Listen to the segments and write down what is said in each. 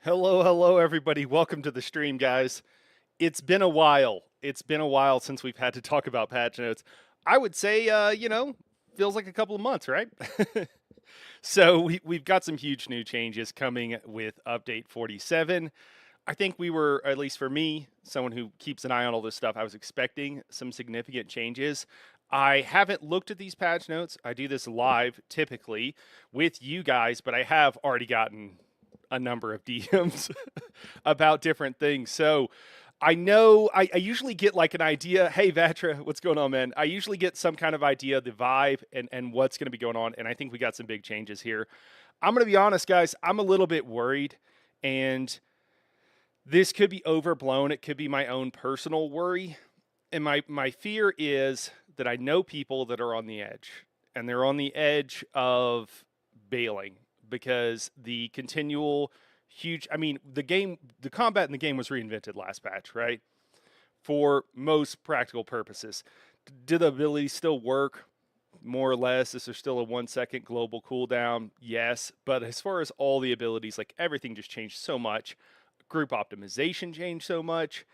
Hello, hello, everybody. Welcome to the stream, guys. It's been a while. It's been a while since we've had to talk about patch notes. I would say, feels like a couple of months, right? So we've got some huge new changes coming with update 47. I think we were, at least for me, someone who keeps an eye on all this stuff, I was expecting some significant changes. I haven't looked at these patch notes. I do this live typically with you guys, but I have already gotten a number of DMs about different things. So I know I usually get like an idea. Hey, Vatra, what's going on, man? I usually get some kind of idea, the vibe, and what's going to be going on. And I think we got some big changes here. I'm going to be honest, guys. I'm a little bit worried, and this could be overblown. It could be my own personal worry. And my fear is that I know people that are on the edge, and they're on the edge of bailing because the continual huge, the combat in the game was reinvented last patch, right? For most practical purposes. Do the abilities still work? More or less. Is there still a 1 second global cooldown? Yes. But as far as all the abilities, like everything just changed so much. Group optimization changed so much.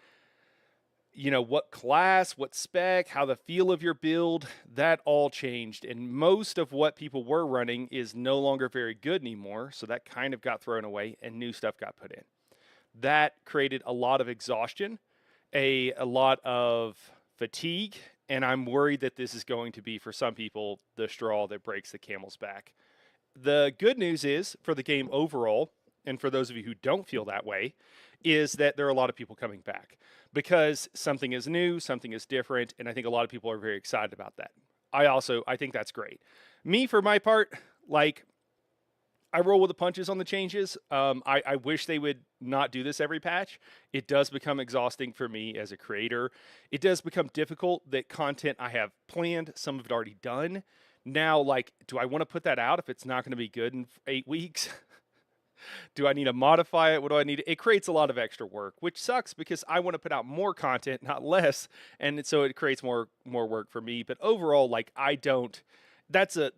You know, what class, what spec, how the feel of your build, that all changed. And most of what people were running is no longer very good anymore. So that kind of got thrown away and new stuff got put in. That created a lot of exhaustion, a lot of fatigue. And I'm worried that this is going to be, for some people, the straw that breaks the camel's back. The good news is, for the game overall, and for those of you who don't feel that way, is that there are a lot of people coming back because something is new, something is different, and I think a lot of people are very excited about that. I think that's great. Me, for my part, like, I roll with the punches on the changes. I wish they would not do this every patch. It does become exhausting for me as a creator. It does become difficult that content I have planned, some of it already done. Now, like, do I want to put that out if it's not going to be good in 8 weeks? Do I need to modify it? What do I need? It creates a lot of extra work, which sucks because I want to put out more content, not less, and so it creates more work for me. But overall, like, I don't. That's a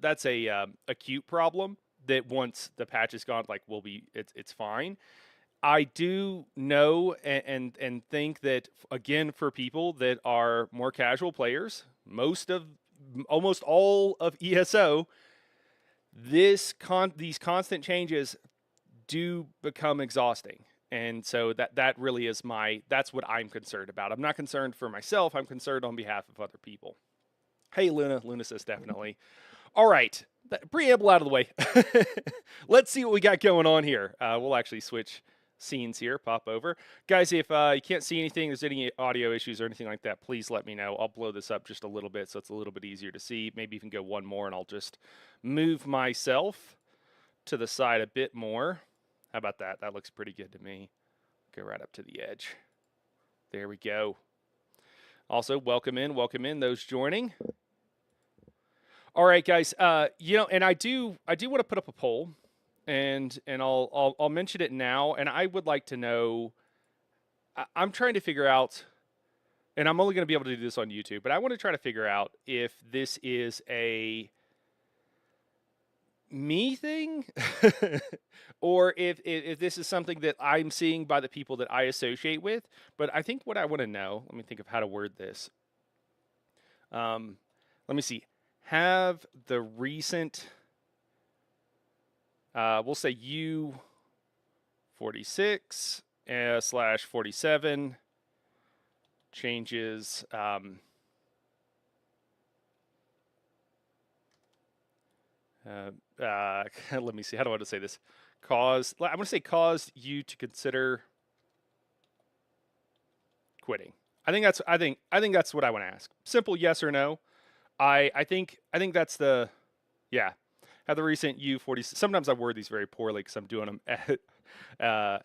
acute problem that once the patch is gone, like, it's fine. I do know and think that, again, for people that are more casual players, almost all of ESO, these constant changes do become exhausting. And so that really is that's what I'm concerned about. I'm not concerned for myself. I'm concerned on behalf of other people. Hey, Luna. Luna says definitely. All right. Preamble out of the way. Let's see what we got going on here. We'll actually switch scenes here, pop over. Guys, if you can't see anything, there's any audio issues or anything like that, please let me know. I'll blow this up just a little bit so it's a little bit easier to see. Maybe even go one more and I'll just move myself to the side a bit more. How about that? That looks pretty good to me. Go right up to the edge. There we go. Also, welcome in those joining. All right, guys. And I do want to put up a poll, and I'll mention it now. And I would like to know. I'm trying to figure out, and I'm only going to be able to do this on YouTube, but I want to try to figure out if this is a me thing or if this is something that I'm seeing by the people that I associate with. But I think what I want to know, let me think of how to word this. Let me see. Have the recent, we'll say U46 / 47 changes. Let me see. How do I want to say this? I'm going to say caused you to consider quitting. I think that's what I want to ask. Simple yes or no. I think that's the, yeah. Have the recent U40. Sometimes I word these very poorly because I'm doing them at,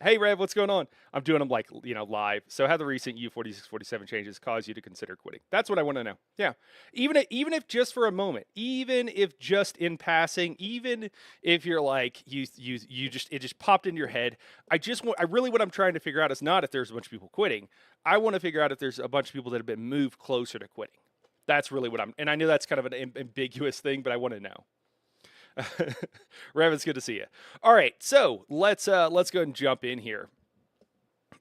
hey Rev, what's going on? I'm doing them like, live. So have the recent U46, 47 changes cause you to consider quitting? That's what I want to know. Yeah. Even if just for a moment, even if just in passing, even if you're like, it just popped into your head. What I'm trying to figure out is not if there's a bunch of people quitting. I want to figure out if there's a bunch of people that have been moved closer to quitting. That's really and I know that's kind of an ambiguous thing, but I want to know. Rev, it's good to see you. All right, so let's go ahead and jump in here.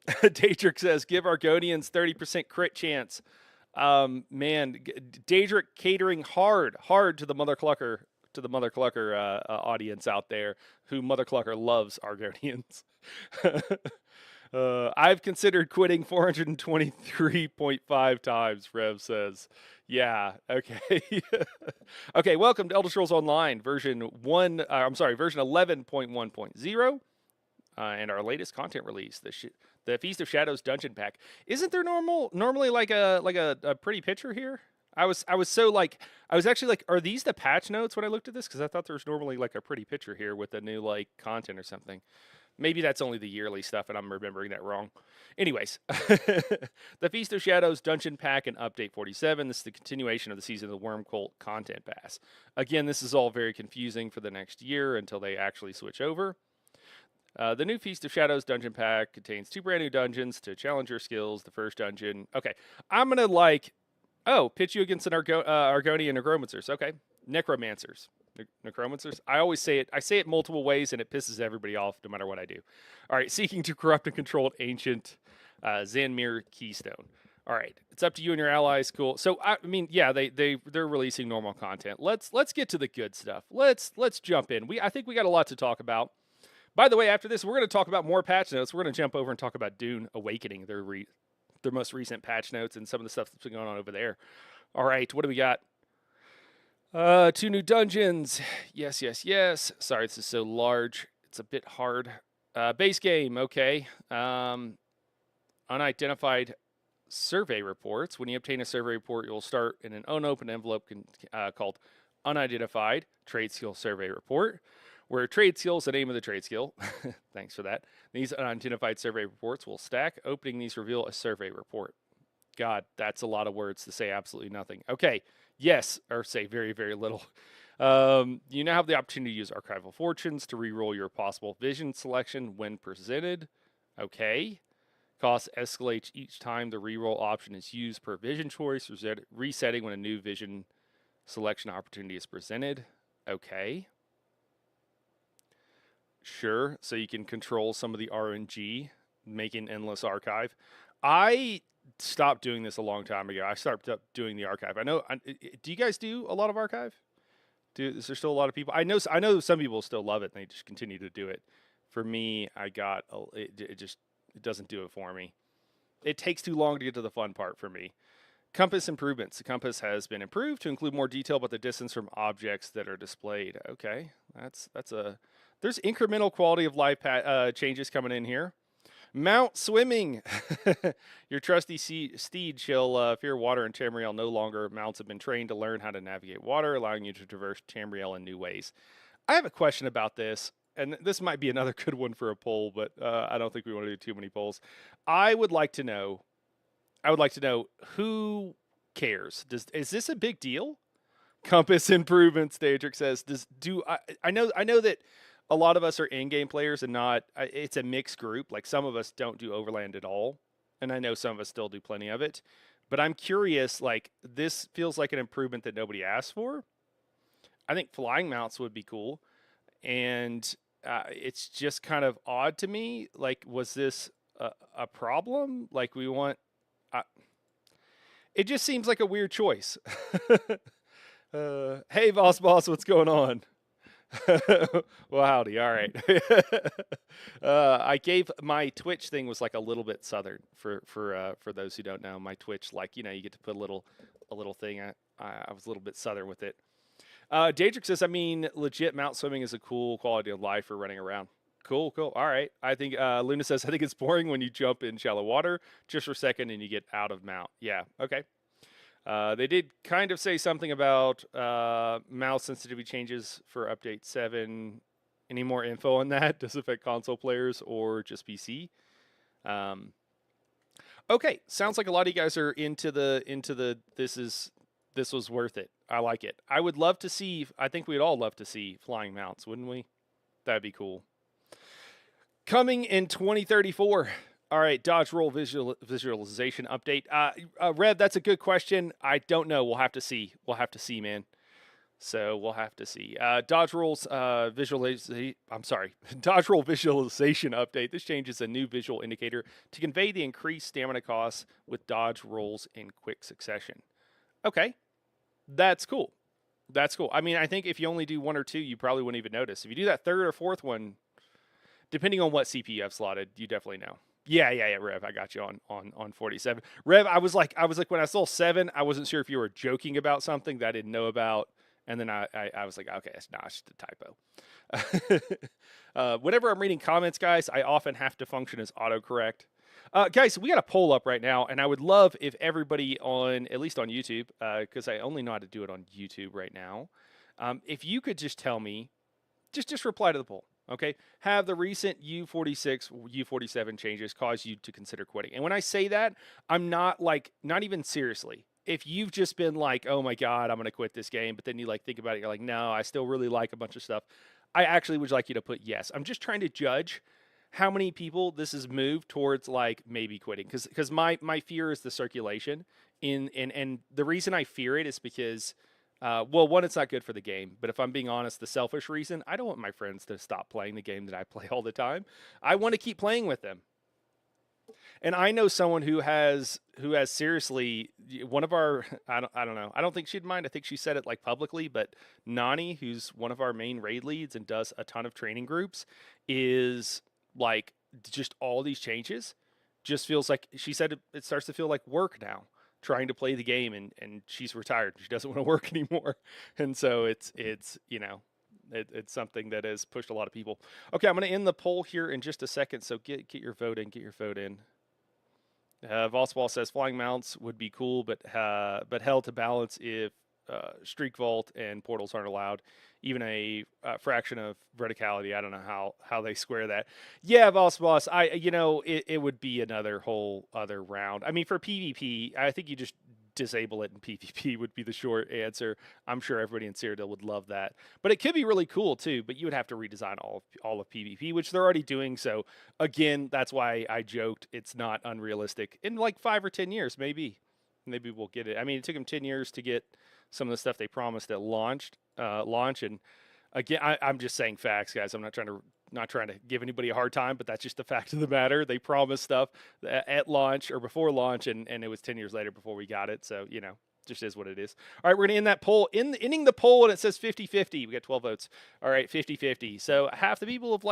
Daedric says, give Argonians 30% crit chance. Man, Daedric catering hard to the Mother Clucker audience out there, who Mother Clucker loves Argonians. I've considered quitting 423.5 times, Rev says. Yeah, okay. Okay, welcome to Elder Scrolls Online, version 11.1.0. And our latest content release, the Feast of Shadows dungeon pack. Isn't there normally like a pretty picture here? I was actually like, are these the patch notes when I looked at this? Because I thought there was normally like a pretty picture here with the new like content or something. Maybe that's only the yearly stuff and I'm remembering that wrong. Anyways, the Feast of Shadows dungeon pack and update 47. This is the continuation of the Season of the Worm Cult content pass. Again, this is all very confusing for the next year until they actually switch over. The new Feast of Shadows dungeon pack contains 2 brand new dungeons to challenge your skills. The first dungeon. Okay, I'm going to pitch you against an Argonian Necromancers. Okay, Necromancers. Necromancers. I say it multiple ways and it pisses everybody off no matter what I do. All right, seeking to corrupt and control an ancient Zanmir keystone. All right, it's up to you and your allies. Cool. So I mean, yeah, they're releasing normal content. Let's get to the good stuff. Let's jump in. I think we got a lot to talk about. By the way, after this, we're going to talk about more patch notes. We're going to jump over and talk about Dune Awakening, their most recent patch notes and some of the stuff that's been going on over there. All right, what do we got? 2 new dungeons. Yes. Sorry, this is so large. It's a bit hard. Base game, okay. Unidentified survey reports. When you obtain a survey report, you'll start in an unopened envelope called Unidentified Trade Skill Survey Report, where trade skill is the name of the trade skill. Thanks for that. These unidentified survey reports will stack. Opening these reveal a survey report. God, that's a lot of words to say absolutely nothing. Okay, yes, or say very, very little. You now have the opportunity to use Archival Fortunes to reroll your possible vision selection when presented. Okay. Cost escalates each time the reroll option is used per vision choice, resetting when a new vision selection opportunity is presented. Okay. Sure, so you can control some of the RNG, making endless archive. I stopped doing this a long time ago. I started doing the archive. I know. Do you guys do a lot of archive? Is there still a lot of people? I know some people still love it and they just continue to do it. For me, it doesn't do it for me. It takes too long to get to the fun part for me. Compass improvements. The compass has been improved to include more detail about the distance from objects that are displayed. Okay, there's incremental quality of life changes coming in here. Mount swimming. Your trusty steed shall fear water, and Tamriel no longer. Mounts have been trained to learn how to navigate water, allowing you to traverse Tamriel in new ways. I have a question about this, and this might be another good one for a poll, but I don't think we want to do too many polls. I would like to know who cares. Is this a big deal? Compass improvements, Daedric says. I know that a lot of us are in-game players and not. It's a mixed group. Like some of us don't do Overland at all, and I know some of us still do plenty of it. But I'm curious. Like this feels like an improvement that nobody asked for. I think flying mounts would be cool, and it's just kind of odd to me. Like, was this a problem? Like we want. It just seems like a weird choice. Hey, boss, what's going on? Well, howdy. All right. I gave my Twitch thing was like a little bit southern for those who don't know. My Twitch, like, you get to put a little thing. I was a little bit southern with it. Daedric says, I mean, legit mount swimming is a cool quality of life for running around. Cool. All right. I think Luna says, I think it's boring when you jump in shallow water just for a second and you get out of mount. Yeah. Okay. They did kind of say something about mouse sensitivity changes for update 7. Any more info on that? Does it affect console players or just PC? Okay, sounds like a lot of you guys are into the this was worth it. I like it. I would love to see. I think we'd all love to see flying mounts, wouldn't we? That'd be cool. Coming in 2034. All right, dodge roll visualization update. Rev, that's a good question. I don't know. We'll have to see. Man. So we'll have to see. Dodge rules I'm sorry. Dodge roll visualization update. This changes a new visual indicator to convey the increased stamina costs with dodge rolls in quick succession. Okay, that's cool. That's cool. I mean, I think if you only do one or two, you probably wouldn't even notice. If you do that third or fourth one, depending on what CPU you have slotted, you definitely know. Yeah, Rev, I got you on 47. Rev, I was like when I saw 7, I wasn't sure if you were joking about something that I didn't know about, and then I was like, okay, it's not just a typo. Whenever I'm reading comments, guys, I often have to function as autocorrect. Guys, we got a poll up right now, and I would love if everybody at least on YouTube, because I only know how to do it on YouTube right now, if you could just tell me, just reply to the poll. Okay, have the recent U46, U47 changes cause you to consider quitting? And when I say that, I'm not even seriously. If you've just been like, oh my God, I'm going to quit this game, but then you think about it, you're like, no, I still really like a bunch of stuff. I actually would like you to put yes. I'm just trying to judge how many people this has moved towards maybe quitting. Because my fear is the circulation. And the reason I fear it is because one, it's not good for the game. But if I'm being honest, the selfish reason, I don't want my friends to stop playing the game that I play all the time. I want to keep playing with them. And I know someone who has seriously one of our I don't know. I don't think she'd mind. I think she said it publicly, but Nani, who's one of our main raid leads and does a ton of training groups, is just all these changes just feels like, she said it starts to feel like work now, trying to play the game, and she's retired. She doesn't want to work anymore. And so it's it's something that has pushed a lot of people. Okay, I'm going to end the poll here in just a second, so get your vote in. Get your vote in. Vossball says flying mounts would be cool, but hell to balance if streak vault and portals aren't allowed. Even a fraction of verticality. I don't know how they square that. Yeah, Vossboss, it would be another whole other round. I mean, for PvP, I think you just disable it in PvP would be the short answer. I'm sure everybody in Cyrodiil would love that. But it could be really cool too, but you would have to redesign all of PvP, which they're already doing. So again, that's why I joked it's not unrealistic. In 5 or 10 years, maybe we'll get it. I mean, it took them 10 years to get some of the stuff they promised at launch. And again, I'm just saying facts, guys. I'm not trying to give anybody a hard time, but that's just the fact of the matter. They promised stuff at launch or before launch, and it was 10 years later before we got it. So, just is what it is. All right, we're going to end that poll. Ending the poll, and it says 50-50. We got 12 votes. All right, 50-50. So half the people have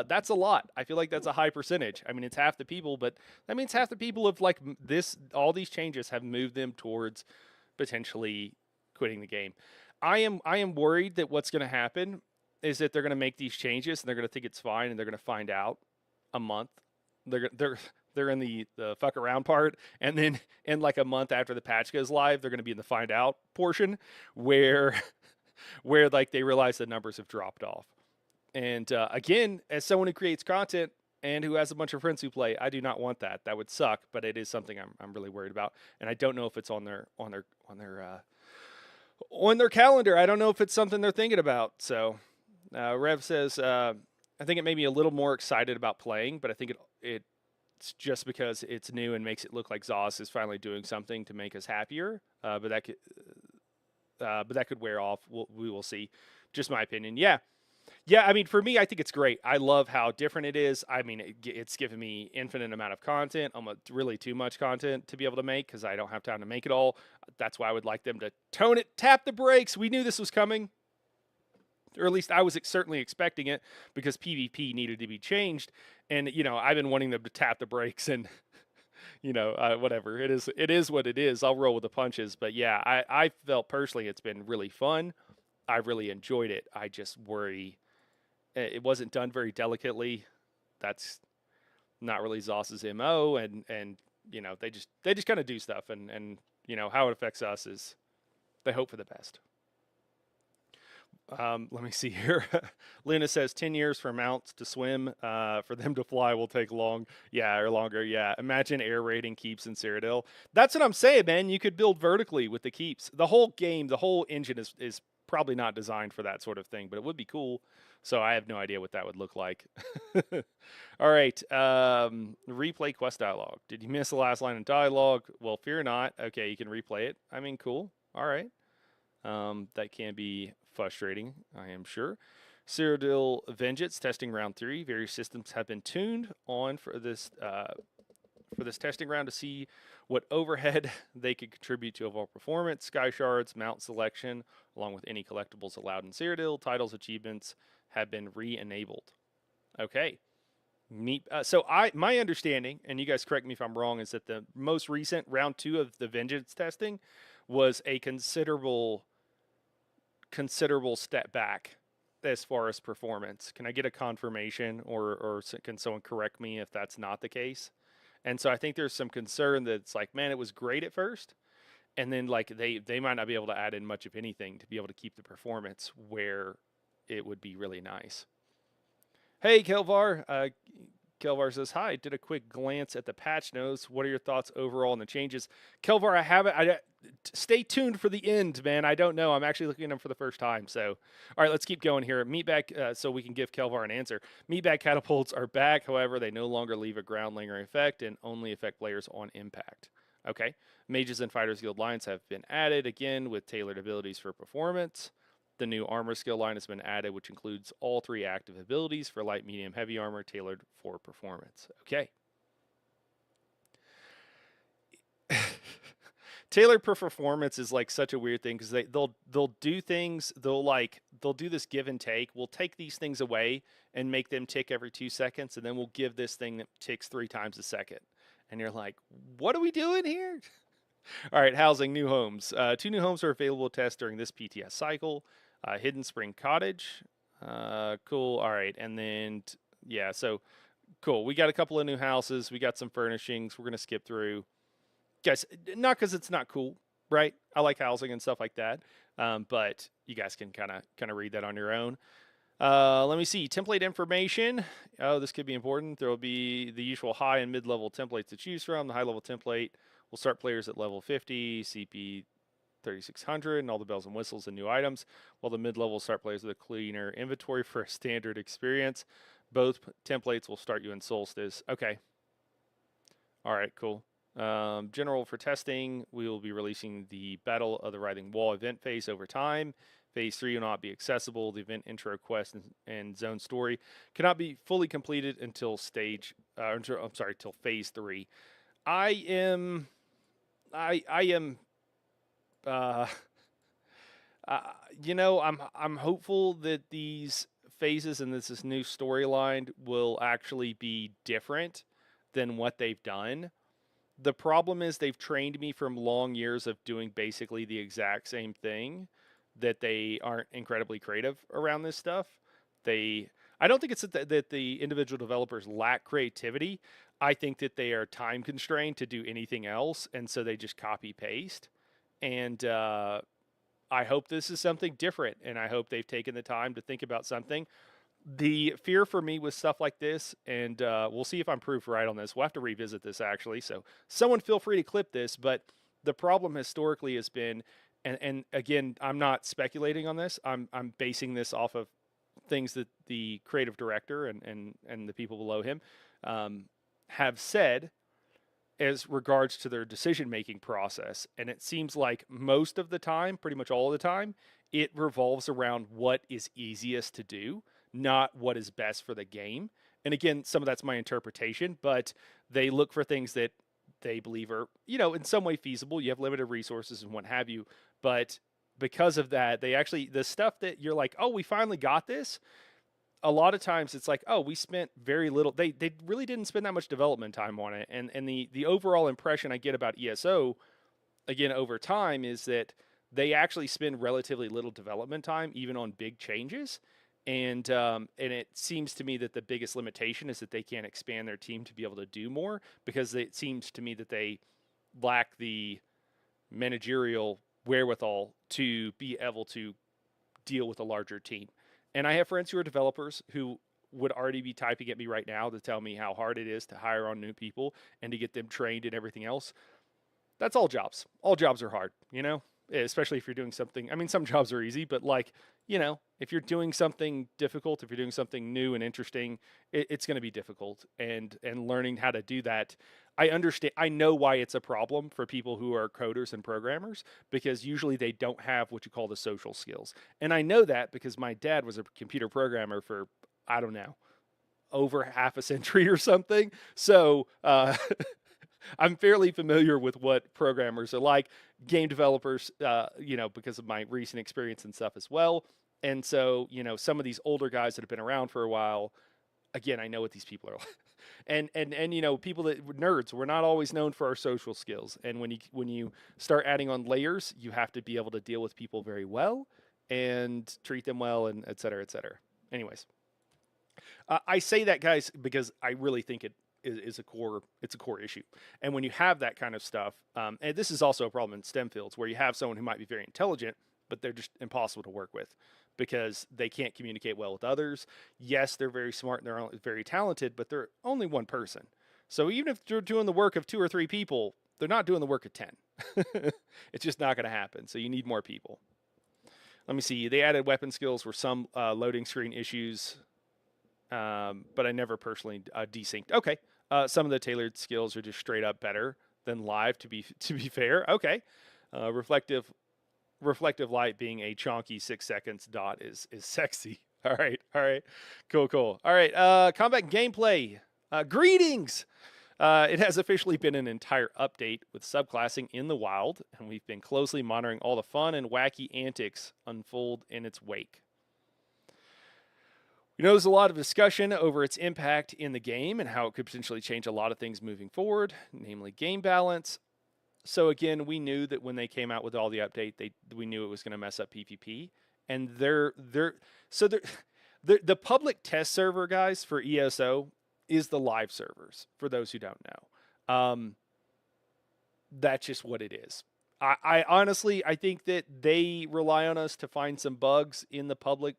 that's a lot. I feel like that's a high percentage. I mean, it's half the people, but that means half the people have all these changes have moved them towards potentially quitting the game. I am worried that what's going to happen is that they're going to make these changes and they're going to think it's fine, and they're going to find out a month. They're in the fuck around part, and then in a month after the patch goes live, they're going to be in the find out portion where they realize the numbers have dropped off. And again, as someone who creates content and who has a bunch of friends who play, I do not want that. That would suck, but it is something I'm really worried about, and I don't know if it's on their calendar. I don't know if it's something they're thinking about. So Rev says, I think it made me a little more excited about playing, but I think it's just because it's new and makes it look like Zoss is finally doing something to make us happier. But that could wear off. We will see. Just my opinion. Yeah. I mean, for me, I think it's great. I love how different it is. I mean, it's given me infinite amount of content, almost really too much content to be able to make because I don't have time to make it all. That's why I would like them to tone it, tap the brakes. We knew this was coming, or at least I was certainly expecting it because PvP needed to be changed. And, I've been wanting them to tap the brakes and, whatever. It is what it is. I'll roll with the punches. But yeah, I felt personally it's been really fun. I really enjoyed it. I just worry it wasn't done very delicately. That's not really Zoss's MO, and they just kind of do stuff, and how it affects us is they hope for the best. Let me see here. Luna says 10 years for mounts to swim. For them to fly will take or longer. Yeah. Imagine air raiding keeps in Cyrodiil. That's what I'm saying, man. You could build vertically with the keeps. The whole game, the whole engine is probably not designed for that sort of thing, but it would be cool. So I have no idea what that would look like. All right. Replay quest dialogue. Did you miss the last line of dialogue? Well, fear not. Okay, you can replay it. I mean, cool. All right. That can be frustrating, I am sure. Cyrodiil Vengeance testing round 3. Various systems have been tuned on for this testing round to see what overhead they could contribute to overall performance. Sky shards, mount selection, along with any collectibles allowed in Cyrodiil, titles, achievements have been re-enabled. Okay. My understanding, and you guys correct me if I'm wrong, is that the most recent round 2 of the Vengeance testing was a considerable step back as far as performance. Can I get a confirmation, or can someone correct me if that's not the case? And so I think there's some concern that it's like, man, it was great at first, and then like they might not be able to add in much of anything to be able to keep the performance where it would be really nice. Hey, Kelvar. Kelvar says, hi, did a quick glance at the patch notes. What are your thoughts overall on the changes? Kelvar, I haven't. Stay tuned for the end, man. I don't know. I'm actually looking at them for the first time. So, all right, let's keep going here. Meatbag, so we can give Kelvar an answer. Meatbag catapults are back. However, they no longer leave a ground lingering effect and only affect players on impact. Okay. Mages and Fighters Guild lines have been added again with tailored abilities for performance. The new armor skill line has been added, which includes all 3 active abilities for light, medium, heavy armor tailored for performance. Okay. Tailored for performance is like such a weird thing because they'll do things, they'll do this give and take. We'll take these things away and make them tick every 2 seconds, and then we'll give this thing that ticks 3 times a second. And you're like, what are we doing here? All right, housing, new homes. 2 new homes are available to test during this PTS cycle. Hidden Spring Cottage. Cool. All right. And then, yeah, so cool. We got a couple of new houses. We got some furnishings. We're going to skip through. Guys, not because it's not cool, right? I like housing and stuff like that. But you guys can kind of read that on your own. Let me see. Template information. Oh, this could be important. There will be the usual high and mid-level templates to choose from. The high-level template will start players at level 50, CP 3600, and all the bells and whistles and new items, while the mid-level start players with a cleaner inventory for a standard experience. Both templates will start you in Solstice. Okay. All right, cool. General for testing, we will be releasing the Battle of the Writhing Wall event phase over time. Phase 3 will not be accessible. The event intro quest and zone story cannot be fully completed until till phase 3. I am I'm hopeful that these phases and this new storyline will actually be different than what they've done. The problem is they've trained me from long years of doing basically the exact same thing, that they aren't incredibly creative around this stuff. I don't think it's that the individual developers lack creativity. I think that they are time constrained to do anything else, and so they just copy paste. And I hope this is something different, and I hope they've taken the time to think about something. The fear for me with stuff like this, and we'll see if I'm proved right on this. We'll have to revisit this actually. So someone feel free to clip this, but the problem historically has been, and again, I'm not speculating on this. I'm basing this off of things that the creative director and the people below him have said as regards to their decision-making process. And it seems like most of the time, pretty much all of the time, it revolves around what is easiest to do, not what is best for the game. And again, some of that's my interpretation, but they look for things that they believe are, in some way feasible. You have limited resources and what have you. But because of that, the stuff that you're like, oh, we finally got this. A lot of times it's like, oh, we spent very little. They really didn't spend that much development time on it. And the overall impression I get about ESO, again, over time, is that they actually spend relatively little development time, even on big changes. And it seems to me that the biggest limitation is that they can't expand their team to be able to do more, because it seems to me that they lack the managerial wherewithal to be able to deal with a larger team. And I have friends who are developers who would already be typing at me right now to tell me how hard it is to hire on new people and to get them trained and everything else. That's all jobs. All jobs are hard, especially if you're doing something. I mean, some jobs are easy, but like, if you're doing something difficult, if you're doing something new and interesting, it's going to be difficult. And learning how to do that, I understand. I know why it's a problem for people who are coders and programmers, because usually they don't have what you call the social skills. And I know that because my dad was a computer programmer for, I don't know, over half a century or something. So I'm fairly familiar with what programmers are like, game developers, because of my recent experience and stuff as well. And so, some of these older guys that have been around for a while, again, I know what these people are like. And people that nerds, we're not always known for our social skills. And when you start adding on layers, you have to be able to deal with people very well and treat them well, and et cetera, et cetera. Anyways, I say that, guys, because I really think it's a core issue. And when you have that kind of stuff, and this is also a problem in STEM fields where you have someone who might be very intelligent, but they're just impossible to work with because they can't communicate well with others. Yes, they're very smart and they're very talented, but they're only one person. So even if they're doing the work of 2 or 3 people, they're not doing the work of 10. It's just not going to happen. So you need more people. Let me see. They added weapon skills for some loading screen issues, but I never personally desynced. Okay. Some of the tailored skills are just straight up better than live. To be fair, okay. Reflective light being a chonky 6 seconds dot is sexy. All right, cool. All right, combat gameplay. Greetings. It has officially been an entire update with subclassing in the wild, and we've been closely monitoring all the fun and wacky antics unfold in its wake. We know there's a lot of discussion over its impact in the game and how it could potentially change a lot of things moving forward, namely game balance. So again, we knew that when they came out with all the update, we knew it was going to mess up PvP. And the public test server, guys, for ESO is the live servers, for those who don't know. That's just what it is. I honestly, I think that they rely on us to find some bugs in the public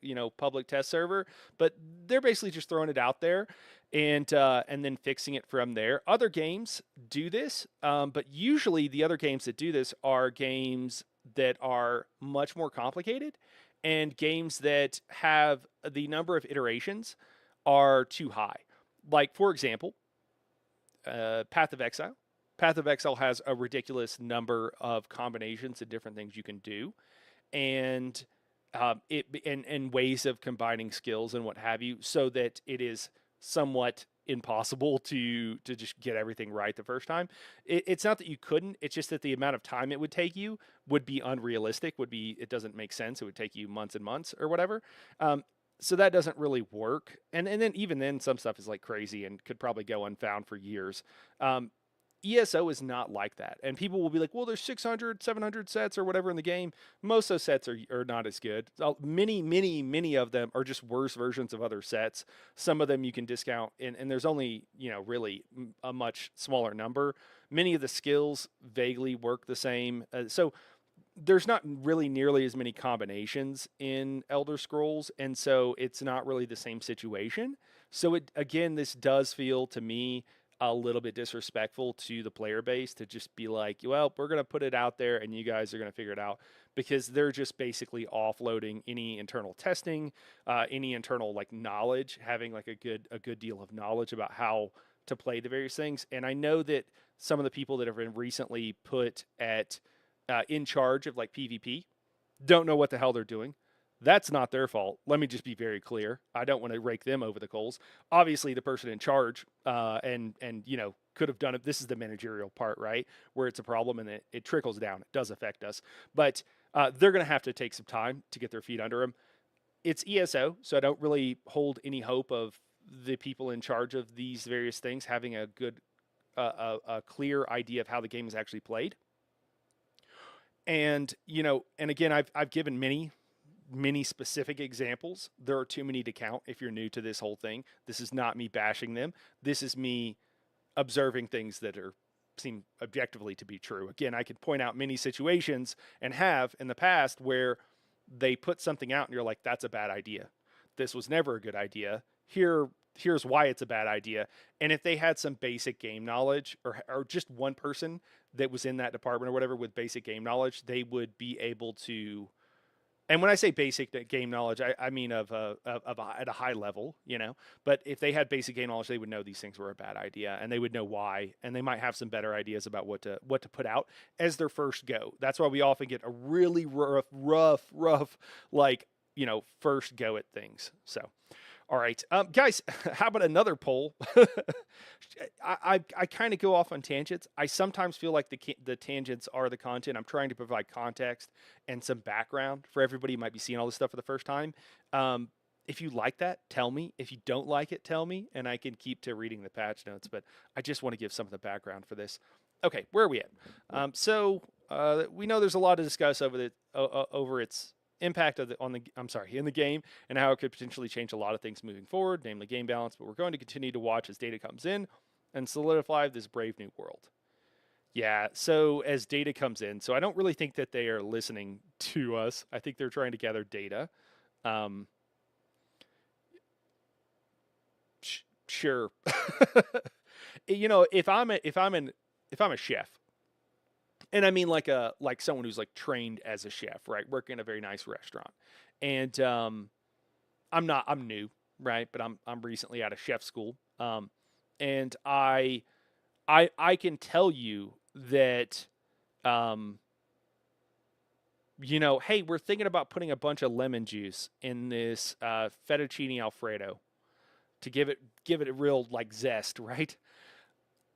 test server, but they're basically just throwing it out there and then fixing it from there. Other games do this, but usually the other games that do this are games that are much more complicated and games that have the number of iterations are too high. Like, for example, Path of Exile. Path of Exile has a ridiculous number of combinations and different things you can do, and ways of combining skills and what have you, so that it is somewhat impossible to just get everything right the first time. It's not that you couldn't; it's just that the amount of time it would take you would be unrealistic. It doesn't make sense. It would take you months and months or whatever. So that doesn't really work. And then even then, some stuff is like crazy and could probably go unfound for years. ESO is not like that. And people will be like, well, there's 600, 700 sets or whatever in the game. Most of those sets are not as good. Many of them are just worse versions of other sets. Some of them you can discount, and there's only, really a much smaller number. Many of the skills vaguely work the same. So there's not really nearly as many combinations in Elder Scrolls, and so it's not really the same situation. So this does feel to me a little bit disrespectful to the player base to just be like, well, we're going to put it out there and you guys are going to figure it out, because they're just basically offloading any internal testing, any internal knowledge, having a good deal of knowledge about how to play the various things. And I know that some of the people that have been recently put in charge of PvP don't know what the hell they're doing. That's not their fault. Let me just be very clear. I don't want to rake them over the coals. Obviously, the person in charge and could have done it. This is the managerial part, right, where it's a problem and it trickles down. It does affect us, but they're going to have to take some time to get their feet under them. It's ESO, so I don't really hold any hope of the people in charge of these various things having a good, a clear idea of how the game is actually played. And and again, I've given many specific examples. There are too many to count if you're new to this whole thing. This is not me bashing them. This is me observing things that seem objectively to be true. Again, I could point out many situations and have in the past where they put something out and you're like, that's a bad idea. This was never a good idea. Here's why it's a bad idea. And if they had some basic game knowledge or just one person that was in that department or whatever with basic game knowledge, they would be able to. And when I say basic game knowledge, I mean at a high level, But if they had basic game knowledge, they would know these things were a bad idea, and they would know why, and they might have some better ideas about what to put out as their first go. That's why we often get a really rough, like first go at things. So. All right, guys, how about another poll? I kind of go off on tangents. I sometimes feel like the tangents are the content. I'm trying to provide context and some background for everybody who might be seeing all this stuff for the first time. If you like that, tell me. If you don't like it, tell me, and I can keep to reading the patch notes. But I just want to give some of the background for this. Okay, where are we at? So we know there's a lot to discuss over its impact in the game, and how it could potentially change a lot of things moving forward, namely game balance. But we're going to continue to watch as data comes in and solidify this brave new world. Yeah, so as data comes in, so I don't really think that they are listening to us. I think they're trying to gather data. Sure. If I'm a chef, and I mean like someone who's like trained as a chef, right? Working in a very nice restaurant. And I'm new, right? But I'm recently out of chef school. And I can tell you that hey, we're thinking about putting a bunch of lemon juice in this fettuccine Alfredo to give it a real like zest, right?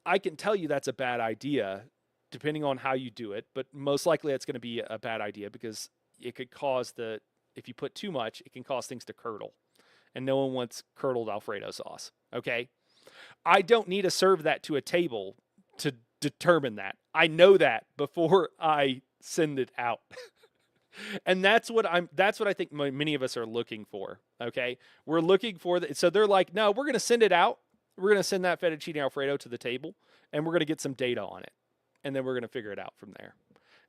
I can tell you that's a bad idea, depending on how you do it, but most likely it's going to be a bad idea because it could cause if you put too much, it can cause things to curdle, and no one wants curdled Alfredo sauce. Okay, I don't need to serve that to a table to determine that. I know that before I send it out. And that's what I think many of us are looking for. Okay, we're looking for that. So they're like, no, we're going to send it out. We're going to send that fettuccine Alfredo to the table, and we're going to get some data on it, and then we're going to figure it out from there.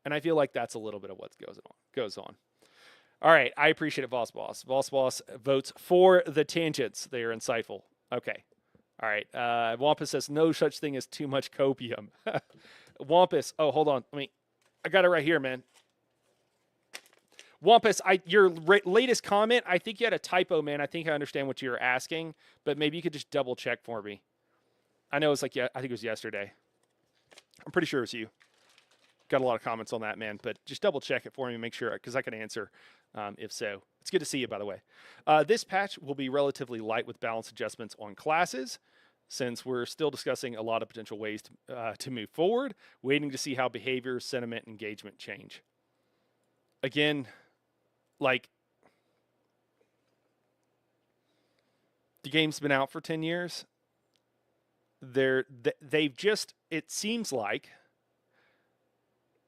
And I feel like that's a little bit of what goes on. All right, I appreciate it, Boss Boss. Boss Boss votes for the tangents. They are insightful. Okay. All right. Wampus says no such thing as too much copium. Wampus. Oh, hold on. I got it right here, man. Wampus, your latest comment, I think you had a typo, man. I think I understand what you're asking, but maybe you could just double check for me. I know it's like, I think it was yesterday. I'm pretty sure it was you. Got a lot of comments on that, man, but just double check it for me and make sure, because I can answer if so. It's good to see you, by the way. This patch will be relatively light with balance adjustments on classes, since we're still discussing a lot of potential ways to move forward, waiting to see how behavior, sentiment, engagement change. Again, like, the game's been out for 10 years. They've just, it seems like,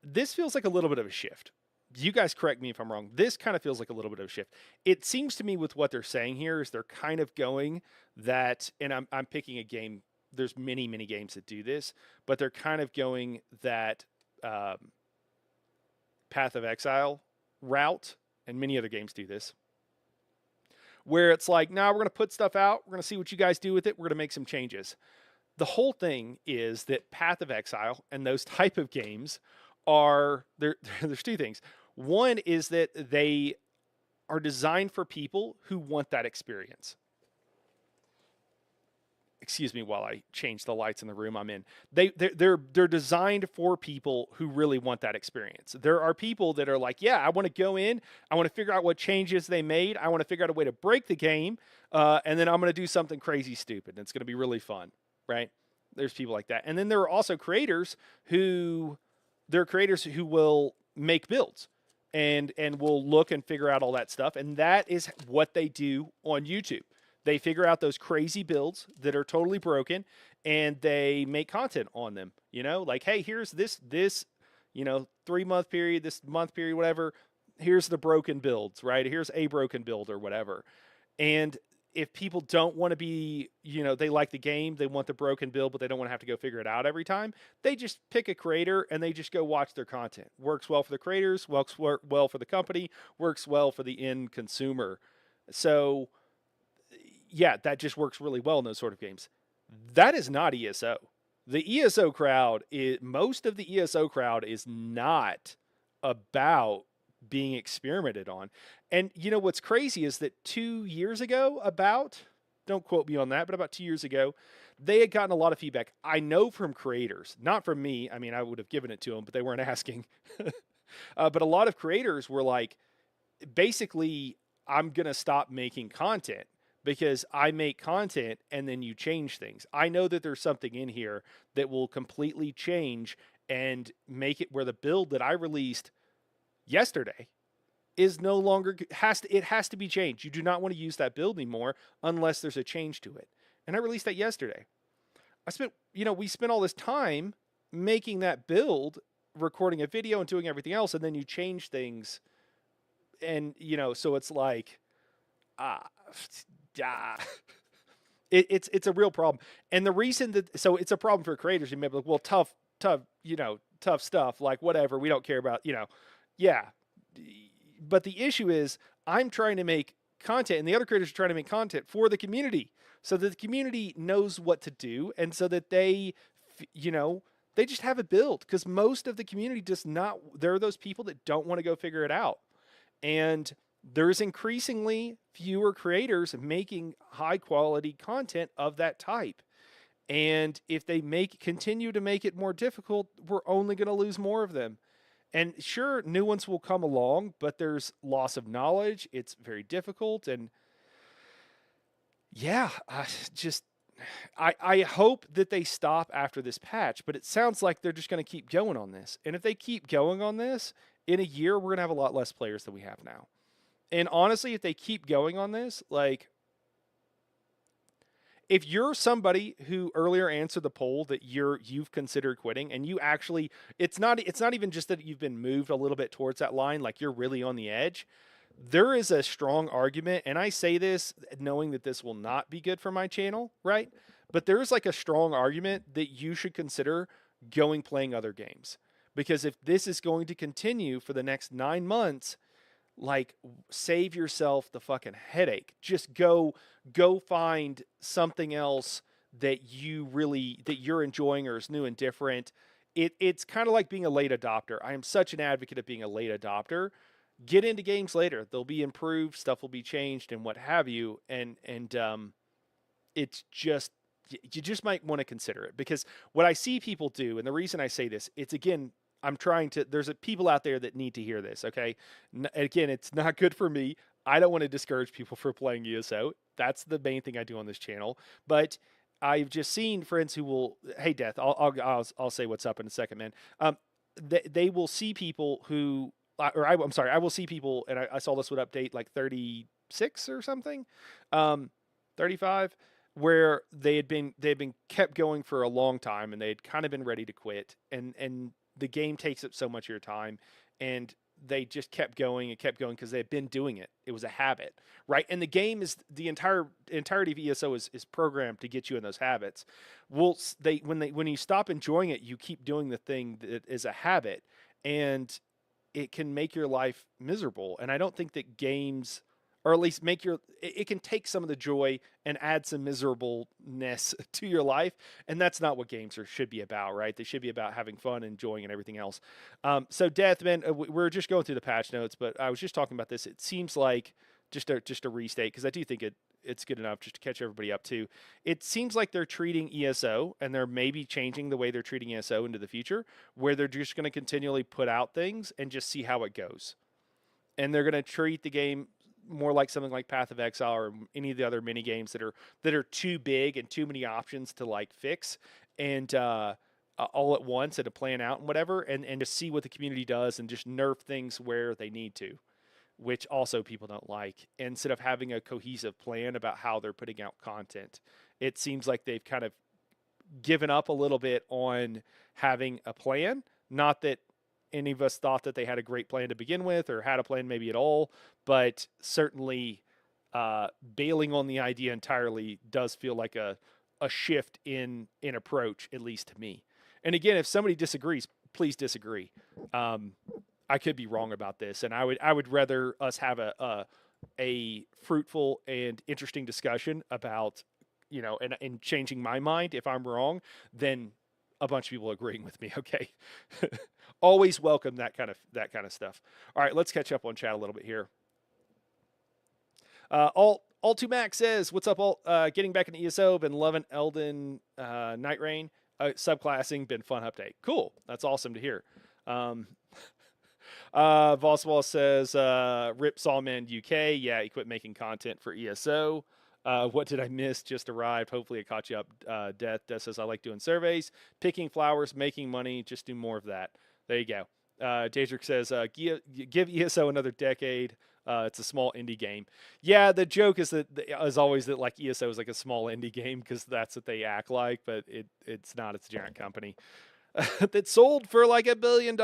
this feels like a little bit of a shift. You guys correct me if I'm wrong. This kind of feels like a little bit of a shift. It seems to me with what they're saying here is they're kind of going that, and I'm picking a game, there's many games that do this, but they're kind of going that Path of Exile route, and many other games do this, where it's like, nah, we're going to put stuff out, we're going to see what you guys do with it, we're going to make some changes. The whole thing is that Path of Exile and those type of games are, there's two things. One is that they are designed for people who want that experience. Excuse me while I change the lights in the room I'm in. They're designed for people who really want that experience. There are people that are like, yeah, I want to go in, I want to figure out what changes they made, I want to figure out a way to break the game, and then I'm going to do something crazy stupid, and it's going to be really fun, right? There's people like that. And then there are also creators who will make builds and will look and figure out all that stuff, and that is what they do on YouTube. They figure out those crazy builds that are totally broken, and they make content on them. Like, hey, here's this 3-month period, this month period, whatever. Here's the broken builds, right? Here's a broken build or whatever. And if people don't want to be, they like the game, they want the broken build, but they don't want to have to go figure it out every time, they just pick a creator and they just go watch their content. Works well for the creators, works well for the company, works well for the end consumer. So, yeah, that just works really well in those sort of games. That is not ESO. The ESO crowd is most of the ESO crowd is not about being experimented on. And you know what's crazy is that 2 years ago, about don't quote me on that, but about 2 years ago, they had gotten a lot of feedback. I know from creators, not from me. I mean, I would have given it to them, but they weren't asking. But a lot of creators were like, basically, I'm going to stop making content because I make content and then you change things. I know that there's something in here that will completely change and make it where the build that I released yesterday is no longer it has to be changed. You do not want to use that build anymore unless there's a change to it. And I released that yesterday. We spent all this time making that build, recording a video and doing everything else, and then you change things, and so it's like, ah, ah. It's a real problem. And the reason that so it's a problem for creators, you may be like, well, tough stuff, like whatever, we don't care about, yeah. But the issue is I'm trying to make content and the other creators are trying to make content for the community so that the community knows what to do, and so that they just have a build, because most of the community does not. There are those people that don't want to go figure it out. And there's increasingly fewer creators making high quality content of that type. And if they continue to make it more difficult, we're only going to lose more of them. And sure, new ones will come along, but there's loss of knowledge. It's very difficult. And yeah, I hope that they stop after this patch, but it sounds like they're just going to keep going on this. And if they keep going on this, in a year, we're going to have a lot less players than we have now. And honestly, if they keep going on this, like, if you're somebody who earlier answered the poll that you've considered quitting, and you actually, it's not even just that you've been moved a little bit towards that line, like you're really on the edge. There is a strong argument, and I say this knowing that this will not be good for my channel, right? But there's like a strong argument that you should consider playing other games. Because if this is going to continue for the next 9 months, like, save yourself the fucking headache. Just go find something else that you're enjoying or is new and different. It's kind of like being a late adopter. I am such an advocate of being a late adopter. Get into games later. They'll be improved, stuff will be changed, and what have you. And it's just, you just might want to consider it, because what I see people do, and the reason I say this, it's again, there's people out there that need to hear this, okay? Again, it's not good for me. I don't want to discourage people for playing ESO. That's the main thing I do on this channel. But I've just seen friends who will, hey, Death, I'll say what's up in a second, man. They will see people who, I'm sorry, I will see people, and I saw this would update like 36 or something, 35, where they had been kept going for a long time, and they had kind of been ready to quit, and the game takes up so much of your time, and they just kept going because they've been doing it. It was a habit, right? And the game is the entirety of ESO is programmed to get you in those habits. When you stop enjoying it, you keep doing the thing that is a habit, and it can make your life miserable. And I don't think that games, or at least it can take some of the joy and add some miserableness to your life. And that's not what games should be about, right? They should be about having fun, enjoying, and everything else. So Death, man, we're just going through the patch notes, but I was just talking about this. It seems like, just a restate, because I do think it's good enough just to catch everybody up too. It seems like they're treating ESO, and they're maybe changing the way they're treating ESO into the future, where they're just going to continually put out things and just see how it goes. And they're going to treat the game more like something like Path of Exile or any of the other mini games that are too big and too many options to like fix and all at once, and to plan out and whatever, and to see what the community does and just nerf things where they need to, which also people don't like, instead of having a cohesive plan about how they're putting out content. It seems like they've kind of given up a little bit on having a plan. Not that any of us thought that they had a great plan to begin with, or had a plan maybe at all, but certainly bailing on the idea entirely does feel like a shift in approach, at least to me. And again, if somebody disagrees, please disagree. I could be wrong about this, and I would rather us have a fruitful and interesting discussion about, and changing my mind if I'm wrong, than a bunch of people agreeing with me. Okay, always welcome that kind of stuff. All right, let's catch up on chat a little bit here. All2 Max says, "What's up, Alt? Getting back into ESO. Been loving Elden Night Rain. Subclassing been fun update. Cool. That's awesome to hear." Voswall says, "Rip Sawman UK. Yeah, he quit making content for ESO. What did I miss? Just arrived. Hopefully, it caught you up. Death says, I like doing surveys, picking flowers, making money. Just do more of that. There you go." Daedric says, "Give ESO another decade. It's a small indie game." Yeah, the joke is that is always that like ESO is like a small indie game because that's what they act like, but it's not. It's a giant company that sold for like $1 billion.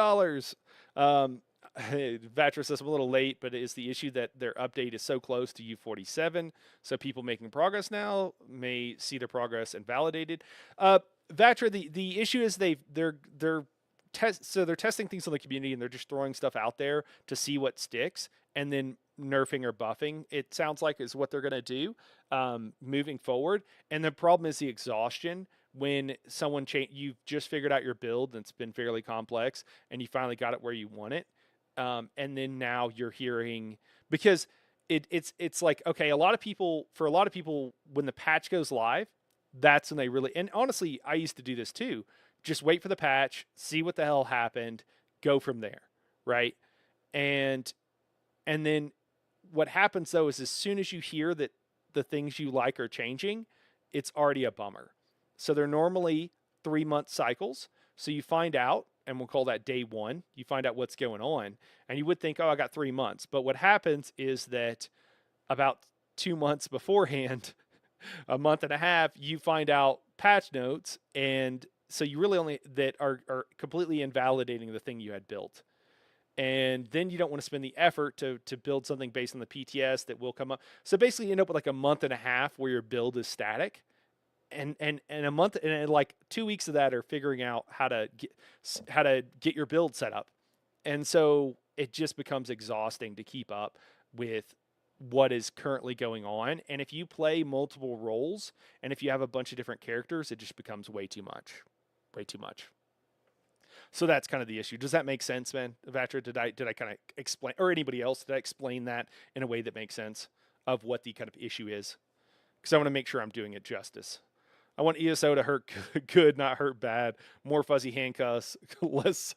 Vatra says, "I'm a little late, but it is the issue that their update is so close to U47, so people making progress now may see their progress invalidated." Vatra, the issue is they're testing things on the community and they're just throwing stuff out there to see what sticks and then nerfing or buffing, it sounds like, is what they're going to do moving forward. And the problem is the exhaustion when someone you've just figured out your build that's been fairly complex and you finally got it where you want it. And then now you're hearing, because it's like, okay, for a lot of people, when the patch goes live, that's when they really, and honestly, I used to do this too. Just wait for the patch, see what the hell happened, go from there, right? And then what happens though is as soon as you hear that the things you like are changing, it's already a bummer. So they're normally 3-month cycles. So you find out, and we'll call that day one, you find out what's going on, and you would think, oh, I got 3 months. But what happens is that about 2 months beforehand, a month and a half, you find out patch notes, and so you really only that are completely invalidating the thing you had built. And then you don't want to spend the effort to build something based on the PTS that will come up. So basically you end up with like a month and a half where your build is static. And a month and like 2 weeks of that are figuring out how to get your build set up. And so it just becomes exhausting to keep up with what is currently going on. And if you play multiple roles and if you have a bunch of different characters, it just becomes way too much. Way too much. So that's kind of the issue. Does that make sense, man? Vatra, did I kind of explain, or anybody else, did I explain that in a way that makes sense of what the kind of issue is? Because I want to make sure I'm doing it justice. I want ESO to hurt good, not hurt bad. More fuzzy handcuffs, less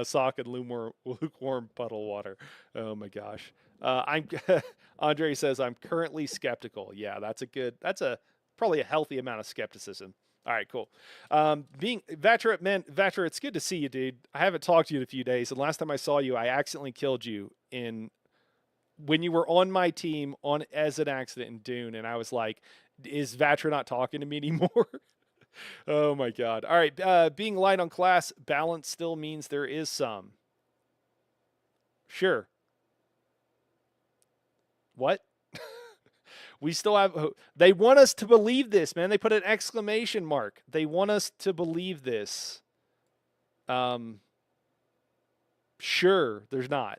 sock and lukewarm puddle water. Oh my gosh. Andre says, "I'm currently skeptical." Yeah, that's probably a healthy amount of skepticism. All right, cool. Vatra, it's good to see you, dude. I haven't talked to you in a few days, and last time I saw you, I accidentally killed you when you were on my team as an accident in Dune, and I was like, is Vatra not talking to me anymore? Oh my god. All right, being light on class balance still means there is some. Sure. What? We still have, they want us to believe this, man. They put an exclamation mark. They want us to believe this. Sure, there's not.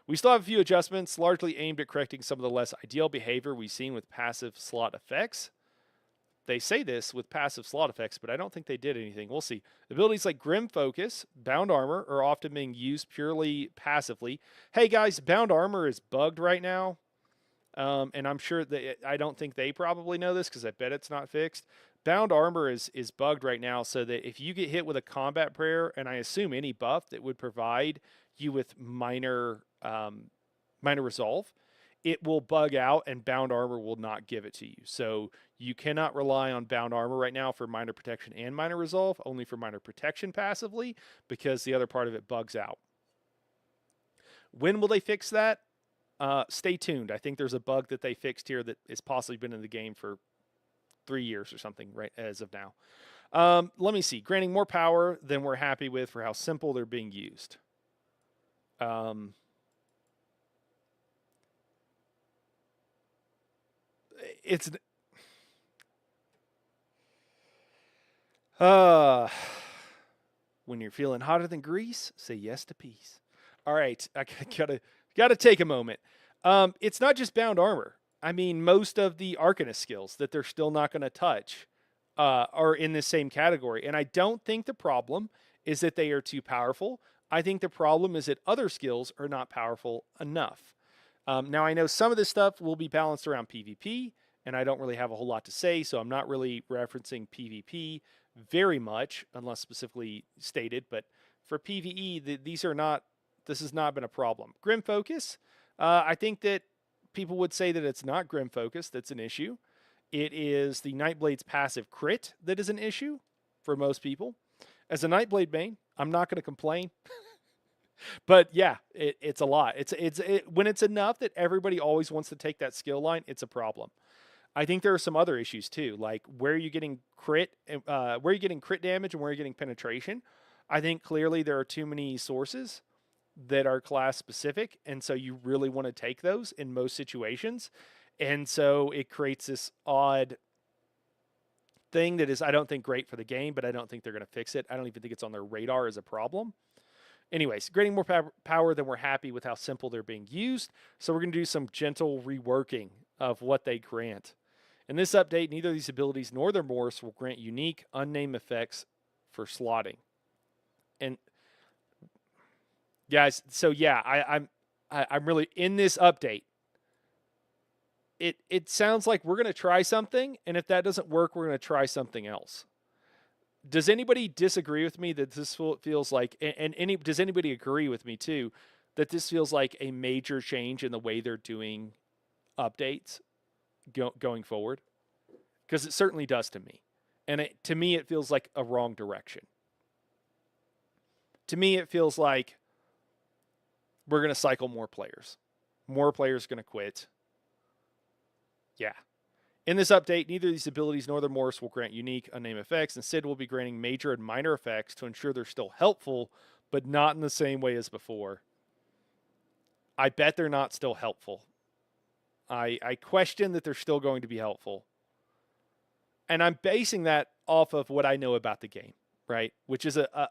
We still have a few adjustments, largely aimed at correcting some of the less ideal behavior we've seen with passive slot effects. They say this with passive slot effects, but I don't think they did anything. We'll see. Abilities like Grim Focus, Bound Armor are often being used purely passively. Hey guys, Bound Armor is bugged right now. And I'm sure that I don't think they probably know this because I bet it's not fixed. Bound Armor is bugged right now, so that if you get hit with a combat prayer, and I assume any buff that would provide you with minor resolve, it will bug out and Bound Armor will not give it to you. So you cannot rely on Bound Armor right now for minor protection and minor resolve, only for minor protection passively, because the other part of it bugs out. When will they fix that? Stay tuned. I think there's a bug that they fixed here that has possibly been in the game for 3 years or something, right, as of now. Let me see. Granting more power than we're happy with for how simple they're being used. It's when you're feeling hotter than grease, say yes to peace. All right, I gotta take a moment. It's not just Bound Armor. I mean, most of the Arcanist skills that they're still not going to touch are in the same category. And I don't think the problem is that they are too powerful. I think the problem is that other skills are not powerful enough. Now, I know some of this stuff will be balanced around PvP, and I don't really have a whole lot to say, so I'm not really referencing PvP very much, unless specifically stated. But for PvE, this has not been a problem. Grim Focus, I think that people would say that it's not Grim Focus that's an issue. It is the Nightblade's passive crit that is an issue for most people. As a Nightblade main, I'm not going to complain. But yeah, it's a lot. When it's enough that everybody always wants to take that skill line, it's a problem. I think there are some other issues too, like where are you getting crit damage and where you're getting penetration. I think clearly there are too many sources that are class specific, and so you really want to take those in most situations. And so it creates this odd thing that is, I don't think, great for the game, but I don't think they're going to fix it. I don't even think it's on their radar as a problem. Anyways, granting more power than we're happy with how simple they're being used. So we're going to do some gentle reworking of what they grant. In this update, neither of these abilities nor their morphs will grant unique, unnamed effects for slotting. And guys, so yeah, I'm really in this update. It sounds like we're going to try something, and if that doesn't work, we're going to try something else. Does anybody disagree with me that this feels like, does anybody agree with me too, that this feels like a major change in the way they're doing updates going forward? Because it certainly does to me. And to me, it feels like a wrong direction. To me, it feels like we're going to cycle more players. More players are going to quit. Yeah. In this update, neither of these abilities nor their morphs will grant unique, unnamed effects. Instead, we'll be granting major and minor effects to ensure they're still helpful, but not in the same way as before. I bet they're not still helpful. I question that they're still going to be helpful. And I'm basing that off of what I know about the game, right? Which is a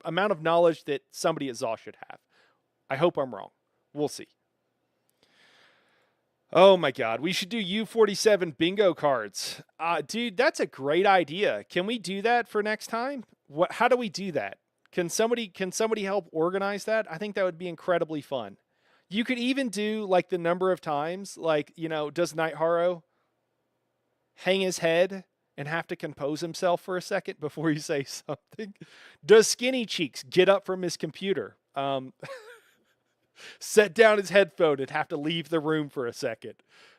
amount of knowledge that somebody at ZOS should have. I hope I'm wrong. We'll see. Oh my God, we should do U47 bingo cards. Dude, that's a great idea. Can we do that for next time? How do we do that? Can somebody help organize that? I think that would be incredibly fun. You could even do like the number of times, like, does Night Haro hang his head and have to compose himself for a second before you say something? Does Skinny Cheeks get up from his computer? Set down his headphone and have to leave the room for a second.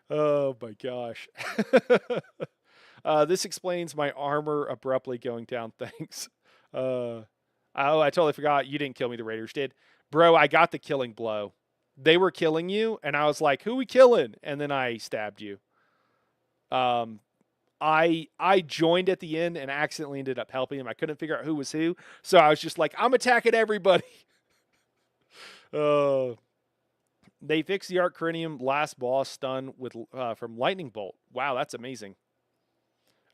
Oh my gosh. This explains my armor abruptly going down. Thanks. I totally forgot. You didn't kill me. The Raiders did. Bro, I got the killing blow. They were killing you, and I was like, who we killing? And then I stabbed you. I joined at the end and accidentally ended up helping him. I couldn't figure out who was who. So I was just like, I'm attacking everybody. They fixed the Arcanium last boss stun with from Lightning Bolt. Wow, that's amazing.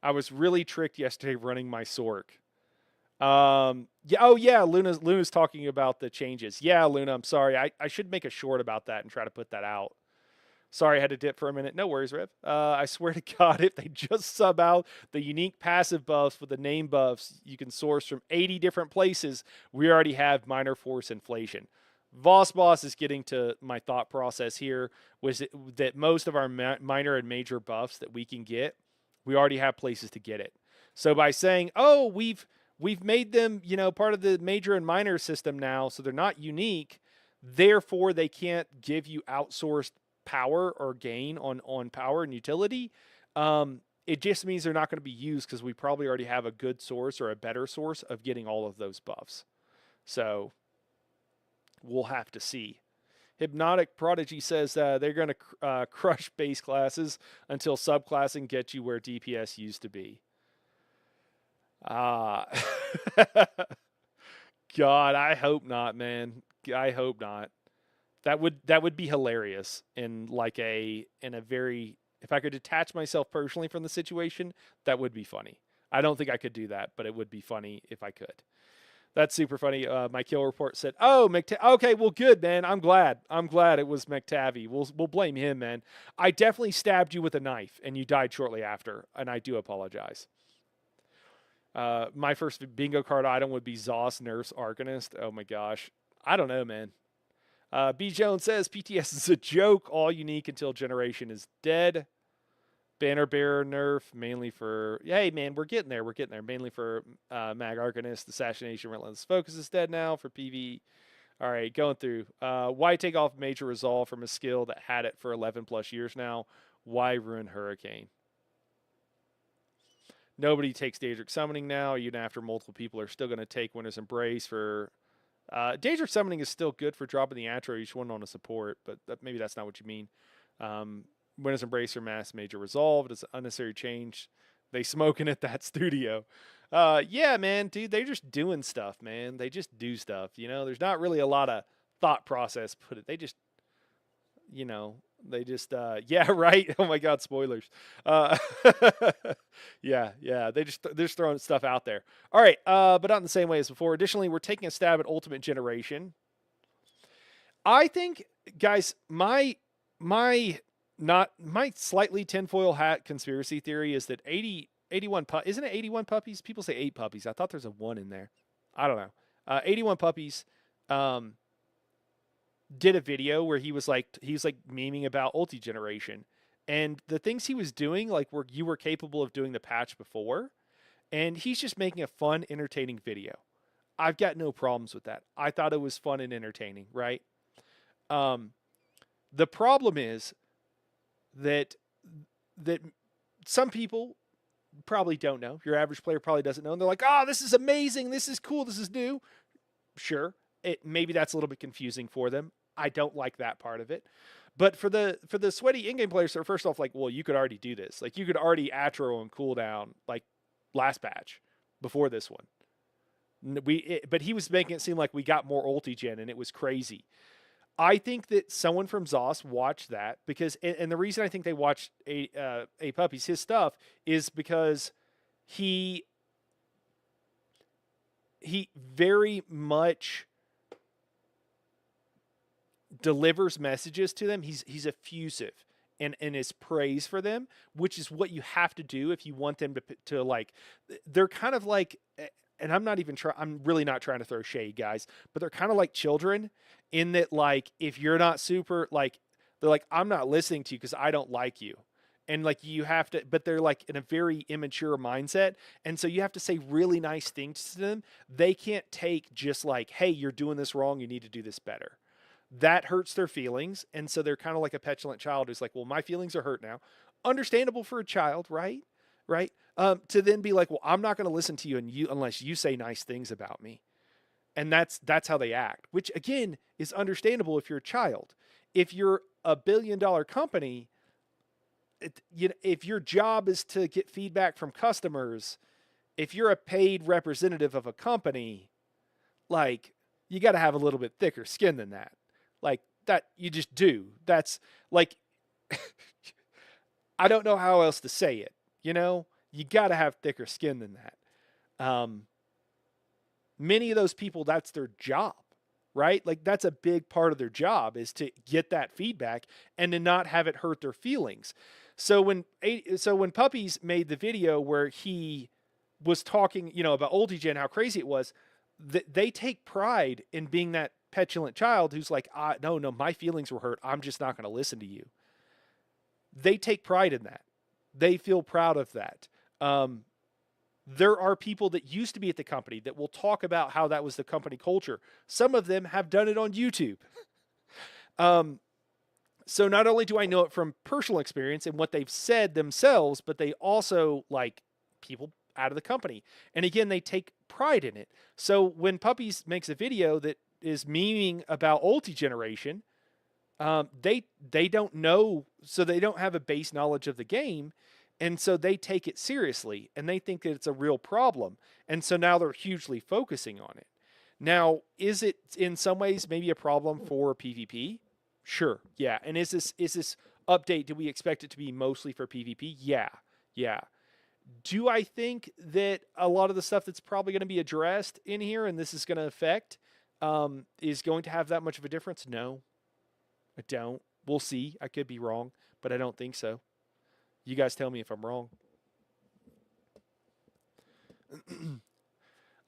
I was really tricked yesterday running my Sork. Yeah. Oh yeah, Luna's talking about the changes. Yeah, Luna, I'm sorry. I should make a short about that and try to put that out. Sorry, I had to dip for a minute. No worries, Rev. I swear to God, if they just sub out the unique passive buffs with the name buffs you can source from 80 different places, we already have minor force inflation. Voss Boss is getting to my thought process here, was that most of our minor and major buffs that we can get, we already have places to get it. So by saying, oh, we've made them, part of the major and minor system now, so they're not unique, therefore they can't give you outsourced power or gain on power and utility. It just means they're not going to be used because we probably already have a good source or a better source of getting all of those buffs. So we'll have to see. Hypnotic Prodigy says they're going to crush base classes until subclassing gets you where DPS used to be. God, I hope not, man. I hope not. That would be hilarious in a very, if I could detach myself personally from the situation, that would be funny. I don't think I could do that, but it would be funny if I could. That's super funny. My kill report said, "Oh, okay, well, good, man. I'm glad. I'm glad it was McTavie. We'll blame him, man. I definitely stabbed you with a knife, and you died shortly after, and I do apologize." My first bingo card item would be Zoss Nerf's Arcanist. Oh my gosh, I don't know, man. B Jones says PTS is a joke, all unique until Generation is dead. Banner Bearer nerf, mainly for... Hey, man, we're getting there. We're getting there. Mainly for Mag Arcanist. Assassination Relentless Focus is dead now for PV. All right, going through. Why take off Major Resolve from a skill that had it for 11 plus years now? Why ruin Hurricane? Nobody takes Daedric Summoning now, even after multiple people are still going to take Winter's Embrace for... Daedric Summoning is still good for dropping the Atro each one on a support, but maybe that's not what you mean. Winner's Embrace or Mass Major Resolve. It's an unnecessary change. They smoking at that studio. Yeah, man, dude, they're just doing stuff, man. They just do stuff. You know, there's not really a lot of thought process put it. They just, you know, yeah, right. Oh my God, spoilers. Yeah. They're just throwing stuff out there. All right, but not in the same way as before. Additionally, we're taking a stab at Ultimate Generation. I think, guys, my slightly tinfoil hat conspiracy theory is that 81 isn't it 81 puppies? People say 8 puppies. I thought there's a 1 in there. I don't know. 81 puppies did a video where he was like memeing about Ulti Generation, and the things he was doing, like, you were capable of doing the patch before, and he's just making a fun, entertaining video. I've got no problems with that. I thought it was fun and entertaining, right? The problem is that some people probably don't know. Your average player probably doesn't know. And they're like, "Oh, this is amazing. This is cool. This is new." Sure. Maybe that's a little bit confusing for them. I don't like that part of it. But for the sweaty in-game players, so first off, like, well, you could already do this. Like, you could already Atro and cooldown, like, last patch before this one. But he was making it seem like we got more ulti gen, and it was crazy. I think that someone from ZOS watched that because, and the reason I think they watched a Puppies, his stuff, is because he very much delivers messages to them. He's effusive and his praise for them, which is what you have to do if you want them to like, they're kind of like, and I'm really not trying to throw shade, guys, but they're kind of like children in that, like, if you're not super, like, they're like, I'm not listening to you because I don't like you. And like, you have to, but they're like in a very immature mindset. And so you have to say really nice things to them. They can't take just like, hey, you're doing this wrong. You need to do this better. That hurts their feelings. And so they're kind of like a petulant child who's like, well, my feelings are hurt now. Understandable for a child, right? Right. To then be like, well, I'm not going to listen to you unless you say nice things about me. And that's how they act, which again is understandable if you're a child. If you're a $1 billion company, if your job is to get feedback from customers, if you're a paid representative of a company, like, you got to have a little bit thicker skin than that. Like, that you just do. That's like, I don't know how else to say it. You know, you got to have thicker skin than that. Many of those people, that's their job, right? Like, that's a big part of their job, is to get that feedback and to not have it hurt their feelings. So when Puppies made the video where he was talking, you know, about Ulti Gen, how crazy it was, they take pride in being that petulant child who's like, no, my feelings were hurt. I'm just not going to listen to you. They take pride in that. They feel proud of that. There are people that used to be at the company that will talk about how that was the company culture. Some of them have done it on YouTube. So not only do I know it from personal experience and what they've said themselves, but they also like people out of the company. And again, they take pride in it. So when Puppies makes a video that is memeing about Ulti Generation, they don't know, so they don't have a base knowledge of the game. And so they take it seriously and they think that it's a real problem. And so now they're hugely focusing on it. Now, is it in some ways maybe a problem for PvP? Sure. Yeah. And is this update, do we expect it to be mostly for PvP? Yeah. Do I think that a lot of the stuff that's probably going to be addressed in here and this is going to affect is going to have that much of a difference? No, I don't. We'll see. I could be wrong, but I don't think so. You guys tell me if I'm wrong.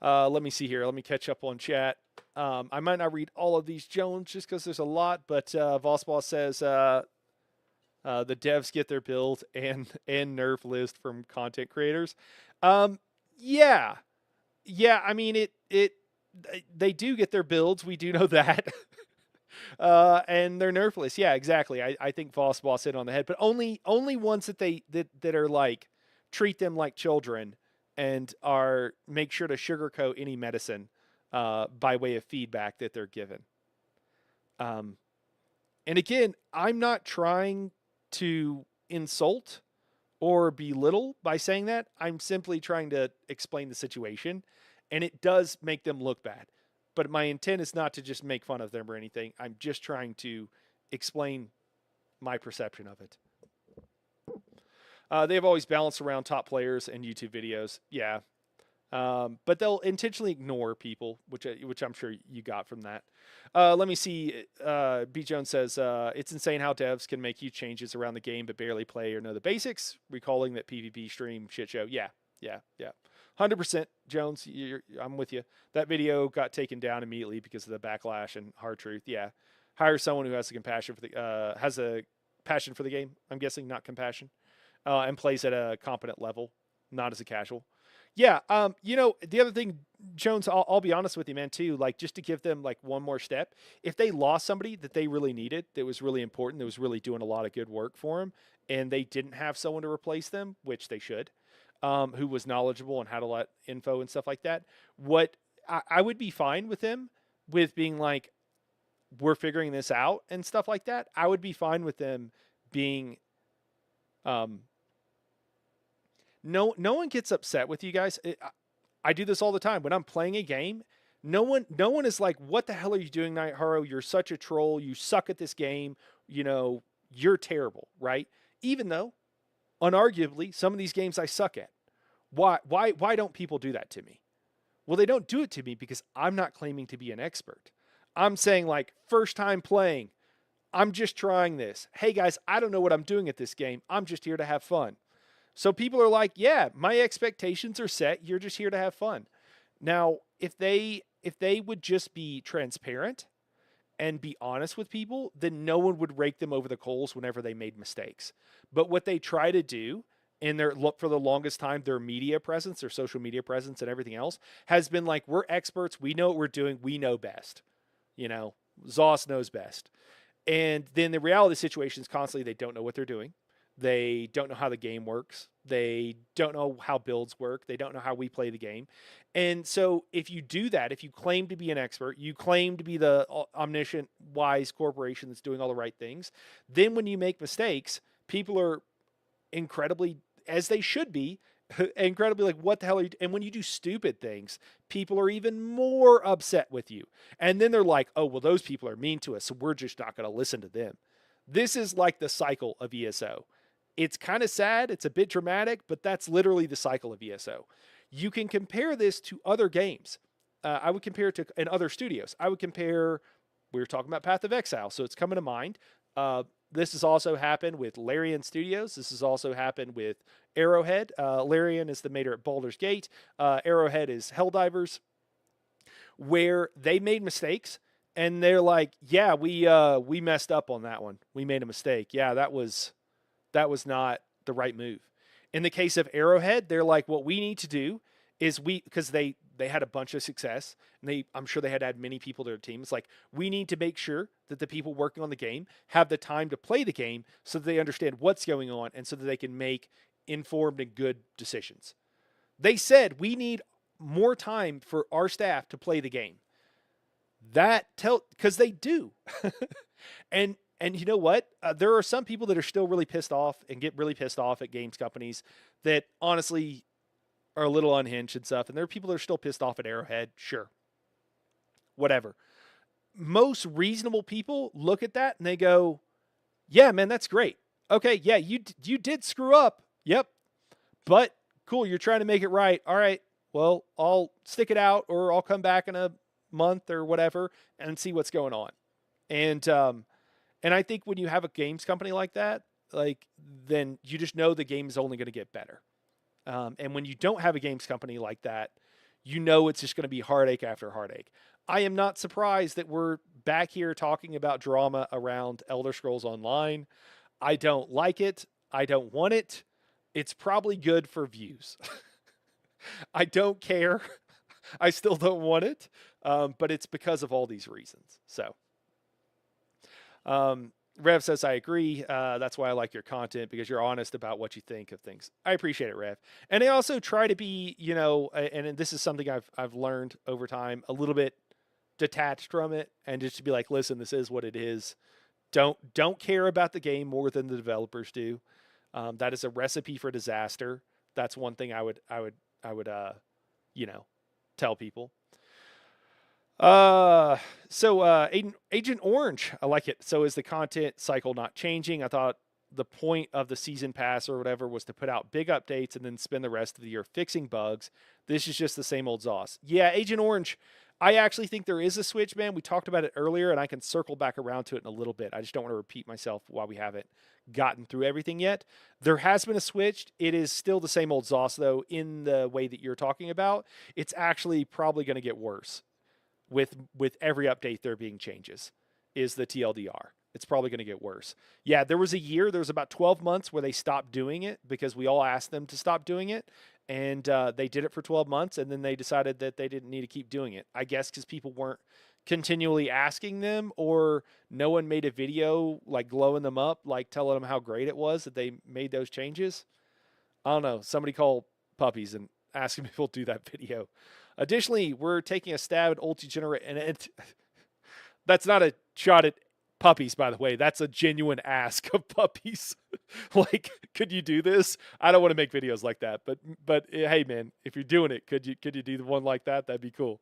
Let me see here. Let me catch up on chat. I might not read all of these, Jones, just because there's a lot, but Vossball says the devs get their build and nerf list from content creators. Yeah. I mean, they do get their builds. We do know that. And their nerf list. Yeah, exactly. I think Vossball hit on the head, but only ones that are like treat them like children and are make sure to sugarcoat any medicine by way of feedback that they're given. And again, I'm not trying to insult or belittle by saying that. I'm simply trying to explain the situation, and it does make them look bad. But my intent is not to just make fun of them or anything. I'm just trying to explain my perception of it. They've always balanced around top players and YouTube videos. Yeah. But they'll intentionally ignore people, which I'm sure you got from that. Let me see. B. Jones says, it's insane how devs can make huge changes around the game but barely play or know the basics, recalling that PvP stream shit show. Yeah. 100%, Jones, I'm with you. That video got taken down immediately because of the backlash and hard truth. Yeah. Hire someone who has a passion for the game, I'm guessing, not compassion. And plays at a competent level, not as a casual. Yeah, the other thing, Jones, I'll be honest with you, man, too, like, just to give them, like, one more step, if they lost somebody that they really needed, that was really important, that was really doing a lot of good work for them, and they didn't have someone to replace them, which they should, who was knowledgeable and had a lot of info and stuff like that, what I would be fine with them with being like, we're figuring this out and stuff like that. I would be fine with them being... No one gets upset with you guys. I do this all the time when I'm playing a game. No one is like, "What the hell are you doing, Night Haro? You're such a troll. You suck at this game. You're terrible." Right? Even though, unarguably, some of these games I suck at. Why don't people do that to me? Well, they don't do it to me because I'm not claiming to be an expert. I'm saying, like, first time playing. I'm just trying this. Hey guys, I don't know what I'm doing at this game. I'm just here to have fun. So people are like, yeah, my expectations are set. You're just here to have fun. Now, if they would just be transparent and be honest with people, then no one would rake them over the coals whenever they made mistakes. But what they try to do in for the longest time, their media presence, their social media presence and everything else has been like, we're experts. We know what we're doing. We know best. Zoss knows best. And then the reality of the situation is constantly they don't know what they're doing. They don't know how the game works. They don't know how builds work. They don't know how we play the game. And so if you do that, if you claim to be an expert, you claim to be the omniscient, wise corporation that's doing all the right things, then when you make mistakes, people are incredibly, as they should be, incredibly like, what the hell are you? And when you do stupid things, people are even more upset with you. And then they're like, oh, well, those people are mean to us, so we're just not going to listen to them. This is like the cycle of ESO. It's kind of sad. It's a bit dramatic, but that's literally the cycle of ESO. You can compare this to other games. I would compare it to in other studios. We were talking about Path of Exile, so it's coming to mind. This has also happened with Larian Studios. This has also happened with Arrowhead. Larian is the maker at Baldur's Gate. Arrowhead is Helldivers, where they made mistakes, and they're like, yeah, we messed up on that one. We made a mistake. Yeah, that was not the right move. In the case of Arrowhead, they're like, what we need to do is because they had a bunch of success, and I'm sure they had to add many people to their team. It's like, we need to make sure that the people working on the game have the time to play the game so that they understand what's going on and so that they can make informed and good decisions. They said, we need more time for our staff to play the game. Because they do. And you know what? There are some people that are still really pissed off and get really pissed off at games companies that honestly are a little unhinged and stuff. And there are people that are still pissed off at Arrowhead. Sure. Whatever. Most reasonable people look at that and they go, yeah, man, that's great. Okay, yeah, you did screw up. Yep. But cool, you're trying to make it right. All right, well, I'll stick it out, or I'll come back in a month or whatever and see what's going on. And I think when you have a games company like that, like, then you just know the game is only going to get better. And when you don't have a games company like that, you know it's just going to be heartache after heartache. I am not surprised that we're back here talking about drama around Elder Scrolls Online. I don't like it. I don't want it. It's probably good for views. I don't care. I still don't want it. But it's because of all these reasons. So, Rev says, I agree. That's why I like your content, because you're honest about what you think of things. I appreciate it, Rev. And I also try to be, and this is something I've learned over time, a little bit detached from it, and just to be like, listen, this is what it is. Don't care about the game more than the developers do. That is a recipe for disaster. That's one thing I would tell people. Agent Orange, I like it. So is the content cycle not changing? I thought the point of the season pass or whatever was to put out big updates and then spend the rest of the year fixing bugs. This is just the same old sauce. Yeah, Agent Orange, I actually think there is a switch, man. We talked about it earlier, and I can circle back around to it in a little bit. I just don't want to repeat myself while we haven't gotten through everything yet. There has been a switch. It is still the same old sauce, though, in the way that you're talking about. It's actually probably going to get worse. With every update there being changes, is the TLDR. It's probably going to get worse. Yeah, there was about 12 months where they stopped doing it because we all asked them to stop doing it. And they did it for 12 months, and then they decided that they didn't need to keep doing it. I guess because people weren't continually asking them, or no one made a video like glowing them up, like telling them how great it was that they made those changes. I don't know. Somebody call Puppies and ask him if he'll do that video. Additionally, we're taking a stab at Ulti generate, and that's not a shot at Puppies, by the way. That's a genuine ask of Puppies. Like, could you do this? I don't want to make videos like that, but hey, man, if you're doing it, could you do the one like that? That'd be cool.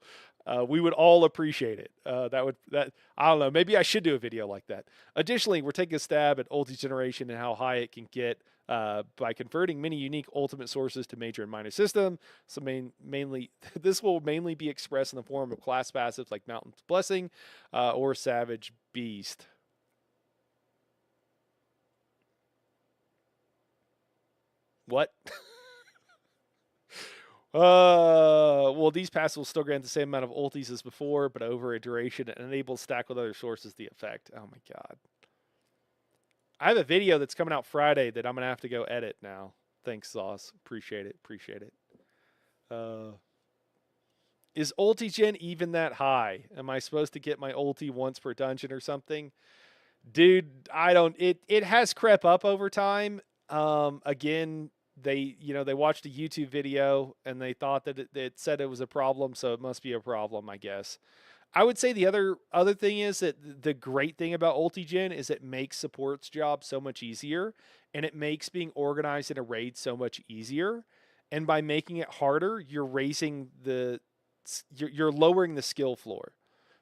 We would all appreciate it. I don't know. Maybe I should do a video like that. Additionally, we're taking a stab at Ulti generation and how high it can get by converting many unique ultimate sources to major and minor system. So mainly, this will mainly be expressed in the form of class passives like Mountain's Blessing or Savage Beast. What? Well, these passes will still grant the same amount of ultis as before, but over a duration and enable stack with other sources the effect. Oh my god. I have a video that's coming out Friday that I'm going to have to go edit now. Thanks, Sauce. Appreciate it. Is ulti gen even that high? Am I supposed to get my ulti once per dungeon or something? Dude, I don't. It has crept up over time. Again, they watched a YouTube video and they thought that it said it was a problem, so it must be a problem, I guess. I would say the other thing is that the great thing about Ultigen is it makes support's job so much easier, and it makes being organized in a raid so much easier. And by making it harder, you're lowering the skill floor.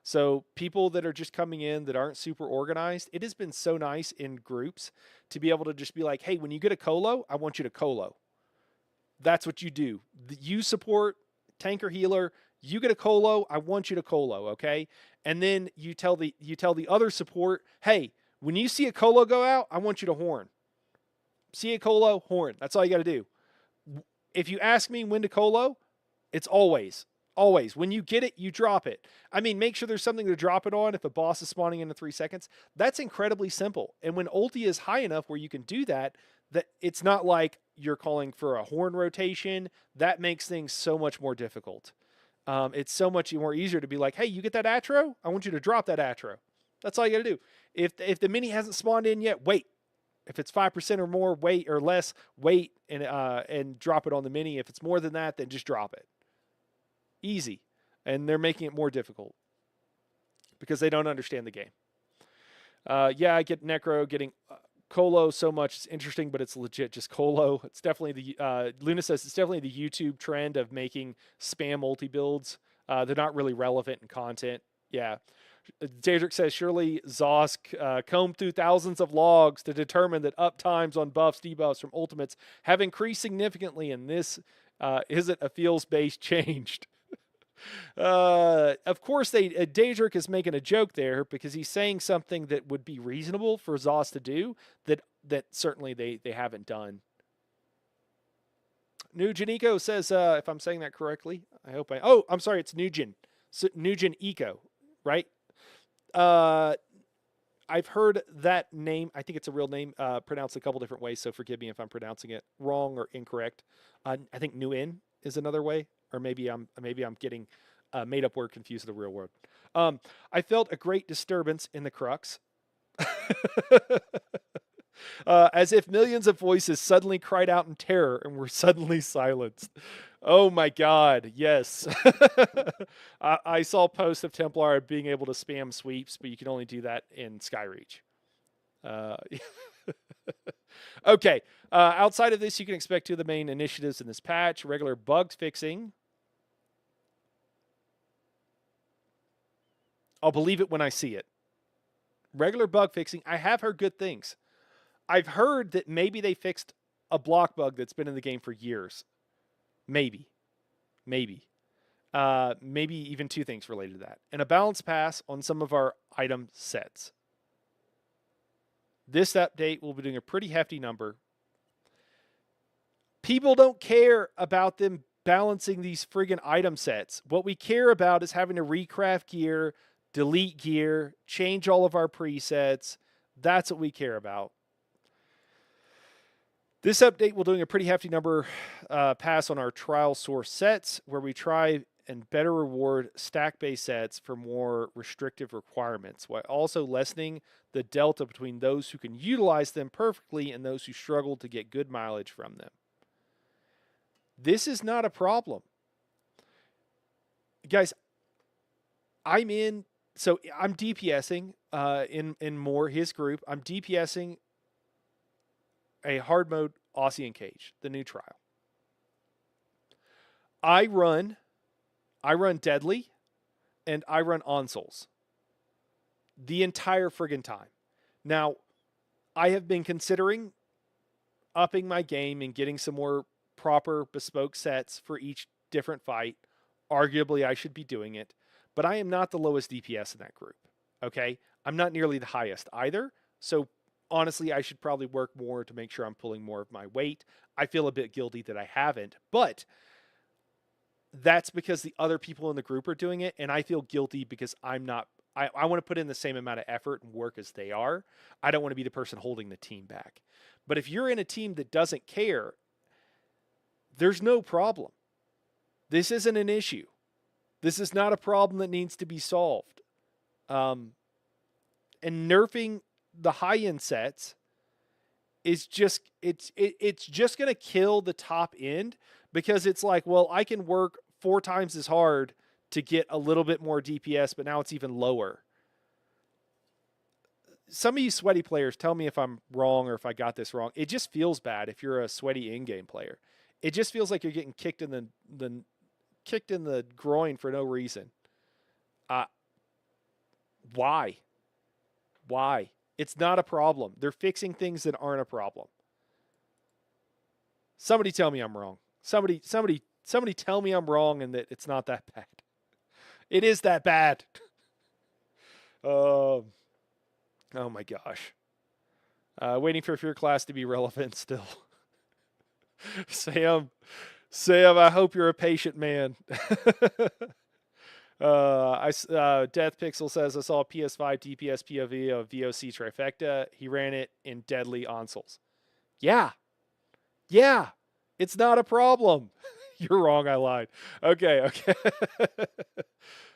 So people that are just coming in that aren't super organized, it has been so nice in groups to be able to just be like, hey, when you get a colo, I want you to colo. That's what you do. You support tanker healer. You get a colo, I want you to colo, okay? And then you tell the other support, hey, when you see a colo go out, I want you to horn. See a colo, horn. That's all you got to do. If you ask me when to colo, it's always. When you get it, you drop it. I mean, make sure there's something to drop it on if a boss is spawning in 3 seconds. That's incredibly simple. And when ulti is high enough where you can do that it's not like you're calling for a horn rotation. That makes things so much more difficult. It's so much more easier to be like, hey, you get that atro? I want you to drop that atro. That's all you got to do. If the mini hasn't spawned in yet, wait. If it's 5% or more, wait, or less, wait and drop it on the mini. If it's more than that, then just drop it. Easy. And they're making it more difficult because they don't understand the game. Yeah, I get Necro getting Colo so much. It's interesting, but it's legit just Colo. It's definitely Luna says it's definitely the YouTube trend of making spam multi builds. They're not really relevant in content. Yeah. Daedric says, surely Zosk combed through thousands of logs to determine that uptimes on buffs, debuffs from ultimates have increased significantly, and this isn't a feels-based changed. Of course, Daedric is making a joke there because he's saying something that would be reasonable for Zoss to do that certainly they haven't done. Nugent says, if I'm saying that correctly, I hope I. Oh, I'm sorry, it's Nugent. So, Nugent Eco, right? I've heard that name. I think it's a real name, pronounced a couple different ways. So forgive me if I'm pronouncing it wrong or incorrect. I think Nguyen is another way, or maybe I'm getting made up word confused with the real word. I felt a great disturbance in the crux. As if millions of voices suddenly cried out in terror and were suddenly silenced. Oh my God, yes. I saw posts of Templar being able to spam sweeps, but you can only do that in Skyreach. Okay, outside of this, you can expect two of the main initiatives in this patch: regular bug fixing. I'll believe it when I see it. Regular bug fixing. I have heard good things. I've heard that maybe they fixed a block bug that's been in the game for years. Maybe. Maybe even two things related to that. And a balance pass on some of our item sets. This update will be doing a pretty hefty number. People don't care about them balancing these friggin' item sets. What we care about is having to recraft gear, delete gear, change all of our presets. That's what we care about. This update will doing a pretty hefty number pass on our trial source sets, where we try and better reward stack-based sets for more restrictive requirements, while also lessening the delta between those who can utilize them perfectly and those who struggle to get good mileage from them. This is not a problem. Guys, I'm DPSing in more his group. I'm DPSing a hard mode Aussie Cage, the new trial. I run Deadly, and I run Onsoles the entire friggin' time. Now, I have been considering upping my game and getting some more proper bespoke sets for each different fight. Arguably, I should be doing it, but I am not the lowest DPS in that group, okay? I'm not nearly the highest either, so honestly, I should probably work more to make sure I'm pulling more of my weight. I feel a bit guilty that I haven't, but that's because the other people in the group are doing it, and I feel guilty because I'm not. I want to put in the same amount of effort and work as they are. I don't want to be the person holding the team back. But if you're in a team that doesn't care, there's no problem. This isn't an issue. This is not a problem that needs to be solved. And nerfing the high-end sets is just it's just going to kill the top end, because it's like, well, I can work 4 times as hard to get a little bit more DPS, but now it's even lower. Some of you sweaty players, tell me if I'm wrong or if I got this wrong. It just feels bad if you're a sweaty in-game player. It just feels like you're getting kicked in the groin for no reason. Why? It's not a problem. They're fixing things that aren't a problem. Somebody tell me I'm wrong. Somebody tell me I'm wrong and that it's not that bad. It is that bad. Oh my gosh. Waiting for Fear Class to be relevant still. Sam, I hope you're a patient man. Death Pixel says, I saw a PS5 DPS POV of VOC Trifecta. He ran it in Deadly Onsoles. Yeah. It's not a problem. You're wrong, I lied. Okay.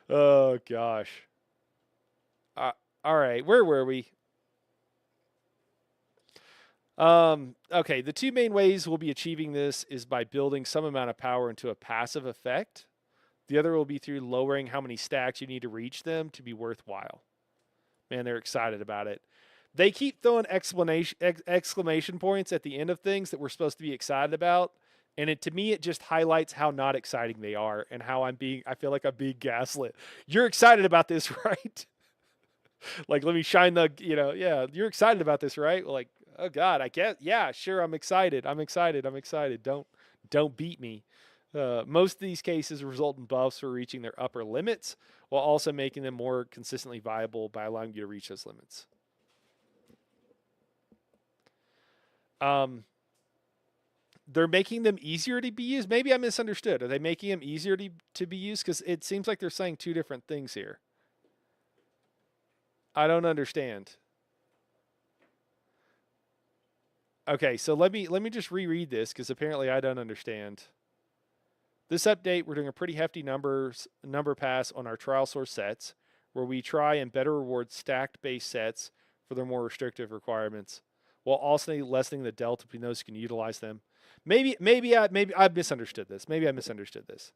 Oh, gosh. All right, where were we? Okay, the two main ways we'll be achieving this is by building some amount of power into a passive effect. The other will be through lowering how many stacks you need to reach them to be worthwhile. Man, they're excited about it. They keep throwing exclamation points at the end of things that we're supposed to be excited about. And to me, it just highlights how not exciting they are and how I feel like I'm being gaslit. You're excited about this, right? Like, let me shine the, yeah, you're excited about this, right? Like, oh God, I guess, yeah, sure, I'm excited. I'm excited. I'm excited. Don't beat me. Most of these cases result in buffs for reaching their upper limits, while also making them more consistently viable by allowing you to reach those limits. They're making them easier to be used. Maybe I misunderstood. Are they making them easier to be used? Because it seems like they're saying two different things here. I don't understand. Okay, so let me just reread this because apparently I don't understand. This update, we're doing a pretty hefty number pass on our trial source sets, where we try and better reward stacked base sets for their more restrictive requirements, while also lessening the delta between those who can utilize them. Maybe I misunderstood this. Maybe I misunderstood this.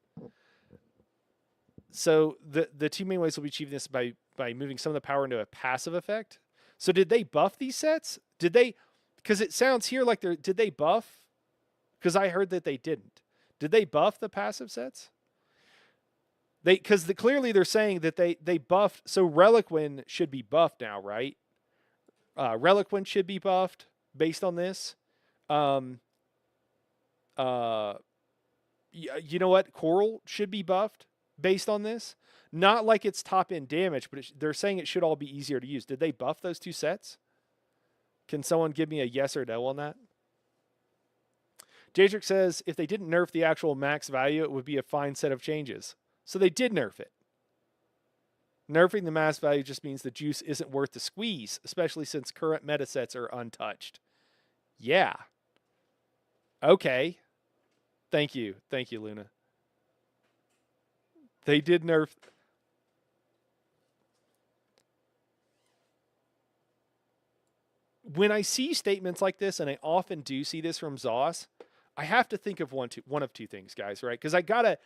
So the two main ways we'll be achieving this by moving some of the power into a passive effect. So did they buff these sets? Did they? Because it sounds here like did they buff? Because I heard that they didn't. Did they buff the passive sets? Because clearly they're saying that they buffed. So Reliquin should be buffed now, right? Reliquin should be buffed based on this. You know what? Coral should be buffed based on this. Not like it's top end damage, but they're saying it should all be easier to use. Did they buff those two sets? Can someone give me a yes or no on that? Jadric says if they didn't nerf the actual max value, it would be a fine set of changes. So they did nerf it. Nerfing the max value just means the juice isn't worth the squeeze, especially since current meta sets are untouched. Yeah. Okay. Thank you. Thank you, Luna. They did nerf. When I see statements like this, and I often do see this from Zoss, I have to think of one of two things, guys, right? Because I gotta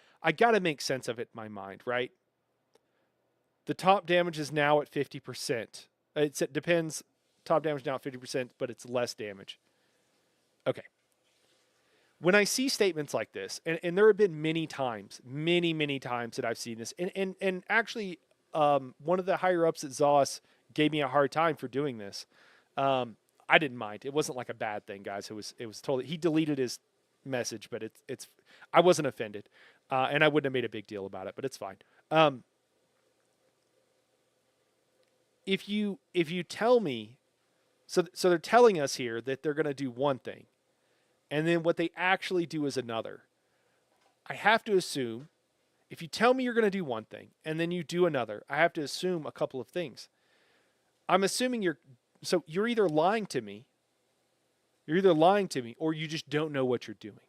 make sense of it in my mind, right? The top damage is now at 50%. It depends. Top damage now at 50%, but it's less damage. Okay. When I see statements like this, and there have been many times that I've seen this, and actually, one of the higher ups at Zoss gave me a hard time for doing this. I didn't mind. It wasn't like a bad thing, guys. It was totally. He deleted his message, but it's. I wasn't offended, and I wouldn't have made a big deal about it, but it's fine. If you tell me, so they're telling us here that they're going to do one thing, and then what they actually do is another. I have to assume, if you tell me you're going to do one thing and then you do another, I have to assume a couple of things. I'm assuming you're either lying to me, or you just don't know what you're doing.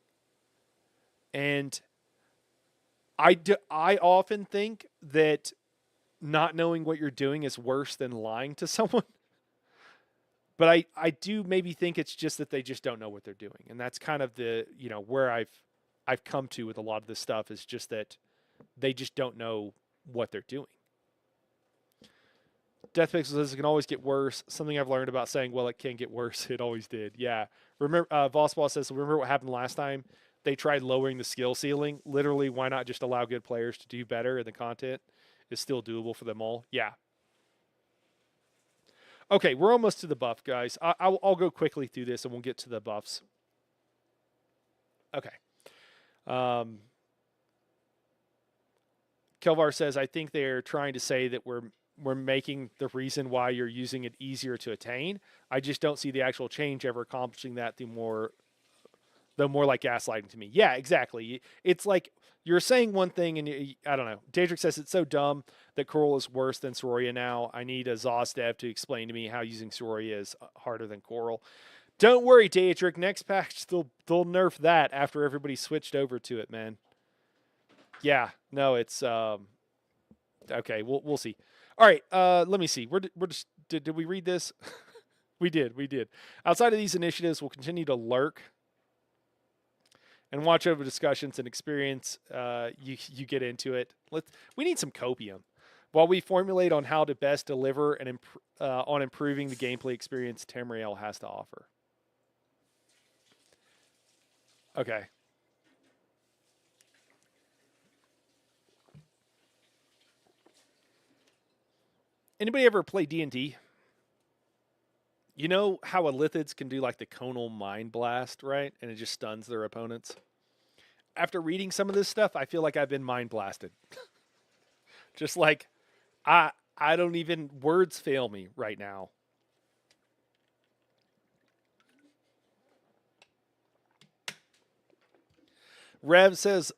And I often think that not knowing what you're doing is worse than lying to someone. But I do maybe think it's just that they just don't know what they're doing. And that's kind of the, where I've come to with a lot of this stuff is just that they just don't know what they're doing. Death Pixel says it can always get worse. Something I've learned about saying, well, it can get worse. It always did. Yeah. Remember, Vossball says, remember what happened last time? They tried lowering the skill ceiling. Literally, why not just allow good players to do better and the content is still doable for them all? Yeah. Okay, we're almost to the buff, guys. I'll go quickly through this and we'll get to the buffs. Okay. Kelvar says, I think they're trying to say that we're making the reason why you're using it easier to attain. I just don't see the actual change ever accomplishing that through more like gaslighting to me. Yeah, exactly. It's like you're saying one thing and I don't know. Daedric says it's so dumb that Coral is worse than Sororia now. I need a Zoss dev to explain to me how using Sororia is harder than Coral. Don't worry, Daedric. Next patch, they'll nerf that after everybody switched over to it, man. Yeah, no, it's okay. We'll see. All right, let me see. We're just did we read this? We did. Outside of these initiatives, we'll continue to lurk and watch over discussions and experience. You get into it. We need some copium while we formulate on how to best deliver and on improving the gameplay experience Tamriel has to offer. Okay. Anybody ever play D&D? You know how Illithids can do like the conal mind blast, right? And it just stuns their opponents. After reading some of this stuff, I feel like I've been mind blasted. Just like I don't even, words fail me right now. Rev says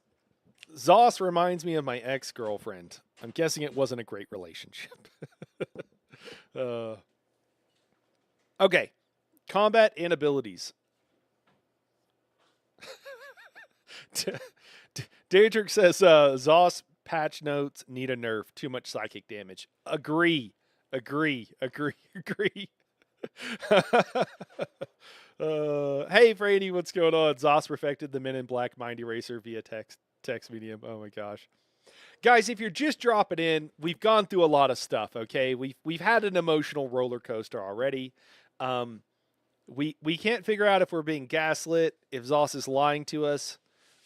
Zoss reminds me of my ex-girlfriend. I'm guessing it wasn't a great relationship. Okay. Combat and abilities. Daedric says Zoss patch notes need a nerf. Too much psychic damage. Agree. Hey, Frady, what's going on? Zoss perfected the Men in Black Mind Eraser via text medium. Oh my gosh. Guys, if you're just dropping in, we've gone through a lot of stuff, okay? We've had an emotional roller coaster already. We can't figure out if we're being gaslit, if Zoss is lying to us,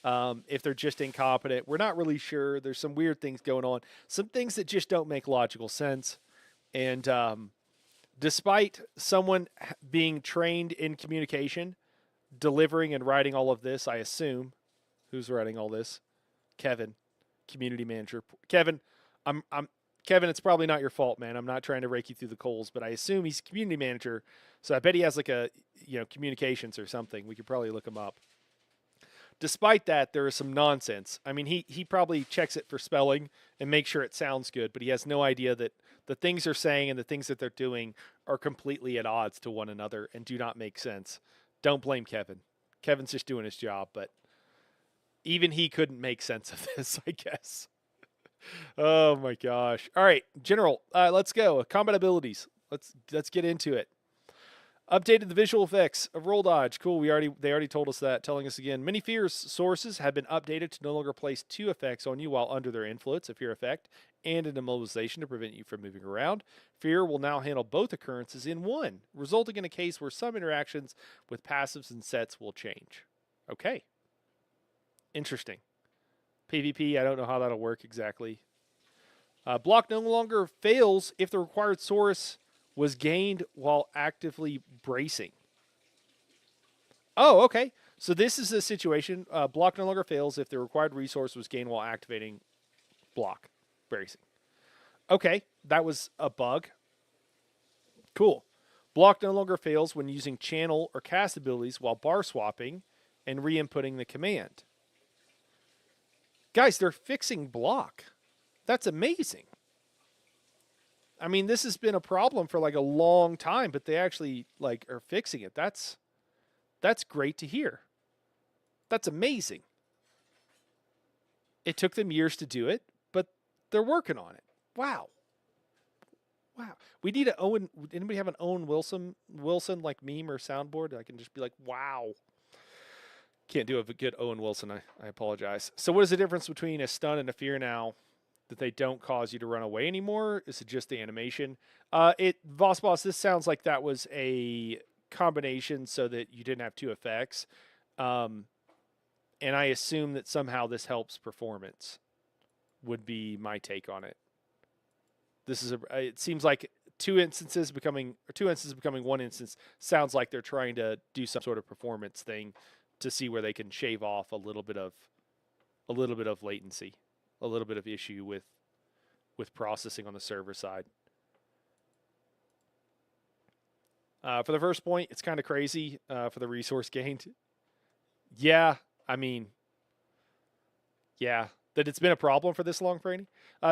if they're just incompetent. We're not really sure. There's some weird things going on. Some things that just don't make logical sense. And despite someone being trained in communication, delivering and writing all of this, I assume, who's writing all this? Kevin, community manager. Kevin, Kevin, it's probably not your fault, man. I'm not trying to rake you through the coals, but I assume he's community manager, so I bet he has like a communications or something. We could probably look him up. Despite that, there is some nonsense. I mean, he probably checks it for spelling and makes sure it sounds good, but he has no idea that the things they're saying and the things that they're doing are completely at odds to one another and do not make sense. Don't blame Kevin. Kevin's just doing his job, but even he couldn't make sense of this, I guess. Oh my gosh. All right, General, let's go. Combat abilities. Let's get into it. Updated the visual effects of roll dodge. Cool. They already told us that. Telling us again. Many fear sources have been updated to no longer place 2 effects on you while under their influence, a fear effect and an immobilization to prevent you from moving around. Fear will now handle both occurrences in one, resulting in a case where some interactions with passives and sets will change. Okay. Interesting. PvP, I don't know how that'll work exactly. Block no longer fails if the required source was gained while actively bracing. Oh, okay. So this is a situation. Block no longer fails if the required resource was gained while activating block bracing. Okay, that was a bug. Cool. Block no longer fails when using channel or cast abilities while bar swapping and re-inputting the command. Guys, they're fixing block. That's amazing. I mean, this has been a problem for like a long time, but they actually like are fixing it. That's great to hear. That's amazing. It took them years to do it, but they're working on it. Wow. We need a Owen. Anybody have an Owen Wilson like meme or soundboard? I can just be like, wow. Can't do a good Owen Wilson. I apologize. So what is the difference between a stun and a fear now that they don't cause you to run away anymore? Is it just the animation? Boss, this sounds like that was a combination so that you didn't have 2 effects. And I assume that somehow this helps performance would be my take on it. It seems like two instances becoming 1 instance sounds like they're trying to do some sort of performance thing to see where they can shave off a little bit of latency, a little bit of issue with processing on the server side. For the first point, it's kind of crazy for the resource gained. Yeah, I mean, yeah, that it's been a problem for this long, Franny.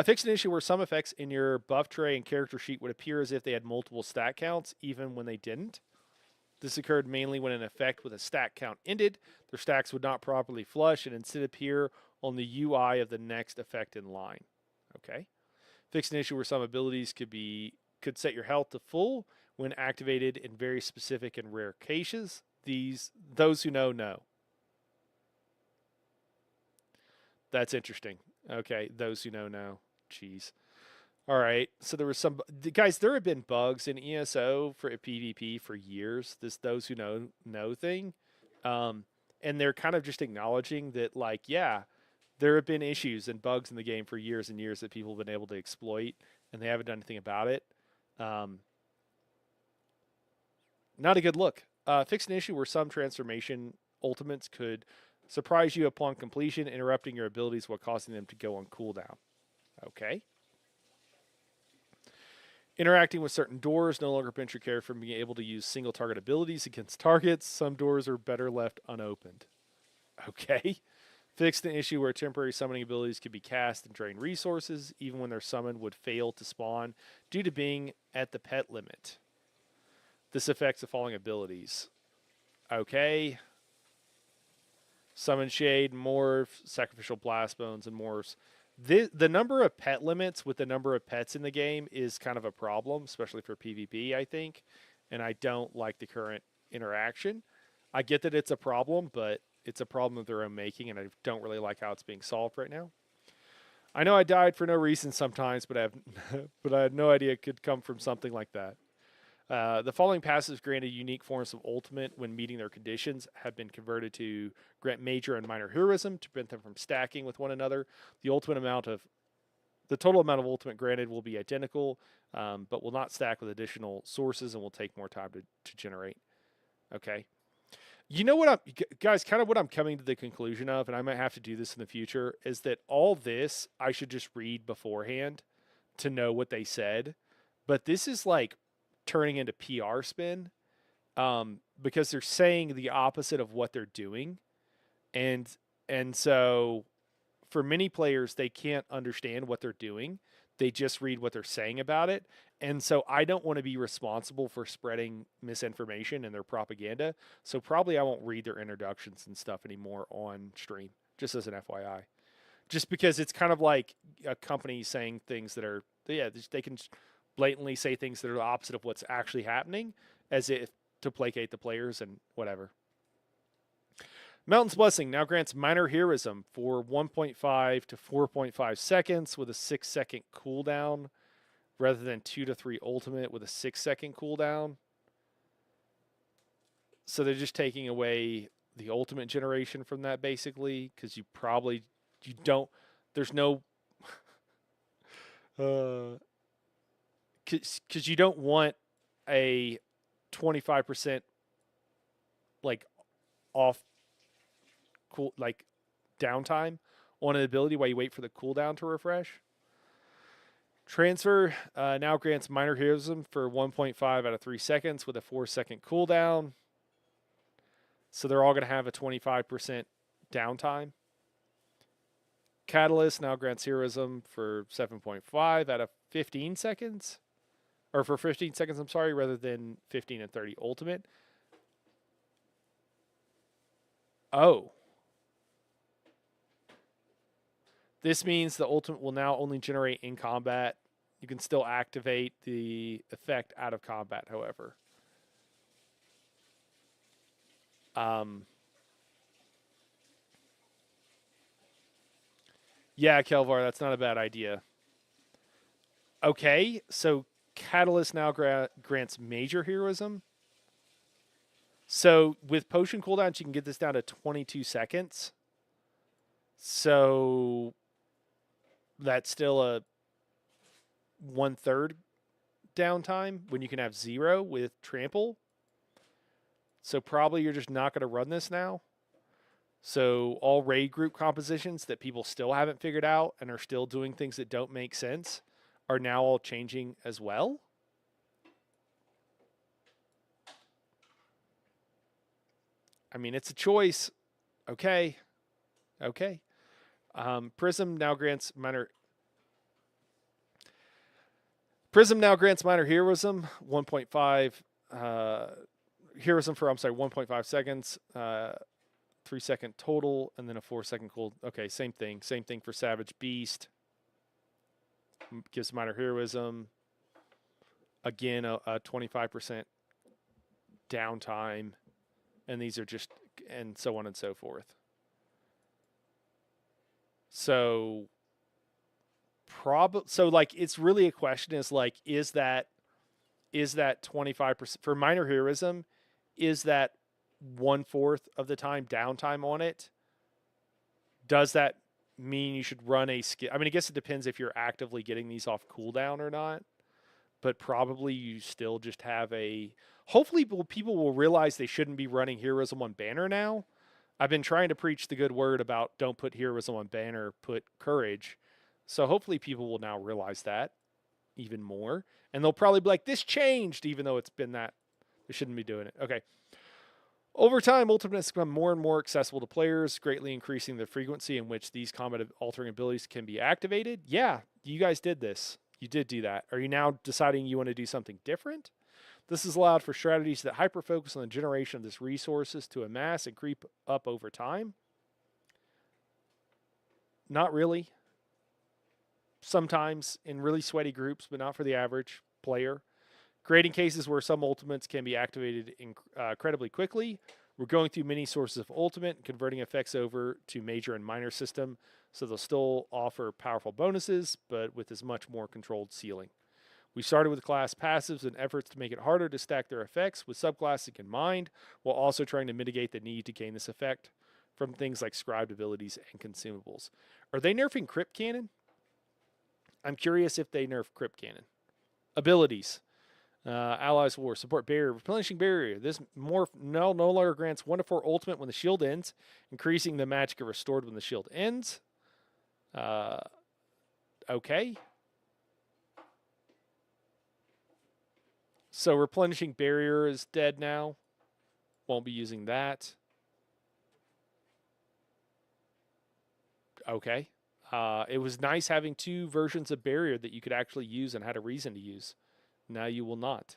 Fixed an issue where some effects in your buff tray and character sheet would appear as if they had multiple stat counts, even when they didn't. This occurred mainly when an effect with a stat count ended. Their stacks would not properly flush and instead appear on the UI of the next effect in line. Okay. Fixed an issue where some abilities could set your health to full when activated in very specific and rare cases. Those who know. That's interesting. Okay, those who know. Jeez. All right. So there was guys. There have been bugs in ESO for PvP for years. Those who know thing, and they're kind of just acknowledging that, like, yeah, there have been issues and bugs in the game for years and years that people have been able to exploit, and they haven't done anything about it. Um, Not a good look. Fix an issue where some transformation ultimates could surprise you upon completion, interrupting your abilities while causing them to go on cooldown. Okay. Interacting with certain doors no longer prevents your character from being able to use single target abilities against targets. Some doors are better left unopened. Okay. Fixed an issue where temporary summoning abilities could be cast and drain resources, even when their summon would fail to spawn due to being at the pet limit. This affects the following abilities. Okay. Summon Shade, Morph, Sacrificial Blast Bones, and Morphs. The number of pet limits with the number of pets in the game is kind of a problem, especially for PvP, I think. And I don't like the current interaction. I get that it's a problem, but it's a problem of their own making, and I don't really like how it's being solved right now. I know I died for no reason sometimes, but I had no idea it could come from something like that. The following passives granted unique forms of ultimate when meeting their conditions have been converted to grant major and minor heroism to prevent them from stacking with one another. The total amount of ultimate granted will be identical, but will not stack with additional sources and will take more time to generate. Okay. You know what guys, kind of what I'm coming to the conclusion of, and I might have to do this in the future, is that all this I should just read beforehand to know what they said. But this is like turning into PR spin, because they're saying the opposite of what they're doing. And so for many players, they can't understand what they're doing. They just read what they're saying about it. And so I don't want to be responsible for spreading misinformation and their propaganda. So probably I won't read their introductions and stuff anymore on stream, just as an FYI. Just because it's kind of like a company saying things that are, yeah, they can blatantly say things that are the opposite of what's actually happening as if to placate the players and whatever. Mountain's Blessing now grants minor heroism for 1.5 to 4.5 seconds with a 6-second cooldown rather than 2 to 3 ultimate with a 6-second cooldown. So they're just taking away the ultimate generation from that basically, because you don't, there's no, because you don't want a 25% like off cool like downtime on an ability while you wait for the cooldown to refresh. Transfer now grants minor heroism for 1.5 out of 3 seconds with a 4-second cooldown. So they're all going to have a 25% downtime. Catalyst now grants heroism for 7.5 out of 15 seconds. Or for 15 seconds, I'm sorry, rather than 15 and 30 ultimate. Oh. This means the ultimate will now only generate in combat. You can still activate the effect out of combat, however. Yeah, Kelvar, that's not a bad idea. Okay, so Catalyst now grants major heroism. So with potion cooldowns, you can get this down to 22 seconds. So that's still a 1/3 downtime when you can have 0 with trample. So probably you're just not going to run this now. So all raid group compositions that people still haven't figured out and are still doing things that don't make sense are now all changing as well. I mean, it's a choice. Okay. Prism now grants minor heroism, 1.5 heroism for 1.5 seconds, 3-second total, and then a 4-second cool. Okay, same thing for Savage Beast. Gives minor heroism. Again, a 25% downtime, and these are just, and so on and so forth. So like it's really a question is like, is that 25% for minor heroism? Is that 1/4 of the time downtime on it? Does that mean you should run a skill? I mean, I guess it depends if you're actively getting these off cooldown or not. but probably you still just have a. Hopefully, people will realize they shouldn't be running Heroism on banner now. I've been trying to preach the good word about don't put Heroism on banner, put Courage. So hopefully people will now realize that even more. And they'll probably be like, this changed, even though it's been that. They shouldn't be doing it. Okay. Over time, Ultimate has become more and more accessible to players, greatly increasing the frequency in which these combat-altering abilities can be activated. Yeah, you guys did this. You did do that. Are you now deciding you want to do something different? This has allowed for strategies that hyper-focus on the generation of these resources to amass and creep up over time. Not really. Sometimes in really sweaty groups, but not for the average player. Creating cases where some ultimates can be activated incredibly quickly. We're going through many sources of ultimate and converting effects over to major and minor system, so they'll still offer powerful bonuses, but with as much more controlled ceiling. We started with class passives and efforts to make it harder to stack their effects with subclassic in mind, while also trying to mitigate the need to gain this effect from things like scribed abilities and consumables. Are they nerfing Crypt Cannon? I'm curious if they nerf Crypt Cannon. Abilities. Allies War. Support Barrier. Replenishing Barrier. This morph no longer grants 1 to 4 ultimate when the shield ends, increasing the magic restored when the shield ends. Okay. So Replenishing Barrier is dead now. Won't be using that. Okay. It was nice having 2 versions of Barrier that you could actually use and had a reason to use. Now you will not.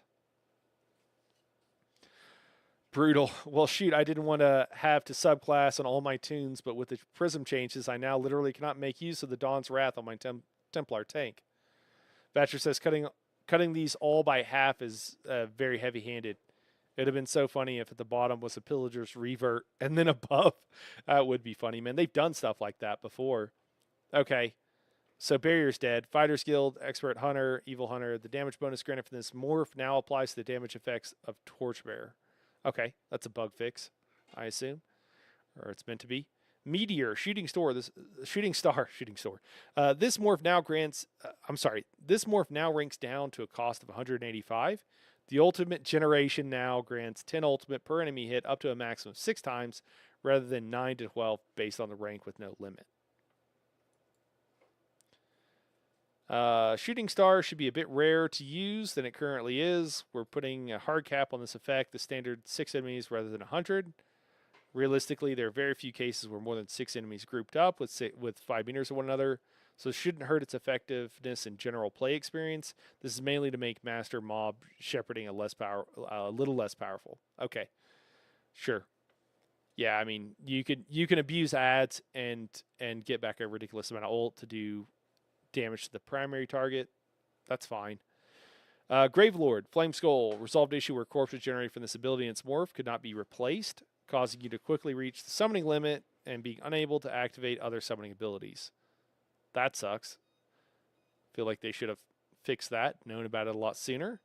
Brutal. Well, shoot, I didn't want to have to subclass on all my tunes, but with the prism changes, I now literally cannot make use of the Dawn's Wrath on my Templar tank. Batcher says cutting these all by half is very heavy-handed. It would have been so funny if at the bottom was a Pillager's Revert, and then above, that would be funny, man. They've done stuff like that before. Okay. So Barrier's dead. Fighter's Guild, Expert Hunter, Evil Hunter. The damage bonus granted from this morph now applies to the damage effects of Torchbearer. Okay, that's a bug fix, I assume, or it's meant to be. Meteor, Shooting Star. This morph now grants. This morph now ranks down to a cost of 185. The ultimate generation now grants 10 ultimate per enemy hit up to a maximum of 6 times, rather than 9 to 12 based on the rank with no limit. Shooting Star should be a bit rarer to use than it currently is. We're putting a hard cap on this effect, the standard 6 enemies rather than 100. Realistically, there are very few cases where more than 6 enemies grouped up with 5 meters of one another, so it shouldn't hurt its effectiveness and general play experience. This is mainly to make Master Mob shepherding a little less powerful. Okay, sure. Yeah, I mean, you can abuse ads and get back a ridiculous amount of ult to do damage to the primary target. That's fine. Gravelord, Flame Skull, resolved issue where corpses generated from this ability in its morph could not be replaced, causing you to quickly reach the summoning limit and being unable to activate other summoning abilities. That sucks. Feel like they should have fixed that, known about it a lot sooner.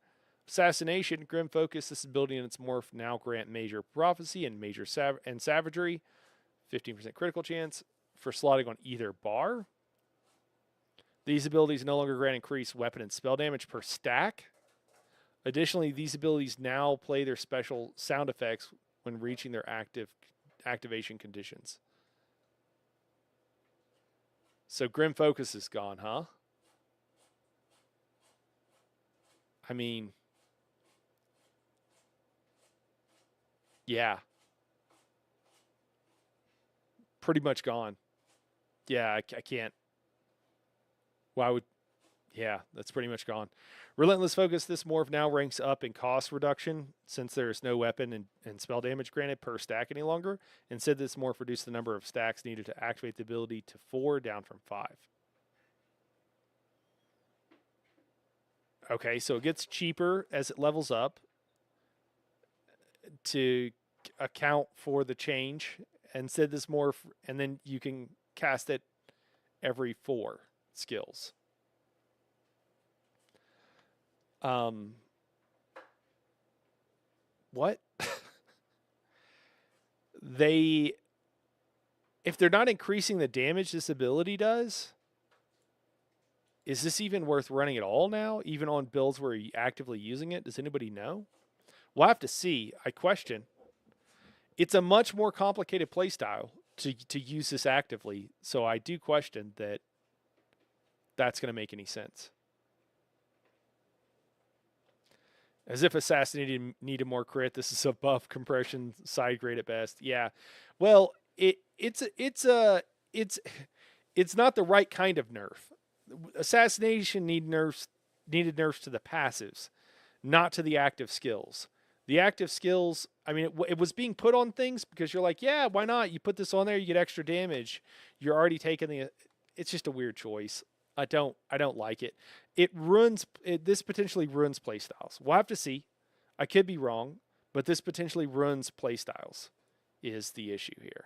Assassination, Grim Focus, this ability in its morph now grant Major Prophecy and Major Savagery, 15% critical chance for slotting on either bar. These abilities no longer grant increased weapon and spell damage per stack. Additionally, these abilities now play their special sound effects when reaching their activation conditions. So Grim Focus is gone, huh? I mean, yeah. Pretty much gone. Yeah, I can't. Why would... Yeah, that's pretty much gone. Relentless Focus, this morph now ranks up in cost reduction since there is no weapon and spell damage granted per stack any longer. Instead, this morph reduced the number of stacks needed to activate the ability to 4, down from 5. Okay, so it gets cheaper as it levels up to account for the change. Instead, this morph, and then you can cast it every 4 skills. What? If they're not increasing the damage this ability does, Is this even worth running at all now, even on builds where you're actively using it? Does anybody know? We'll have to see. I question. It's a much more complicated playstyle to use this actively, so I do question that that's going to make any sense. As if Assassin needed more crit. This is above compression, side grade at best. Yeah. Well, it's not the right kind of nerf. Assassination needed nerfs to the passives, not to the active skills. The active skills, I mean, it was being put on things because you're like, yeah, why not? You put this on there, you get extra damage. You're already taking the. It's just a weird choice. I don't like it. This potentially ruins playstyles. We'll have to see. I could be wrong, but this potentially ruins playstyles is the issue here.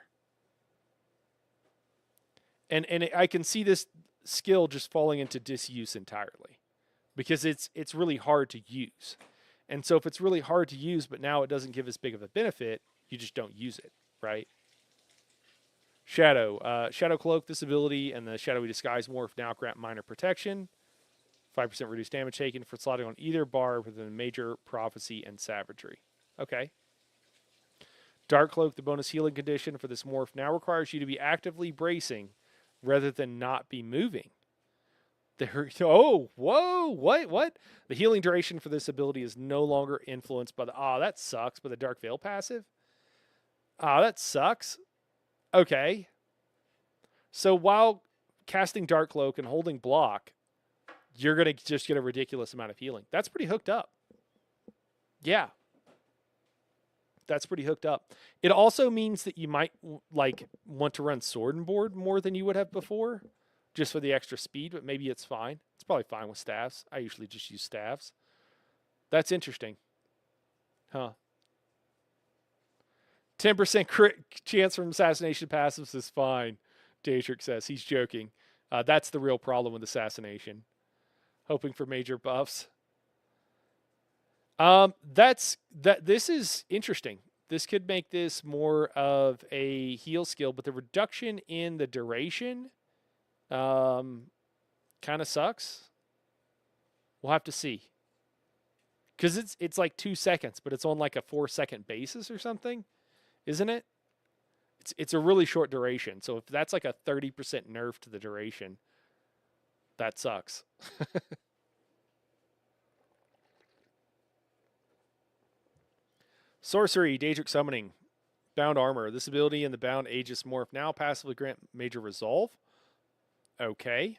And I can see this skill just falling into disuse entirely because it's really hard to use. And so if it's really hard to use, but now it doesn't give as big of a benefit, you just don't use it, right? Shadow. Shadow Cloak, this ability, and the Shadowy Disguise morph now grant minor protection. 5% reduced damage taken for slotting on either bar within Major, Prophecy, and Savagery. Okay. Dark Cloak, the bonus healing condition for this morph now requires you to be actively bracing rather than not be moving. What? The healing duration for this ability is no longer influenced by the... that sucks. By the Dark Veil passive? That sucks. Okay. So while casting Dark Cloak and holding block, you're going to just get a ridiculous amount of healing. That's pretty hooked up. Yeah. That's pretty hooked up. It also means that you might want to run Sword and Board more than you would have before, just for the extra speed, but maybe it's fine. It's probably fine with staffs. I usually just use staffs. That's interesting. Huh. 10% crit chance from assassination passives is fine, Daedric says. He's joking. That's the real problem with assassination. Hoping for major buffs. This is interesting. This could make this more of a heal skill, but the reduction in the duration kind of sucks. We'll have to see. Because it's like 2 seconds, but it's on like a 4-second basis or something, isn't it? It's a really short duration. So if that's like a 30% nerf to the duration, that sucks. Sorcery, Daedric Summoning, Bound Armor. This ability in the Bound Aegis morph now passively grant Major Resolve. Okay.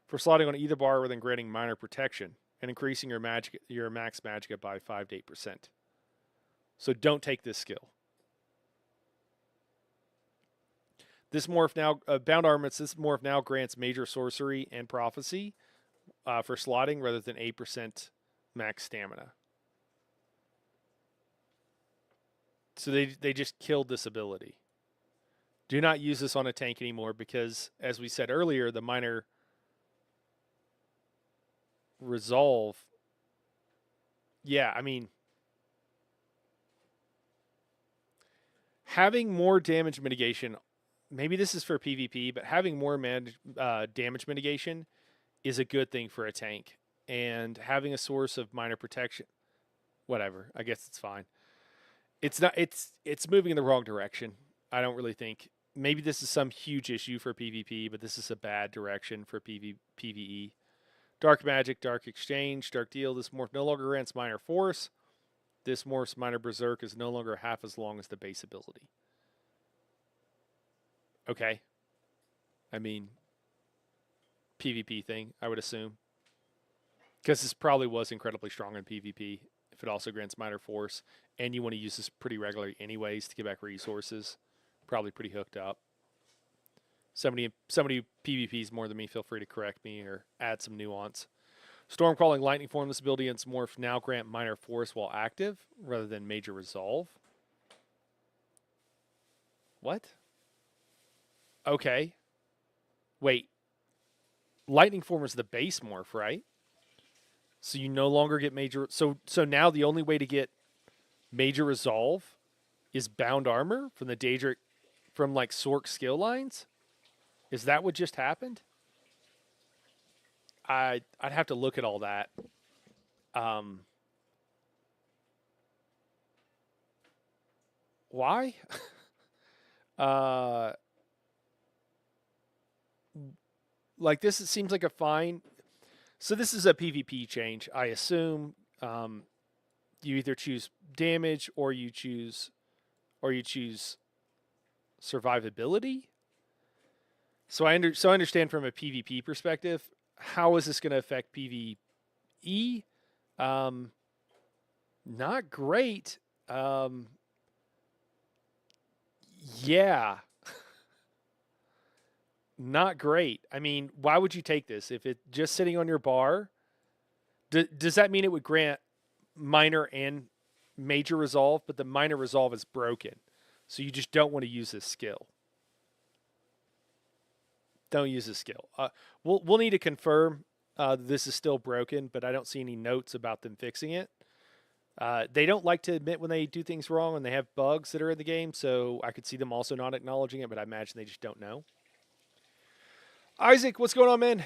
For slotting on either bar within granting minor protection and increasing your max magicka by 5 to 8%. So don't take this skill. This morph now, Bound Armor, this morph now grants Major Sorcery and Prophecy for slotting rather than 8% max stamina. So they just killed this ability. Do not use this on a tank anymore because, as we said earlier, the minor resolve. Yeah, I mean, having more damage mitigation, maybe this is for PvP, but having more damage mitigation is a good thing for a tank. And having a source of minor protection, whatever, I guess it's fine. It's not. It's moving in the wrong direction. I don't really think. Maybe this is some huge issue for PvP, but this is a bad direction for PvE. Dark Magic, Dark Exchange, Dark Deal. This morph no longer grants minor force. This morph's minor berserk is no longer half as long as the base ability. Okay. I mean, PvP thing, I would assume. Because this probably was incredibly strong in PvP. If it also grants minor force, and you want to use this pretty regularly anyways to get back resources, probably pretty hooked up. Somebody PvPs more than me, feel free to correct me or add some nuance. Stormcrawling Lightning Form, this ability and morph now grant minor force while active rather than major resolve. What? Okay. Wait. Lightning Form is the base morph, right? So you no longer get major... So now the only way to get major resolve is Bound Armor from the Daedric... From, like, Sork skill lines? Is that what just happened? I'd have to look at all that. Why? uh, like this it seems like a fine. So this is a PvP change. I assume you either choose damage or you choose survivability. So I understand from a PvP perspective. How is this going to affect PvE? Not great. Yeah, not great. I mean, why would you take this if it's just sitting on your bar? Does that mean it would grant minor and major resolve, but the minor resolve is broken, so you just don't want to use this skill? Don't use this skill. We'll need to confirm this is still broken, but I don't see any notes about them fixing it. They don't like to admit when they do things wrong and they have bugs that are in the game, so I could see them also not acknowledging it, but I imagine they just don't know. Isaac, what's going on, man?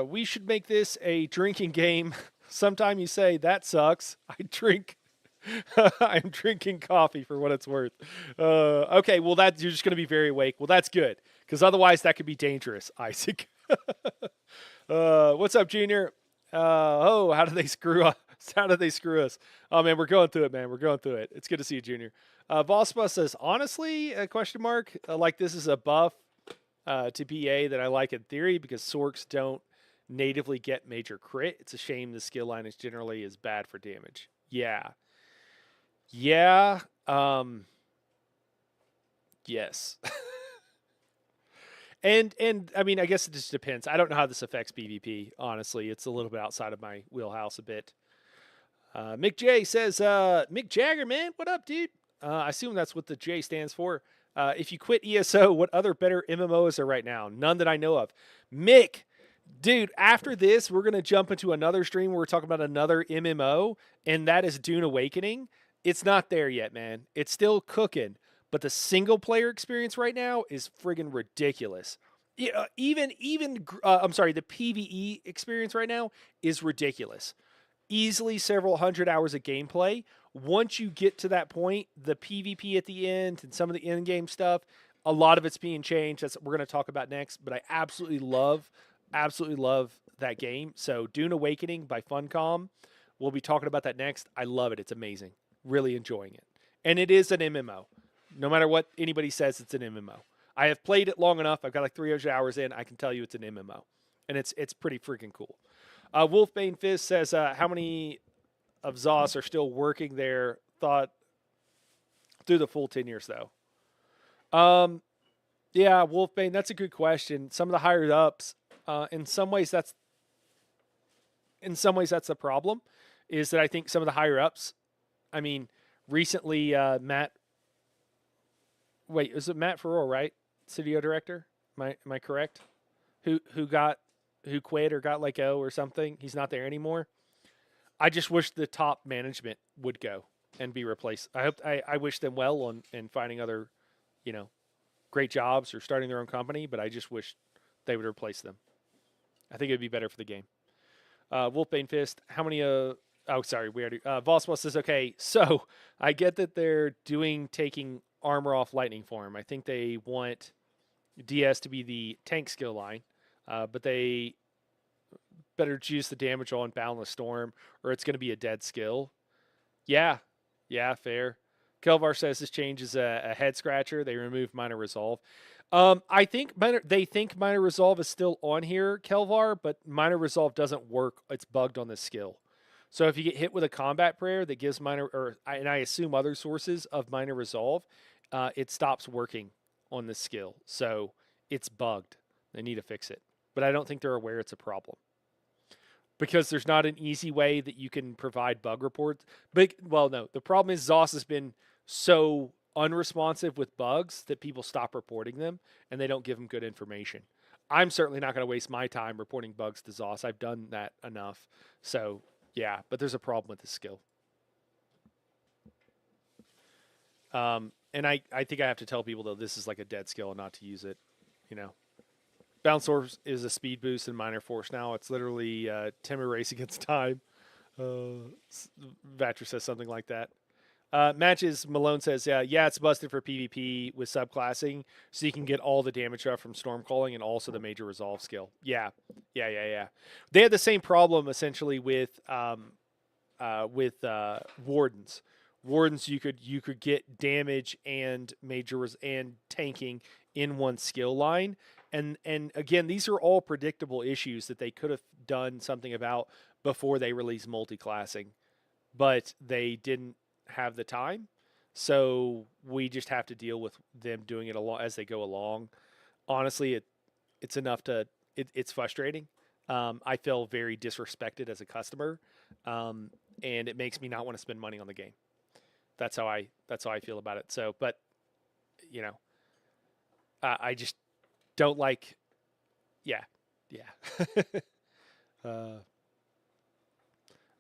We should make this a drinking game. Sometime you say, that sucks. I drink. I'm drinking coffee for what it's worth. Okay, well, you're just going to be very awake. Well, that's good, because otherwise that could be dangerous, Isaac. What's up, Junior? How did they screw us? How did they screw us? Oh, man, we're going through it, man. We're going through it. It's good to see you, Junior. Vospa says, honestly, a question mark, like this is a buff to BA that I like in theory because Sorks don't natively get major crit. It's a shame the skill line is generally as bad for damage. Yeah. Yeah. Yes. and I mean, I guess it just depends. I don't know how this affects PvP. Honestly, it's a little bit outside of my wheelhouse a bit. Mick J says, Mick Jagger, man, what up, dude? I assume that's what the J stands for. If you quit ESO, what other better MMOs are right now? None that I know of. Mick, dude, after this, we're going to jump into another stream where we're talking about another MMO, and that is Dune Awakening. It's not there yet, man. It's still cooking, but the single player experience right now is friggin' ridiculous. I'm sorry, the PvE experience right now is ridiculous. Easily several hundred hours of gameplay. Once you get to that point, the PvP at the end and some of the in-game stuff, a lot of it's being changed. That's what we're going to talk about next. But I absolutely love that game. So Dune Awakening by Funcom. We'll be talking about that next. I love it. It's amazing. Really enjoying it. And it is an MMO. No matter what anybody says, it's an MMO. I have played it long enough. I've got like 300 hours in. I can tell you it's an MMO. And it's pretty freaking cool. Wolfbane Fizz says, how many of ZOS are still working there? Thought through the full 10 years, though. Yeah, Wolfbane, that's a good question. Some of the higher ups, in some ways that's the problem, is that I think some of the higher ups, I mean, recently was it Matt Farrell, right? Studio director? Am I correct? Who quit or got let go or something. He's not there anymore. I just wish the top management would go and be replaced. I wish them well on and finding other, great jobs or starting their own company, but I just wish they would replace them. I think it'd be better for the game. Wolfbane Fist, how many we already Volswell says, okay, so I get that they're taking armor off lightning form. I think they want DS to be the tank skill line. But they better choose the damage on Boundless Storm, or it's going to be a dead skill. Yeah, fair. Kelvar says this change is a head scratcher. They remove minor resolve. I think they think minor resolve is still on here, Kelvar, but minor resolve doesn't work. It's bugged on this skill. So if you get hit with a combat prayer that gives and I assume other sources of minor resolve, it stops working on this skill. So it's bugged. They need to fix it. But I don't think they're aware it's a problem. Because there's not an easy way that you can provide bug reports. No. The problem is ZOS has been so unresponsive with bugs that people stop reporting them and they don't give them good information. I'm certainly not going to waste my time reporting bugs to ZOS. I've done that enough. So, yeah, but there's a problem with this skill. And I think I have to tell people, though, this is like a dead skill and not to use it, Bounce Source is a speed boost in Minor Force now. It's literally Timber Race against time. Vatcher says something like that. Matches, Malone says, yeah, it's busted for PvP with subclassing, so you can get all the damage up from Stormcalling and also the major resolve skill. Yeah. They had the same problem essentially with Wardens. Wardens, you could get damage and and tanking in one skill line, and again, these are all predictable issues that they could have done something about before they released multi-classing, but they didn't have the time, so we just have to deal with them doing it as they go along. Honestly, it's enough to it's frustrating. I feel very disrespected as a customer, and it makes me not want to spend money on the game. That's how I feel about it. So, but you know, I just don't like. Yeah.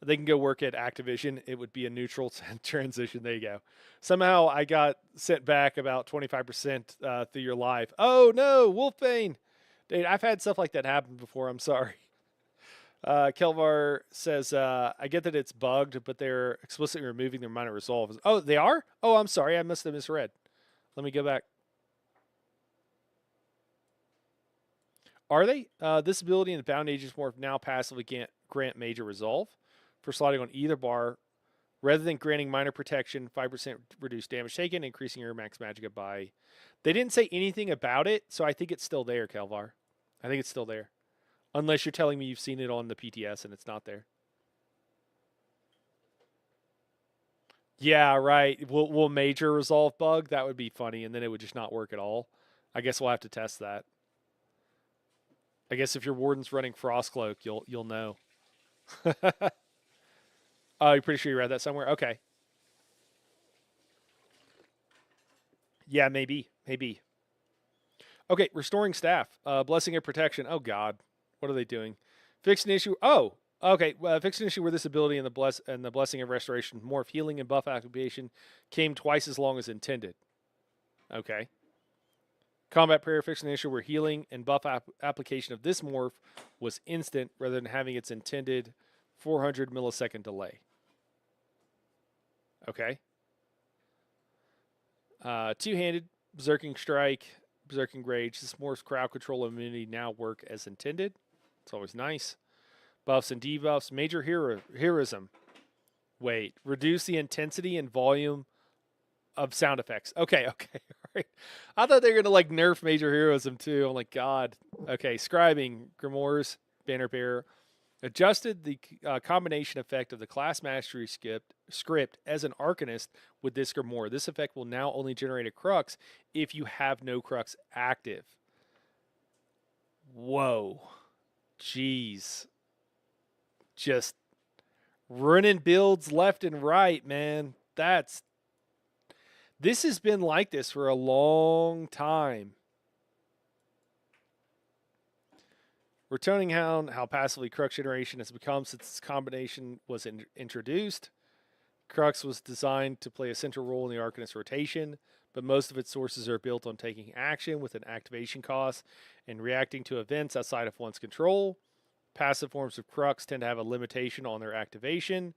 They can go work at Activision. It would be a neutral transition. There you go. Somehow I got sent back about 25% through your live. Oh no, Wolfbane. Dude, I've had stuff like that happen before. I'm sorry. Kelvar says, I get that it's bugged, but they're explicitly removing their minor resolve. Oh, they are? Oh, I'm sorry. I must have misread. Let me go back. Are they? This ability in the Bound Agents Morph now passively grant major resolve for sliding on either bar, rather than granting minor protection, 5% reduced damage taken, increasing your max magicka by. They didn't say anything about it, so I think it's still there, Kelvar. I think it's still there. Unless you're telling me you've seen it on the PTS and it's not there. Yeah, right. Will major resolve bug? That would be funny, and then it would just not work at all. I guess we'll have to test that. I guess if your Warden's running Frostcloak, you'll know. Oh, you're pretty sure you read that somewhere? Okay. Yeah, maybe. Okay, restoring staff. Blessing of protection. Oh, God. What are they doing? Fix an issue. Oh, okay. Fix an issue where this ability and the blessing of restoration, morph, healing, and buff activation came twice as long as intended. Okay. Combat prayer. Fix an issue where healing and buff application of this morph was instant rather than having its intended 400 millisecond delay. Okay. Two-handed, Berserking Strike, Berserking Rage. This morph's crowd control immunity now work as intended. It's always nice. Buffs and debuffs. Major heroism. Wait. Reduce the intensity and volume of sound effects. Okay. All right. I thought they were going to like nerf major heroism too. I'm like, God. Okay. Scribing. Grimoires. Banner Bearer. Adjusted the combination effect of the class mastery script as an Arcanist with this Grimoire. This effect will now only generate a Crux if you have no Crux active. Whoa. Jeez. Just running builds left and right, man. This has been like this for a long time. Returning Hound, how passively Crux generation has become since this combination was introduced. Crux was designed to play a central role in the Arcanist rotation, but most of its sources are built on taking action with an activation cost and reacting to events outside of one's control. Passive forms of Crux tend to have a limitation on their activation.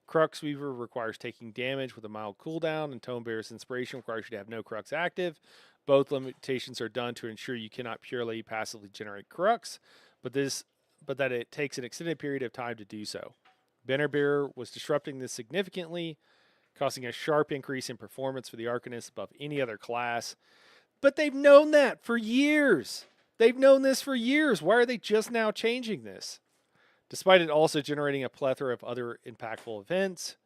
Crux Weaver requires taking damage with a mild cooldown, and Tome Bearer's Inspiration requires you to have no Crux active. Both limitations are done to ensure you cannot purely passively generate Crux, but that it takes an extended period of time to do so. Banner Bearer was disrupting this significantly, causing a sharp increase in performance for the Arcanist above any other class. But they've known that for years. They've known this for years. Why are they just now changing this? Despite it also generating a plethora of other impactful events.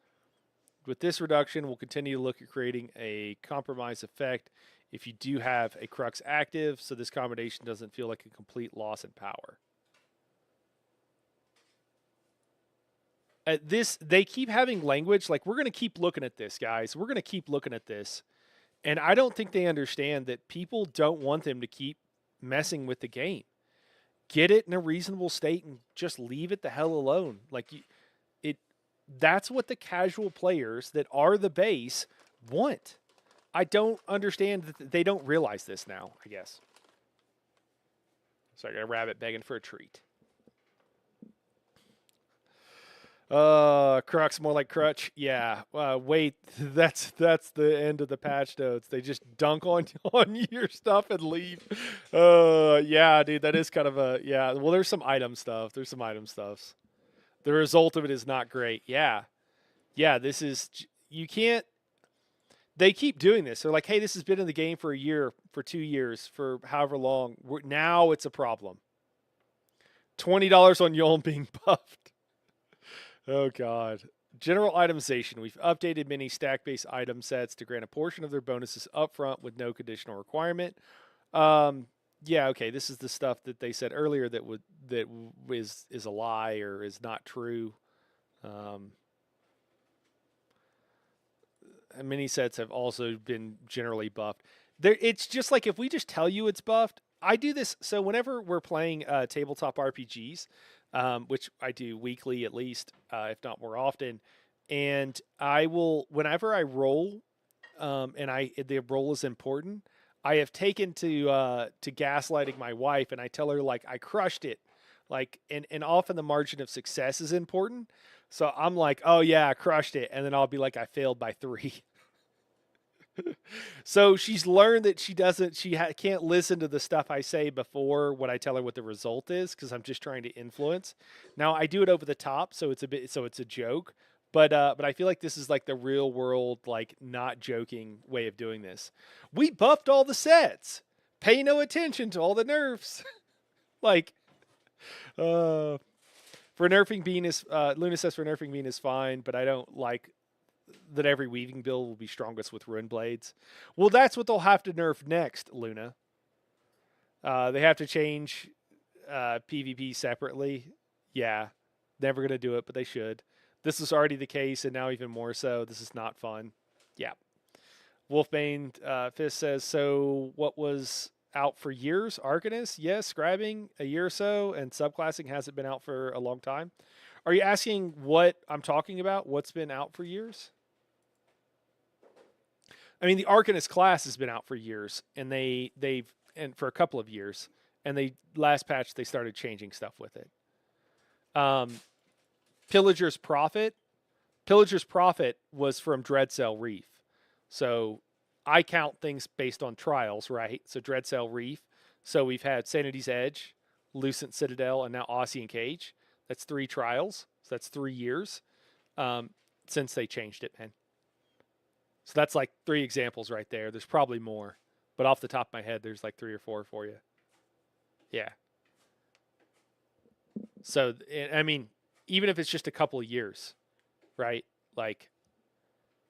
With this reduction, we'll continue to look at creating a compromise effect if you do have a Crux active, so this combination doesn't feel like a complete loss in power. They keep having language like, we're going to keep looking at this, guys. We're going to keep looking at this. And I don't think they understand that people don't want them to keep messing with the game. Get it in a reasonable state and just leave it the hell alone. Like, that's what the casual players that are the base want. I don't understand that they don't realize this now, I guess. So I got a rabbit begging for a treat. Crux, more like crutch. Yeah. Wait, that's the end of the patch notes. They just dunk on your stuff and leave. Yeah, dude, that is kind of a yeah. Well, there's some item stuff. There's some item stuffs. The result of it is not great. Yeah, yeah. This is you can't. They keep doing this. They're like, hey, this has been in the game for a year, for 2 years, for however long. Now it's a problem. $20 on Yulm being buffed. Oh, God. General itemization. We've updated many stack-based item sets to grant a portion of their bonuses upfront with no conditional requirement. Yeah, okay. This is the stuff that they said earlier that is a lie or is not true. Mini sets have also been generally buffed. It's just like if we just tell you it's buffed. I do this so whenever we're playing tabletop RPGs, which I do weekly at least, if not more often, and I will whenever I roll, and the roll is important. I have taken to gaslighting my wife, and I tell her like I crushed it, like and often the margin of success is important. So I'm like, oh yeah, I crushed it, and then I'll be like, I failed by 3. So she's learned that can't listen to the stuff I say before what I tell her what the result is because I'm just trying to influence. Now I do it over the top, so it's a joke, but I feel like this is like the real world, like not joking way of doing this. We buffed all the sets. Pay no attention to all the nerfs. Like, for nerfing Bean is Luna says for nerfing Bean is fine, but I don't like that every weaving build will be strongest with rune blades. Well, that's what they'll have to nerf next, Luna. They have to change PvP separately. Yeah, never going to do it, but they should. This is already the case, and now even more so. This is not fun. Yeah. Wolfbane Fist says, so what was out for years? Arcanist? Yes. Scribing, a year or so, and subclassing hasn't been out for a long time. Are you asking what I'm talking about? What's been out for years? I mean, the Arcanist class has been out for years, and they've for a couple of years, and they last patch they started changing stuff with it. Pillager's Prophet was from Dreadcell Reef, so I count things based on trials, right? So Dreadcell Reef. So we've had Sanity's Edge, Lucent Citadel, and now Ossian Cage. That's 3 trials. So that's 3 years since they changed it, man. So that's like 3 examples right there. There's probably more, but off the top of my head, there's like 3 or 4 for you. Yeah. So, I mean, even if it's just a couple of years, right? Like,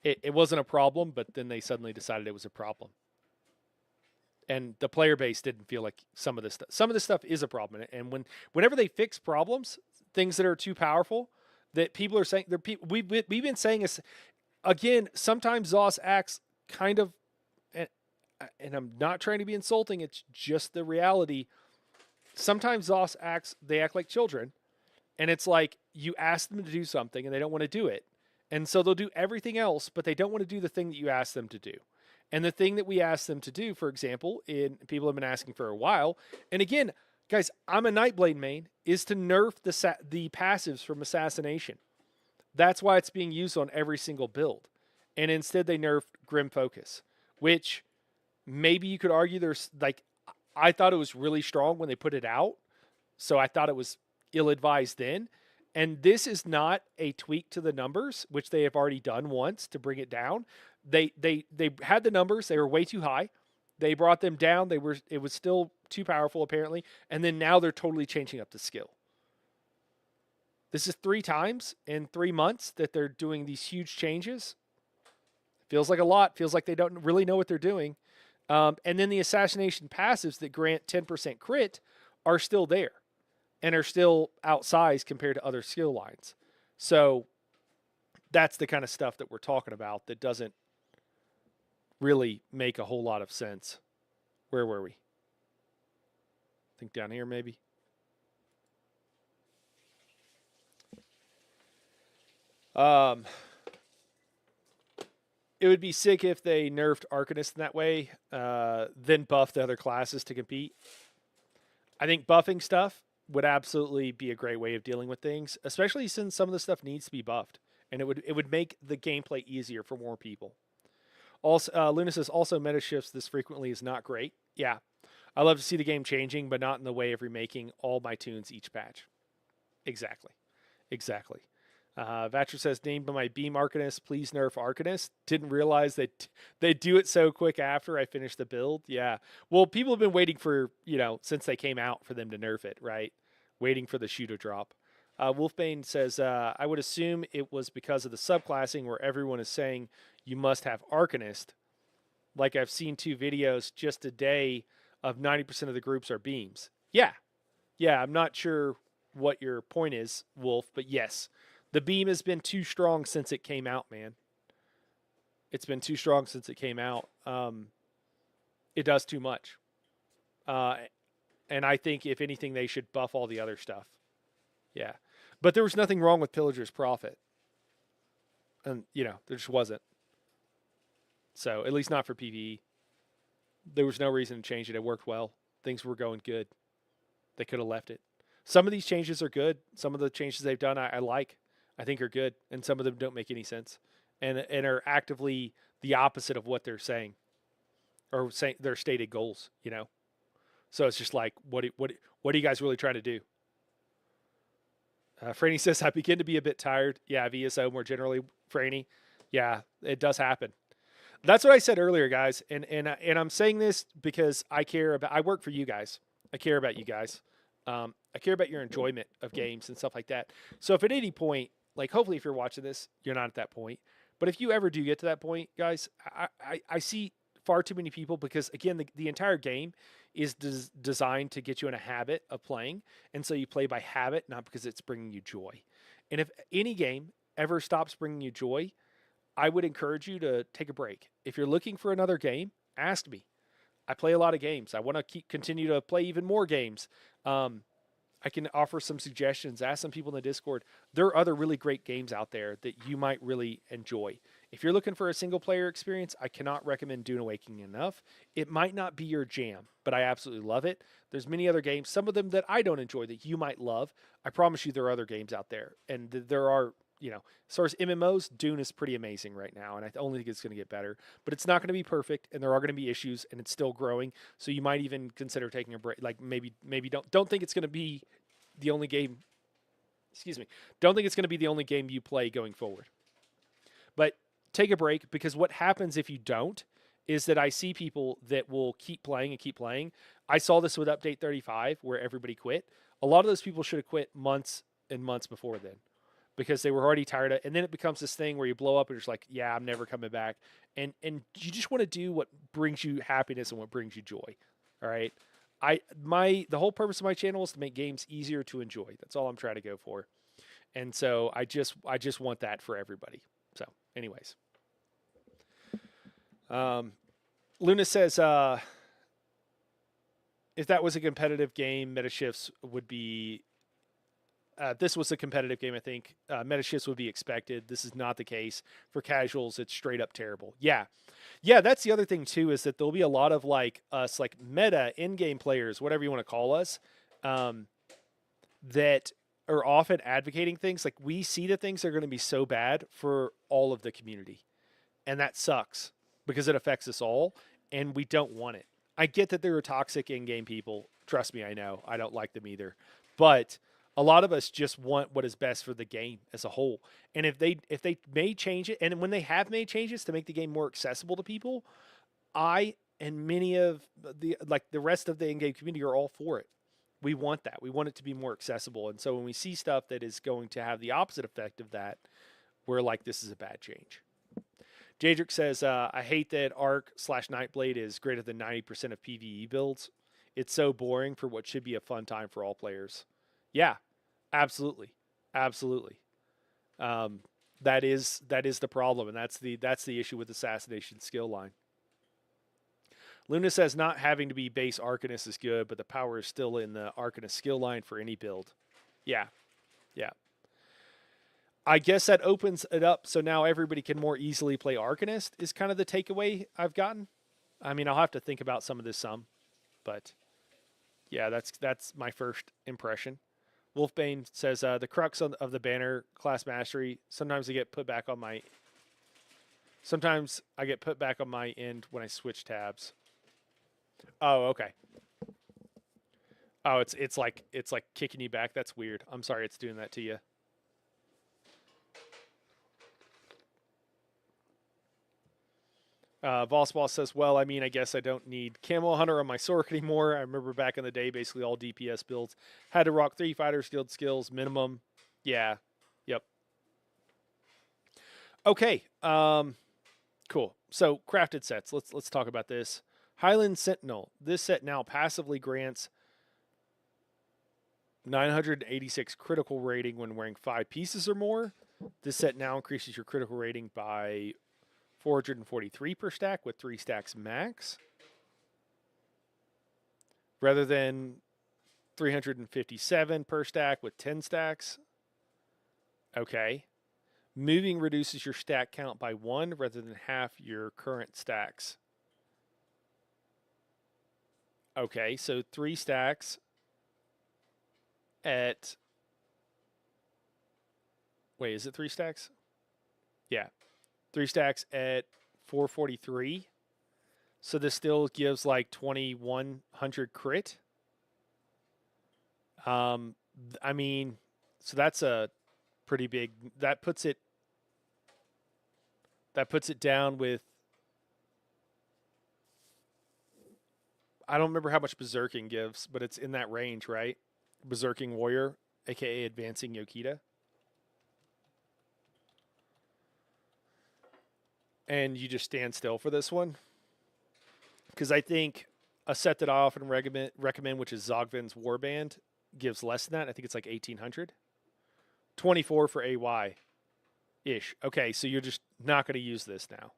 it wasn't a problem, but then they suddenly decided it was a problem. And the player base didn't feel like some of this stuff is a problem. And whenever they fix problems, things that are too powerful, that people are saying, we've been saying is, again, sometimes ZOS acts kind of, and I'm not trying to be insulting, it's just the reality. Sometimes ZOS they act like children, and it's like you ask them to do something and they don't want to do it. And so they'll do everything else, but they don't want to do the thing that you ask them to do. And the thing that we ask them to do, for example, people have been asking for a while, and again, guys, I'm a Nightblade main, is to nerf the passives from Assassination. That's why it's being used on every single build. And instead they nerfed Grim Focus, which maybe you could argue there's like, I thought it was really strong when they put it out. So I thought it was ill-advised then. And this is not a tweak to the numbers, which they have already done once to bring it down. They had the numbers, they were way too high. They brought them down. It was still too powerful apparently. And then now they're totally changing up the skill. This is 3 times in 3 months that they're doing these huge changes. Feels like a lot. Feels like they don't really know what they're doing. And then the assassination passives that grant 10% crit are still there and are still outsized compared to other skill lines. So that's the kind of stuff that we're talking about that doesn't really make a whole lot of sense. Where were we? I think down here maybe. It would be sick if they nerfed Arcanist in that way, then buffed the other classes to compete. I think buffing stuff would absolutely be a great way of dealing with things, especially since some of the stuff needs to be buffed, and it would make the gameplay easier for more people. Also, Luna says also meta shifts this frequently is not great. Yeah, I love to see the game changing, but not in the way of remaking all my tunes each patch. Exactly, exactly. Vatcher says, named by my Beam Arcanist, please nerf Arcanist. Didn't realize that they do it so quick after I finished the build. Yeah. Well, people have been waiting for, since they came out for them to nerf it, right? Waiting for the shoe to drop. Wolfbane says, I would assume it was because of the subclassing where everyone is saying you must have Arcanist. Like I've seen 2 videos just today of 90% of the groups are beams. Yeah. Yeah, I'm not sure what your point is, Wolf, but yes. The beam has been too strong since it came out, man. It's been too strong since it came out. It does too much. And I think, if anything, they should buff all the other stuff. Yeah. But there was nothing wrong with Pillager's Prophet. And, there just wasn't. So, at least not for PvE. There was no reason to change it. It worked well. Things were going good. They could have left it. Some of these changes are good. Some of the changes they've done I like. I think are good, and some of them don't make any sense, and are actively the opposite of what they're saying, or saying their stated goals. So it's just like, what are you guys really trying to do? Franny says, I begin to be a bit tired. Yeah, of ESO more generally, Franny. Yeah, it does happen. That's what I said earlier, guys, and I'm saying this because I care about. I work for you guys. I care about you guys. I care about your enjoyment of games and stuff like that. So if at any point, like, hopefully if you're watching this, you're not at that point. But if you ever do get to that point, guys, I see far too many people because, again, the entire game is designed to get you in a habit of playing. And so you play by habit, not because it's bringing you joy. And if any game ever stops bringing you joy, I would encourage you to take a break. If you're looking for another game, ask me. I play a lot of games. I want to continue to play even more games. I can offer some suggestions, ask some people in the Discord. There are other really great games out there that you might really enjoy. If you're looking for a single player experience, I cannot recommend Dune Awakening enough. It might not be your jam, but I absolutely love it. There's many other games, some of them that I don't enjoy that you might love. I promise you there are other games out there. And there are, as far as MMOs, Dune is pretty amazing right now, and I only think it's going to get better. But it's not going to be perfect, and there are going to be issues, and it's still growing. So you might even consider taking a break. Like maybe don't think it's going to be the only game. Excuse me. Don't think it's going to be the only game you play going forward. But take a break, because what happens if you don't is that I see people that will keep playing and keep playing. I saw this with Update 35 where everybody quit. A lot of those people should have quit months and months before then, because they were already tired of it. And then it becomes this thing where you blow up and you're just like, yeah, I'm never coming back. And you just want to do what brings you happiness and what brings you joy. All right. The whole purpose of my channel is to make games easier to enjoy. That's all I'm trying to go for. And so I just want that for everybody. So anyways, Luna says, if that was a competitive game, meta shifts would be, this was a competitive game, I think. Meta shifts would be expected. This is not the case. For casuals, it's straight up terrible. Yeah. Yeah, that's the other thing, too, is that there'll be a lot of, like, us, like, meta, in-game players, whatever you want to call us, that are often advocating things. Like, we see that things are going to be so bad for all of the community. And that sucks, because it affects us all, and we don't want it. I get that there are toxic in-game people. Trust me, I know. I don't like them either. But a lot of us just want what is best for the game as a whole. And if they may change it, and when they have made changes to make the game more accessible to people, I and many of the rest of the in-game community are all for it. We want that. We want it to be more accessible. And so when we see stuff that is going to have the opposite effect of that, we're like, this is a bad change. Jadric says, I hate that Arc/Nightblade is greater than 90% of PvE builds. It's so boring for what should be a fun time for all players. Yeah, absolutely. Absolutely. That is the problem, and that's the issue with Assassination skill line. Luna says, not having to be base Arcanist is good, but the power is still in the Arcanist skill line for any build. Yeah. Yeah. I guess that opens it up so now everybody can more easily play Arcanist is kind of the takeaway I've gotten. I mean, I'll have to think about some of this but Yeah, that's my first impression. Wolfbane says the crux of the banner class mastery. Sometimes I get put back on my. Sometimes I get put back on my end when I switch tabs. Oh, okay. Oh, it's like kicking you back. That's weird. I'm sorry, it's doing that to you. Vossball says, well, I mean, I guess I don't need Camo Hunter on my Sork anymore. I remember back in the day, basically all DPS builds had to rock 3 fighter skilled skills minimum. Yeah. Yep. Okay. Cool. So crafted sets. Let's talk about this. Highland Sentinel. This set now passively grants 986 critical rating when wearing 5 pieces or more. This set now increases your critical rating by 443 per stack with 3 stacks max, rather than 357 per stack with 10 stacks. Okay. Moving reduces your stack count by 1 rather than half your current stacks. Okay, so 3 stacks at... Wait, is it 3 stacks? Yeah. 3 stacks at 443. So this still gives like 2100 crit. I mean, so that's a pretty big... That puts it down with... I don't remember how much Berserking gives, but it's in that range, right? Berserking Warrior, aka Advancing Yokita. And you just stand still for this one. Because I think a set that I often recommend, which is Zogvin's Warband, gives less than that. I think it's like 1800. 24 for AY-ish. Okay, so you're just not going to use this now.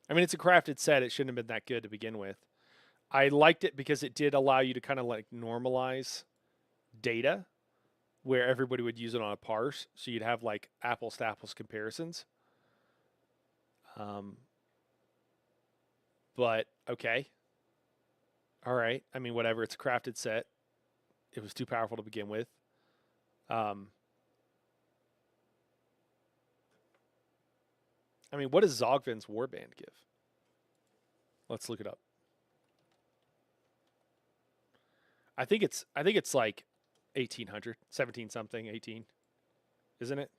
I mean, it's a crafted set. It shouldn't have been that good to begin with. I liked it because it did allow you to kind of like normalize data where everybody would use it on a parse. So you'd have like apples to apples comparisons. But okay. All right. I mean, whatever. It's a crafted set. It was too powerful to begin with. I mean, what does Zogvin's Warband give? Let's look it up. I think it's like 1800, 17 something, 18. Isn't it?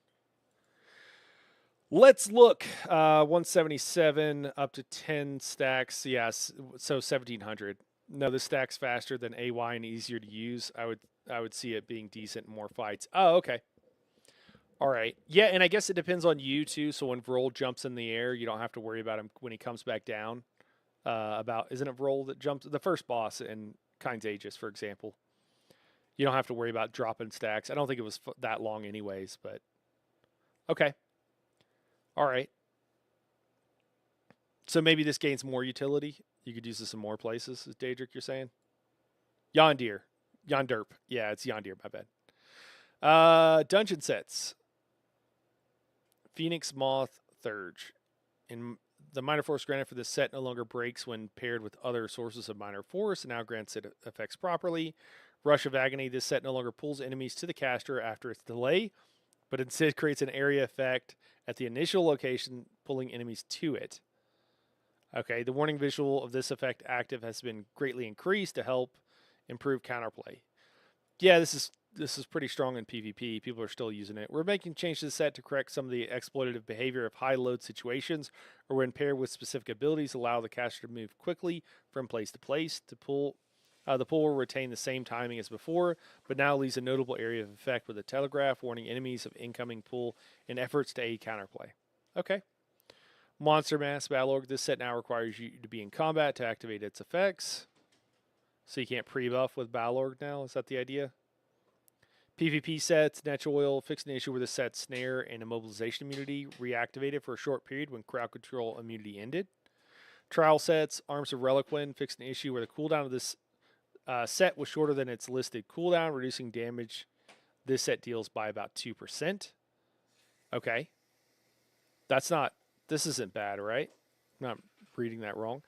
Let's look. 177 up to 10 stacks. Yes, so 1700. No, this stack's faster than AY and easier to use. I would see it being decent in more fights. Oh, okay. All right. Yeah, and I guess it depends on you too. So when Vroll jumps in the air, you don't have to worry about him when he comes back down. Isn't it Vroll that jumps the first boss in Kind's Aegis, for example? You don't have to worry about dropping stacks. I don't think it was that long anyways, but okay. All right. So maybe this gains more utility. You could use this in more places, is Daedric you're saying? Yondir. Yonderp. Yeah, it's Yondir, my bad. Dungeon sets. Phoenix Moth Thurge. In the minor force granted for this set no longer breaks when paired with other sources of minor force and now grants it effects properly. Rush of Agony. This set no longer pulls enemies to the caster after its delay, but instead creates an area effect at the initial location, pulling enemies to it. Okay, the warning visual of this effect active has been greatly increased to help improve counterplay. Yeah, this is pretty strong in PvP. People are still using it. We're making changes to the set to correct some of the exploitative behavior of high load situations, or when paired with specific abilities, allow the caster to move quickly from place to place. To pull, the pull will retain the same timing as before, but now leaves a notable area of effect with a telegraph warning enemies of incoming pull in efforts to aid counterplay. Okay. Monster Mass Battle. This set now requires you to be in combat to activate its effects. So you can't pre-buff with Balorg now? Is that the idea? PvP sets, Natural Oil, fixed an issue where the set snare and immobilization immunity reactivated for a short period when crowd control immunity ended. Trial sets, Arms of Reliquin, fixed an issue where the cooldown of this set was shorter than its listed cooldown, reducing damage this set deals by about 2%. Okay. This isn't bad, right? I'm not reading that wrong.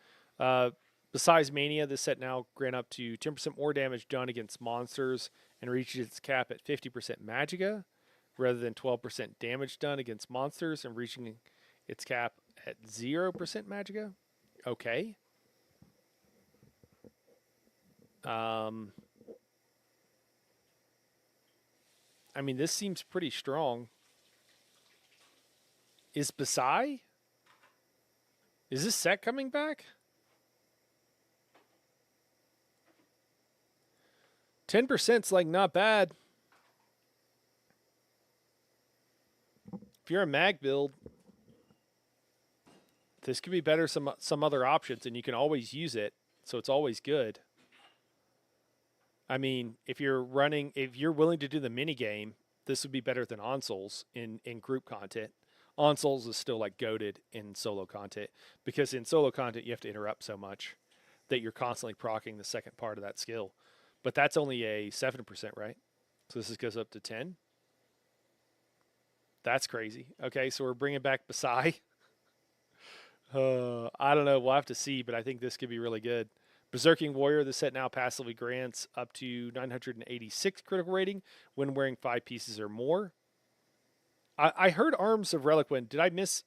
Besides Mania, this set now grant up to 10% more damage done against monsters and reaches its cap at 50% Magicka, rather than 12% damage done against monsters and reaching its cap at 0% Magicka. Okay. Um, I mean, this seems pretty strong. Is Basai? Is this set coming back? 10%'s like not bad. If you're a mag build, this could be better some other options, and you can always use it, so it's always good. I mean, if you're willing to do the mini game, this would be better than Onsoles in group content. Onsoles is still like goated in solo content, because in solo content you have to interrupt so much that you're constantly proccing the second part of that skill. But that's only a 7%, right? So this goes up to 10. That's crazy. Okay, so we're bringing back Basai. I don't know. We'll have to see, but I think this could be really good. Berserking Warrior, the set now passively grants up to 986 critical rating when wearing 5 pieces or more. I heard Arms of Reliquin. Did I miss?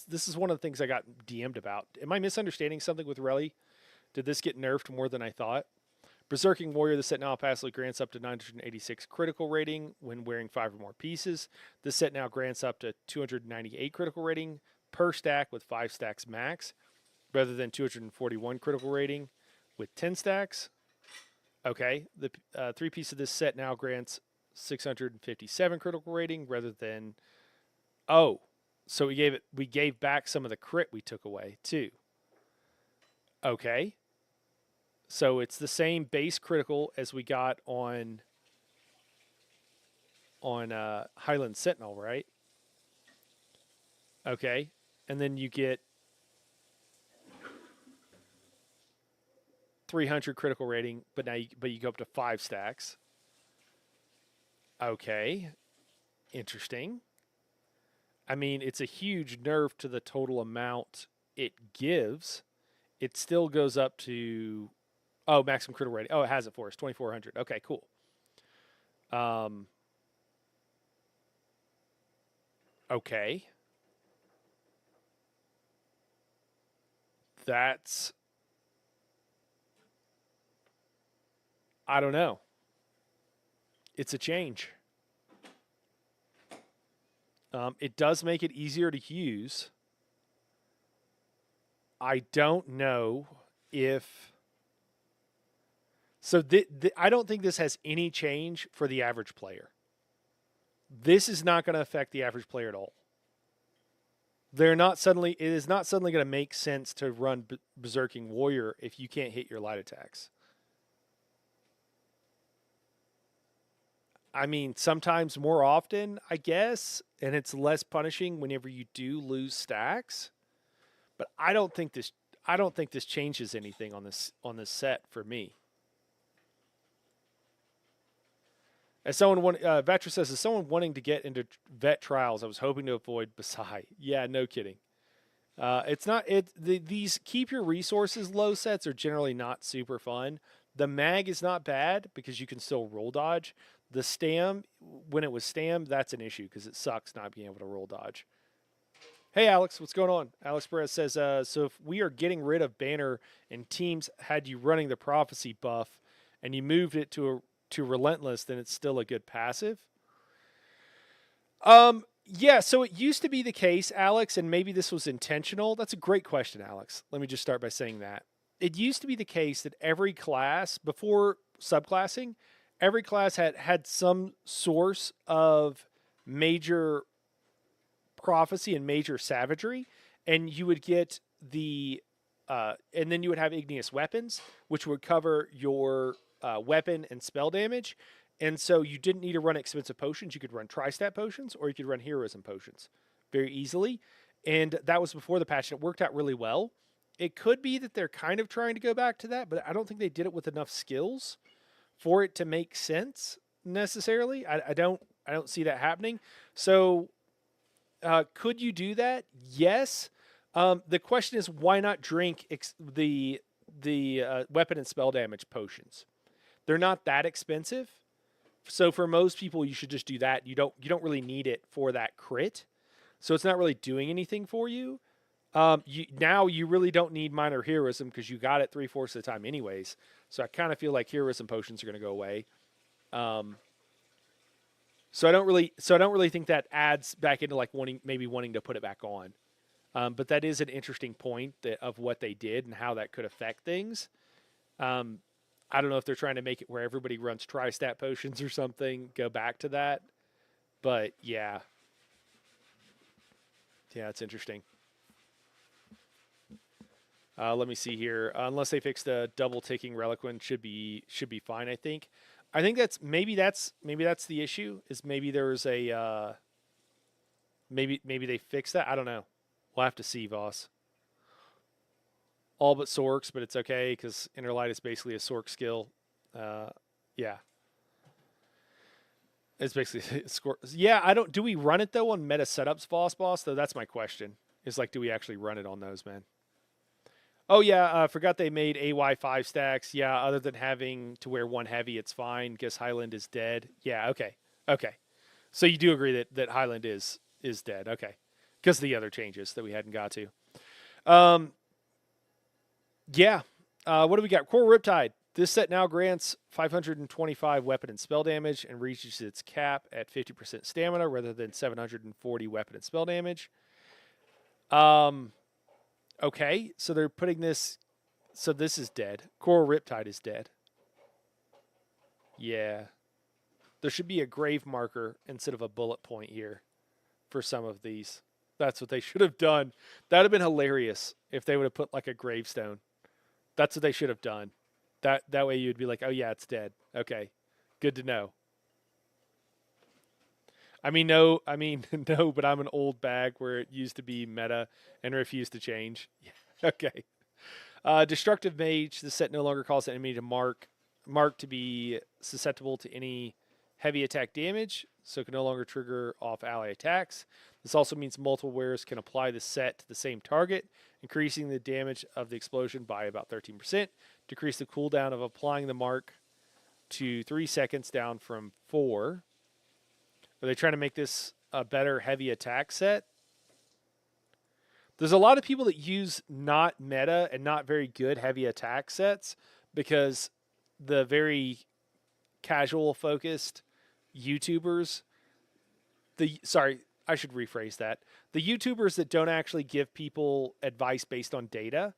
This is one of the things I got DM'd about. Am I misunderstanding something with Relic? Did this get nerfed more than I thought? Berserking Warrior, the set now passively grants up to 986 critical rating when wearing 5 or more pieces. This set now grants up to 298 critical rating per stack with 5 stacks max, rather than 241 critical rating with 10 stacks. Okay, the 3 piece of this set now grants 657 critical rating rather than. Oh, so we gave back some of the crit we took away too. Okay. So it's the same base critical as we got on Highland Sentinel, right? Okay. And then you get 300 critical rating, but you go up to 5 stacks. Okay. Interesting. I mean, it's a huge nerf to the total amount it gives. It still goes up to maximum critical rating. Oh, it has it for us, 2400. Okay, cool. Okay. That's, I don't know. It's a change. It does make it easier to use. I don't know if. So I don't think this has any change for the average player. This is not going to affect the average player at all. It is not suddenly going to make sense to run Berserking Warrior if you can't hit your light attacks. I mean, sometimes more often, I guess, and it's less punishing whenever you do lose stacks. But I don't think this changes anything on this set for me. As someone Vetra says, as someone wanting to get into vet trials, I was hoping to avoid Basai. Yeah, no kidding. It's not these keep your resources low sets are generally not super fun. The mag is not bad because you can still roll dodge. The stam, when it was stam, that's an issue because it sucks not being able to roll dodge. Hey Alex, what's going on? Alex Perez says, so if we are getting rid of banner and teams had you running the prophecy buff and you moved it to relentless, then it's still a good passive. Yeah, so it used to be the case, Alex, and maybe this was intentional. That's a great question, Alex. Let me just start by saying that. It used to be the case that every class, before subclassing, every class had some source of major prophecy and major savagery, and you would get and then you would have igneous weapons, which would cover your weapon and spell damage. And so you didn't need to run expensive potions. You could run tri-stat potions, or you could run heroism potions very easily. And that was before the patch, and it worked out really well. It could be that they're kind of trying to go back to that, but I don't think they did it with enough skills for it to make sense necessarily. I don't see that happening. So could you do that? Yes. The question is, why not drink the the weapon and spell damage potions. They're not that expensive, so for most people, you should just do that. You don't really need it for that crit, so it's not really doing anything for you. Now you really don't need minor heroism because you got it 3/4 of the time anyways. So I kind of feel like heroism potions are going to go away. So I don't really think that adds back into like wanting to put it back on. But that is an interesting point of what they did and how that could affect things. I don't know if they're trying to make it where everybody runs tri-stat potions or something. Go back to that, but yeah, it's interesting. Let me see here. Unless they fix the double ticking Reliquin, should be fine. I think that's maybe the issue. Is maybe there's a maybe they fix that. I don't know. We'll have to see, Voss. All but Sorks, but it's okay because Interlight is basically a Sork skill. Yeah. It's basically yeah. I don't. Do we run it though on meta setups, Voss? Though that's my question. Is like, do we actually run it on those, man? Oh yeah, forgot they made AY 5 stacks. Yeah, other than having to wear one heavy, it's fine. Guess Highland is dead. Yeah, okay. So you do agree that Highland is dead. Okay. Because of the other changes that we hadn't got to. Yeah. What do we got? Coral Riptide. This set now grants 525 weapon and spell damage and reaches its cap at 50% stamina rather than 740 weapon and spell damage. Okay, so they're putting this. So this is dead. Coral Riptide is dead. Yeah. There should be a grave marker instead of a bullet point here for some of these. That's what they should have done. That would have been hilarious if they would have put like a gravestone. That's what they should have done. That way you'd be like, oh yeah, it's dead. Okay, good to know. No, but I'm an old bag where it used to be meta and refused to change. Okay. Destructive Mage. This set no longer calls an enemy to mark to be susceptible to any heavy attack damage, so it can no longer trigger off ally attacks. This also means multiple wearers can apply the set to the same target, increasing the damage of the explosion by about 13%. Decrease the cooldown of applying the mark to 3 seconds, down from 4. Are they trying to make this a better heavy attack set? There's a lot of people that use not meta and not very good heavy attack sets because the very casual focused YouTubers, I should rephrase that. The YouTubers that don't actually give people advice based on data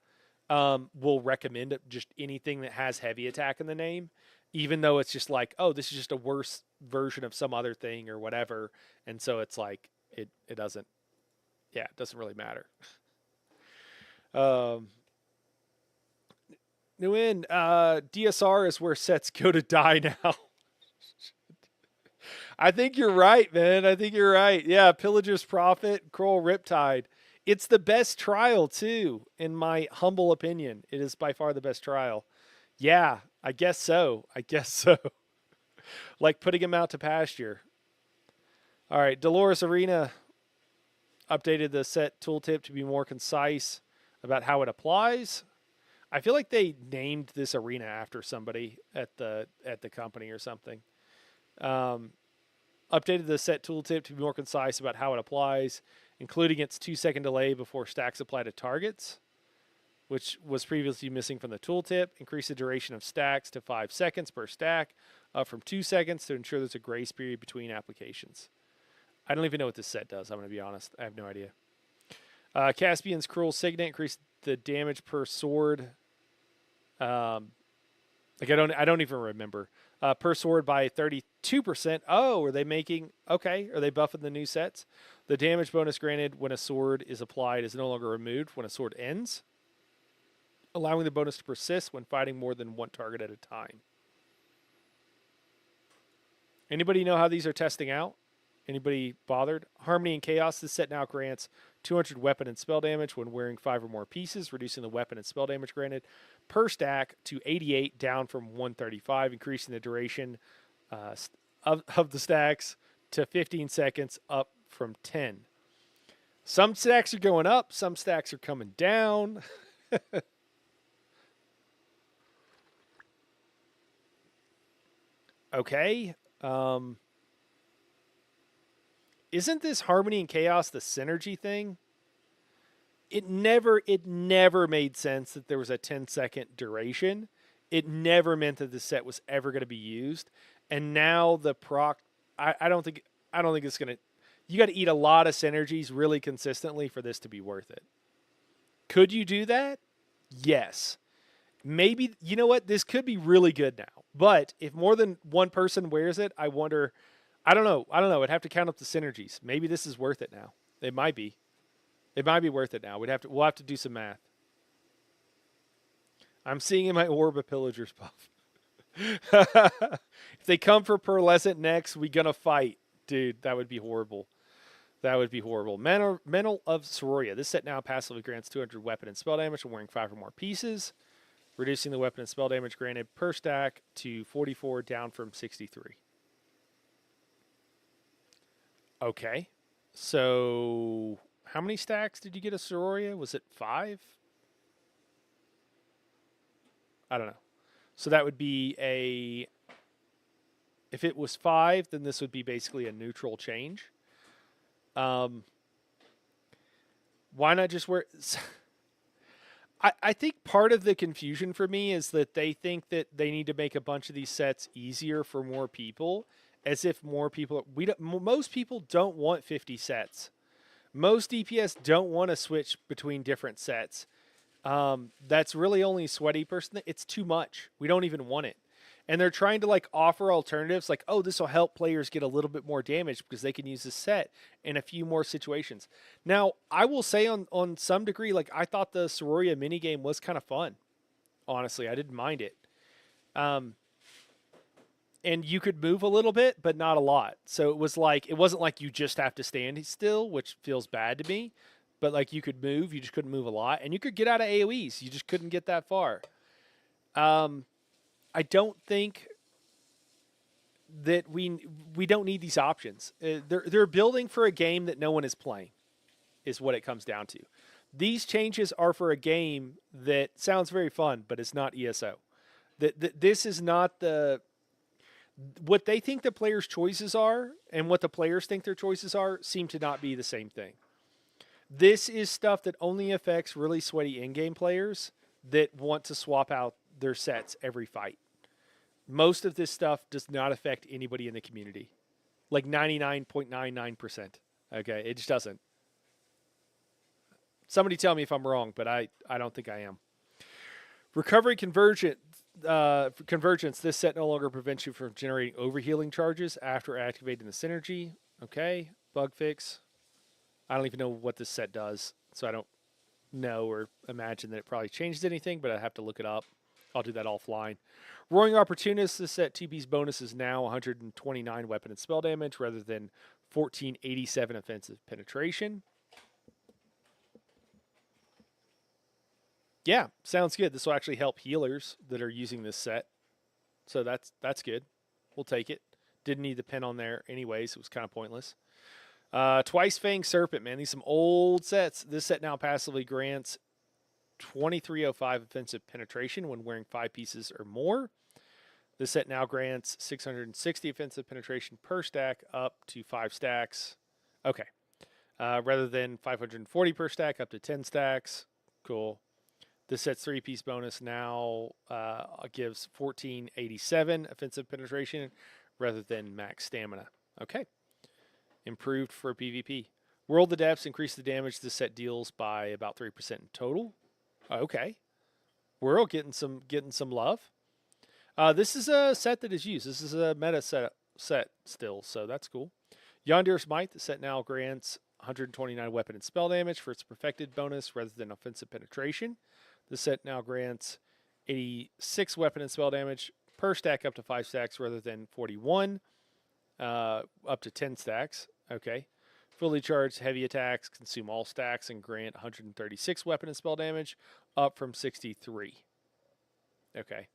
will recommend just anything that has heavy attack in the name, even though it's just like, oh, this is just a worse version of some other thing or whatever. And so it's like, it doesn't really matter. Nguyen, DSR is where sets go to die now. I think you're right, man. I think you're right. Yeah, Pillager's Prophet, Coral Riptide. It's the best trial, too, in my humble opinion. It is by far the best trial. Yeah, I guess so. Like putting him out to pasture. All right, Dolores Arena updated the set tooltip to be more concise about how it applies. I feel like they named this arena after somebody at the company or something. Updated the set tooltip to be more concise about how it applies, including its 2-second delay before stacks apply to targets, which was previously missing from the tooltip. Increase the duration of stacks to 5 seconds per stack, up from 2 seconds to ensure there's a grace period between applications. I don't even know what this set does. I'm going to be honest. I have no idea. Caspian's Cruel Signet increased the damage per sword. I don't even remember. Per sword by 32%. Oh, are they making... Okay, are they buffing the new sets? The damage bonus granted when a sword is applied is no longer removed when a sword ends, allowing the bonus to persist when fighting more than one target at a time. Anybody know how these are testing out? Anybody bothered? Harmony and Chaos. This set now grants 200 weapon and spell damage when wearing 5 or more pieces, reducing the weapon and spell damage granted per stack to 88, down from 135, increasing the duration of the stacks to 15 seconds, up from 10. Some stacks are going up, some stacks are coming down. Okay. Isn't this Harmony and Chaos the synergy thing? It never made sense that there was a 10-second duration. It never meant that the set was ever going to be used. And now the proc, I don't think it's going to. You got to eat a lot of synergies really consistently for this to be worth it. Could you do that? Yes. Maybe, you know what? This could be really good now. But if more than one person wears it, I wonder. I don't know. I'd have to count up the synergies. Maybe this is worth it now. It might be. It might be worth it now. We'll have to do some math. I'm seeing in my orb a pillager's buff. If they come for pearlescent next, we gonna fight. Dude, that would be horrible. That would be horrible. Mental of Sororia. This set now passively grants 200 weapon and spell damage when wearing 5 or more pieces, reducing the weapon and spell damage granted per stack to 44, down from 63. Okay. So, how many stacks did you get a Sororia? Was it 5? I don't know. So that would be a. If it was 5, then this would be basically a neutral change. Why not just wear? I think part of the confusion for me is that they think that they need to make a bunch of these sets easier for more people, as if more people. Most people don't want 50 sets. Most DPS don't want to switch between different sets. That's really only sweaty person. It's too much. We don't even want it. And they're trying to like offer alternatives like, oh, this will help players get a little bit more damage because they can use this set in a few more situations. Now, I will say on some degree, like I thought the Sororia minigame was kind of fun. Honestly, I didn't mind it. And you could move a little bit, but not a lot. So it wasn't like you just have to stand still, which feels bad to me. But like you could move, you just couldn't move a lot. And you could get out of AoEs. You just couldn't get that far. I don't think that we don't need these options. They're building for a game that no one is playing, is what it comes down to. These changes are for a game that sounds very fun, but it's not ESO. This is not what they think the players' choices are, and what the players think their choices are seem to not be the same thing. This is stuff that only affects really sweaty in-game players that want to swap out their sets every fight. Most of this stuff does not affect anybody in the community. Like 99.99%. Okay, it just doesn't. Somebody tell me if I'm wrong, but I don't think I am. Recovery convergence. This set no longer prevents you from generating overhealing charges after activating the synergy. Okay, bug fix. I don't even know what this set does, so I don't know or imagine that it probably changes anything, but I have to look it up. I'll do that offline. Roaring Opportunist, this set 2B's bonus is now 129 weapon and spell damage rather than 1487 offensive penetration. Yeah, sounds good. This will actually help healers that are using this set. So that's good. We'll take it. Didn't need the pin on there anyways. It was kind of pointless. Twice Fang Serpent, man. These some old sets. This set now passively grants 2305 offensive penetration when wearing 5 pieces or more. This set now grants 660 offensive penetration per stack up to 5 stacks. Okay. Rather than 540 per stack up to 10 stacks. Cool. This set's 3-piece bonus now gives 1487 offensive penetration rather than max stamina. Okay. Improved for PvP. World of the Depths increase the damage this set deals by about 3% in total. Okay. World getting some love. This is a set that is used. This is a meta set still, so that's cool. Yondir's Might, the set now grants 129 weapon and spell damage for its perfected bonus rather than offensive penetration. The set now grants 86 weapon and spell damage per stack up to 5 stacks rather than 41 up to 10 stacks. Okay. Fully charged heavy attacks consume all stacks and grant 136 weapon and spell damage up from 63. Okay.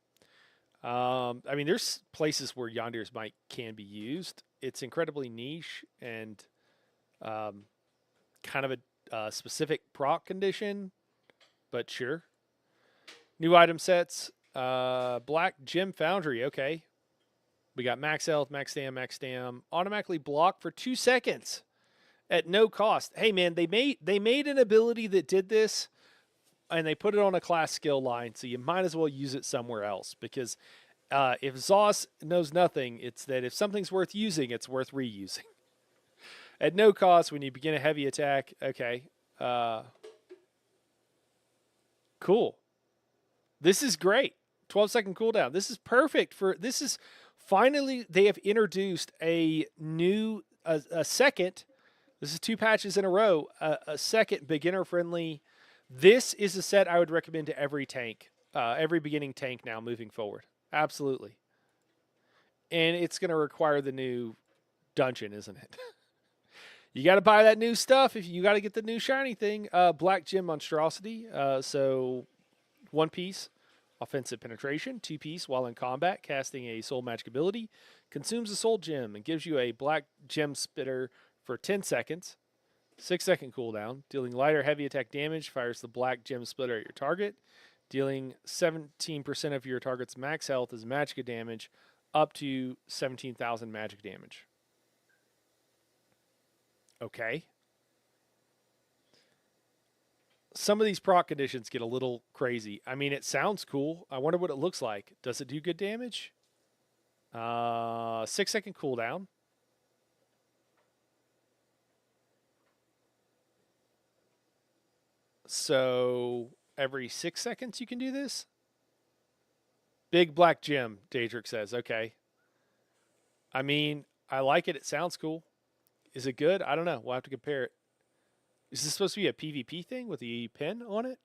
I mean, there's places where Yondir's Might can be used. It's incredibly niche and kind of a specific proc condition, but sure. New item sets. Black Gem Foundry. Okay. We got max health, max stam, automatically block for 2 seconds at no cost. Hey man, they made an ability that did this and they put it on a class skill line, so you might as well use it somewhere else because if Zoss knows nothing, it's that if something's worth using, it's worth reusing. At no cost when you begin a heavy attack. Okay. Cool. This is great. 12-second cooldown. This is perfect for this is finally they have introduced a new a second. This is 2 patches in a row. A second beginner friendly. This is a set I would recommend to every tank, every beginning tank now moving forward. Absolutely. And it's going to require the new dungeon, isn't it? You got to buy that new stuff if you got to get the new shiny thing. Black Gem Monstrosity. So 1 piece, offensive penetration. 2 piece, while in combat, casting a soul magic ability, consumes a soul gem and gives you a black gem spitter for 10 seconds. 6-second cooldown. Dealing light or heavy attack damage, fires the black gem splitter at your target. Dealing 17% of your target's max health as magic damage, up to 17,000 magic damage. Okay. Some of these proc conditions get a little crazy. I mean, it sounds cool. I wonder what it looks like. Does it do good damage? 6-second cooldown. So every 6 seconds you can do this? Big black gem, Daedric says. Okay. I mean, I like it. It sounds cool. Is it good? I don't know. We'll have to compare it. Is this supposed to be a PvP thing with the pin on it?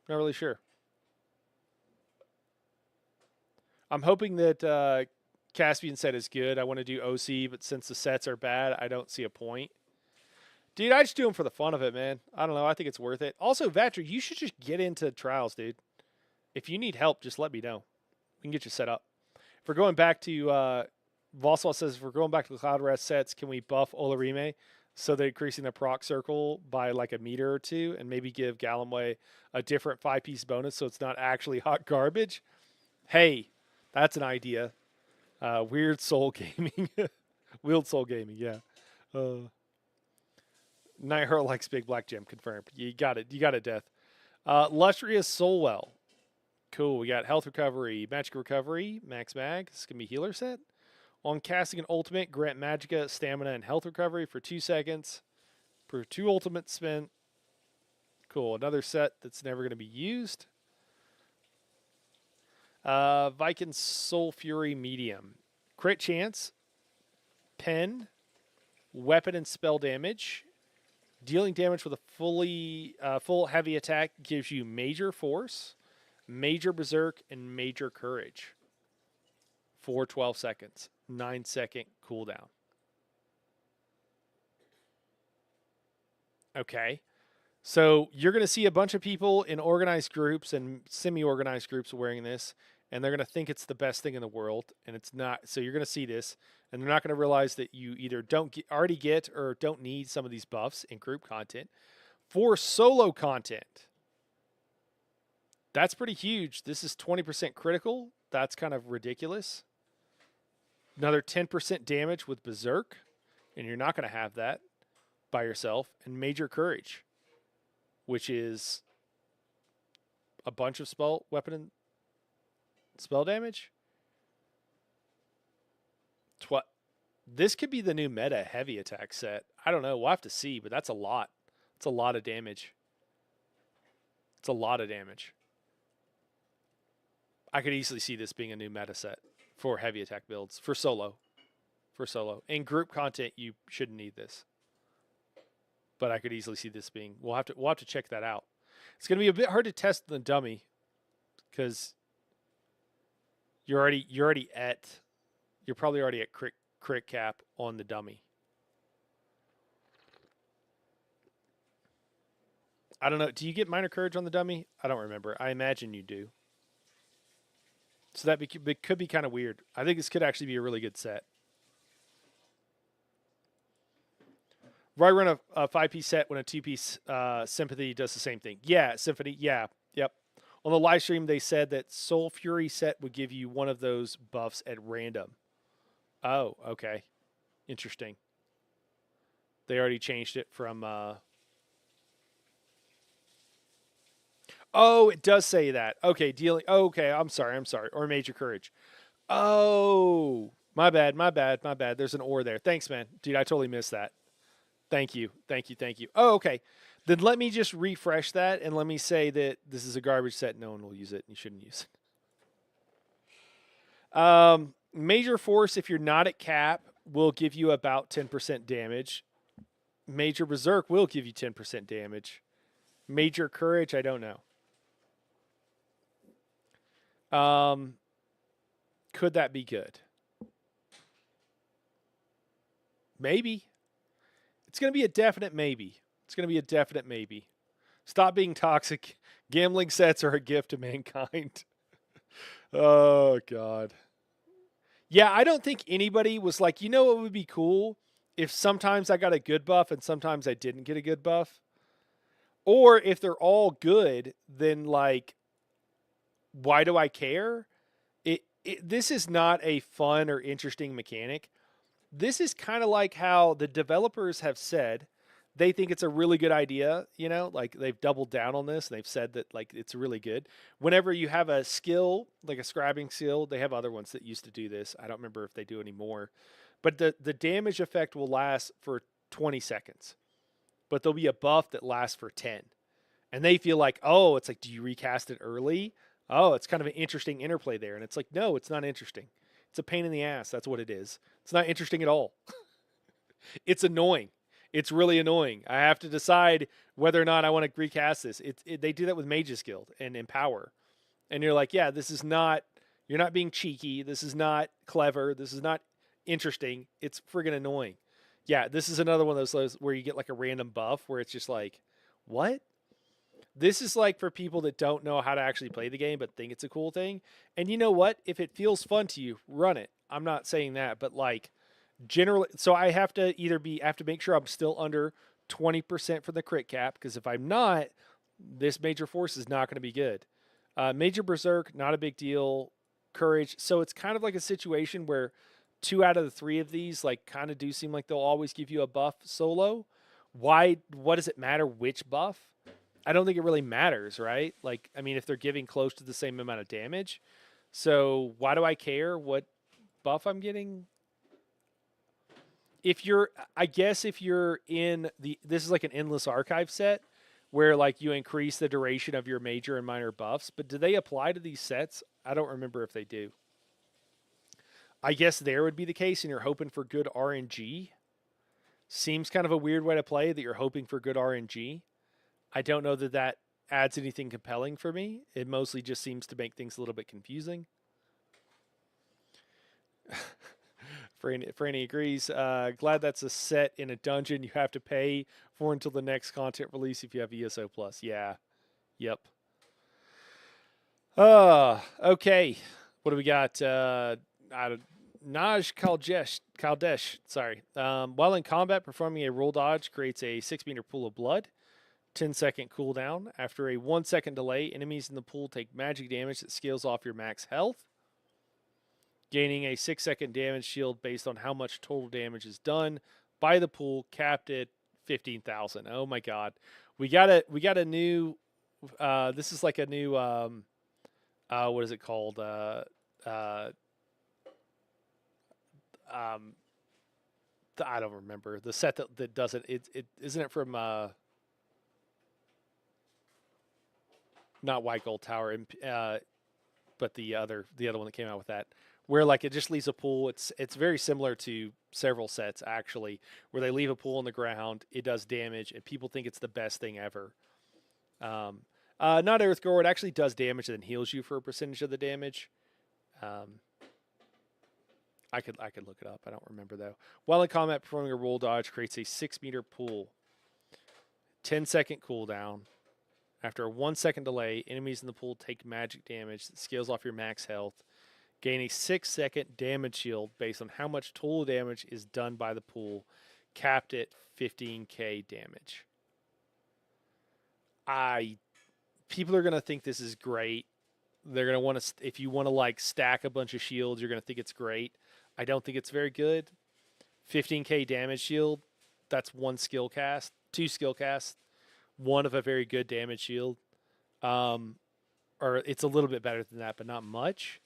Not really sure. I'm hoping that Caspian set is good. I want to do OC, but since the sets are bad, I don't see a point. Dude, I just do them for the fun of it, man. I don't know. I think it's worth it. Also, Vatra, you should just get into trials, dude. If you need help, just let me know. We can get you set up. If we're going back to Voswell says, if we're going back to the Cloud Rest sets, can we buff Olarime so they're increasing the proc circle by like a meter or 2 and maybe give Gallimway a different 5-piece bonus so it's not actually hot garbage? Hey, that's an idea. Weird Soul Gaming. Wield Soul Gaming, yeah. Night Hurl likes Big Black Gem, confirmed. You got it. You got it, Death. Lustrious Soulwell. Cool. We got health recovery, magic recovery, max mag. This is going to be healer set. On casting an ultimate, grant magicka, stamina, and health recovery for 2 seconds. For 2 ultimates spent. Cool. Another set that's never going to be used. Viking Soul Fury Medium. Crit chance. Pen. Weapon and spell damage. Dealing damage with a full heavy attack gives you major force, major berserk, and major courage for 12 seconds. 9-second cooldown. Okay. So you're going to see a bunch of people in organized groups and semi-organized groups wearing this, and they're going to think it's the best thing in the world, and it's not. So you're going to see this, and they're not going to realize that you either already get or don't need some of these buffs in group content. For solo content, that's pretty huge. This is 20% critical. That's kind of ridiculous. Another 10% damage with Berserk, and you're not going to have that by yourself. And Major Courage, which is a bunch of spell, weapon, and spell damage. This could be the new meta heavy attack set. I don't know. We'll have to see, but that's a lot. It's a lot of damage. It's a lot of damage. I could easily see this being a new meta set for heavy attack builds, for solo. For solo. In group content, you shouldn't need this. But I could easily see this being. We'll have to check that out. It's going to be a bit hard to test the dummy because you're probably already at crit cap on the dummy. I don't know. Do you get minor courage on the dummy? I don't remember. I imagine you do. So that could be kind of weird. I think this could actually be a really good set. Why run a 5-piece set when a 2-piece Sympathy does the same thing? Yeah, Symphony. Yeah, yep. On the live stream, they said that Soul Fury set would give you one of those buffs at random. Oh, okay. Interesting. They already changed it from. Oh, it does say that. Okay, dealing. Oh, okay, I'm sorry. Or Major Courage. Oh, my bad. There's an or there. Thanks, man. Dude, I totally missed that. Thank you. Oh, okay. Then let me just refresh that and let me say that this is a garbage set. No one will use it. You shouldn't use it. Major Force, if you're not at cap, will give you about 10% damage. Major Berserk will give you 10% damage. Major Courage, I don't know. Could that be good? Maybe. It's going to be a definite maybe. Stop being toxic. Gambling sets are a gift to mankind. Oh, God. Yeah, I don't think anybody was like, you know what would be cool? If sometimes I got a good buff and sometimes I didn't get a good buff. Or if they're all good, then like, why do I care? This is not a fun or interesting mechanic. This is kind of like how the developers have said they think it's a really good idea, you know, like they've doubled down on this and they've said that like it's really good. Whenever you have a skill, like a scribing skill, they have other ones that used to do this. I don't remember if they do anymore. But the damage effect will last for 20 seconds. But there'll be a buff that lasts for 10. And they feel like, oh, it's like, do you recast it early? Oh, it's kind of an interesting interplay there. And it's like, no, it's not interesting. It's a pain in the ass. That's what it is. It's not interesting at all. It's annoying. It's really annoying. I have to decide whether or not I want to recast this. They do that with Mage's Guild and Empower. And you're like, yeah, this is not, you're not being cheeky. This is not clever. This is not interesting. It's friggin' annoying. Yeah, this is another one of those where you get like a random buff where it's just like, what? This is like for people that don't know how to actually play the game but think it's a cool thing. And you know what? If it feels fun to you, run it. I'm not saying that, but like generally, so I have to make sure I'm still under 20% for the crit cap, because if I'm not, this Major Force is not going to be good. Major Berserk, not a big deal. Courage. So it's kind of like a situation where 2 out of the 3 of these like kind of do seem like they'll always give you a buff solo. What does it matter which buff? I don't think it really matters, right? Like, I mean, if they're giving close to the same amount of damage, so why do I care what buff I'm getting? If you're in this is like an endless archive set where like you increase the duration of your major and minor buffs, but do they apply to these sets? I don't remember if they do. I guess there would be the case, and you're hoping for good RNG. Seems kind of a weird way to play that you're hoping for good RNG. I don't know that that adds anything compelling for me. It mostly just seems to make things a little bit confusing. Franny agrees. Glad that's a set in a dungeon you have to pay for until the next content release if you have ESO Plus. Yeah. Yep. Okay. What do we got? Naj Kaldesh. Sorry. While in combat, performing a roll dodge creates a 6-meter pool of blood. 10-second cooldown. After a 1-second delay, enemies in the pool take magic damage that scales off your max health. Gaining a 6-second damage shield based on how much total damage is done by the pool, capped at 15,000. Oh my god. We got a new this is like a new what is it called? I don't remember. The set that does it. It isn't it from not White Gold Tower, but the other one that came out with that, where like it just leaves a pool. It's very similar to several sets actually, where they leave a pool on the ground. It does damage, and people think it's the best thing ever. Not Earthgore. It actually does damage and then heals you for a percentage of the damage. I could look it up. I don't remember though. While in combat, performing a roll dodge creates a 6-meter pool. 10-second cooldown. After a 1-second delay, enemies in the pool take magic damage that scales off your max health. Gain a 6-second damage shield based on how much total damage is done by the pool, capped at 15k damage. people are going to think this is great. They're going to want to, if you want to like stack a bunch of shields, you're going to think it's great. I don't think it's very good. 15k damage shield, that's one skill cast, two skill casts, one of a very good damage shield. Or it's a little bit better than that, but not much.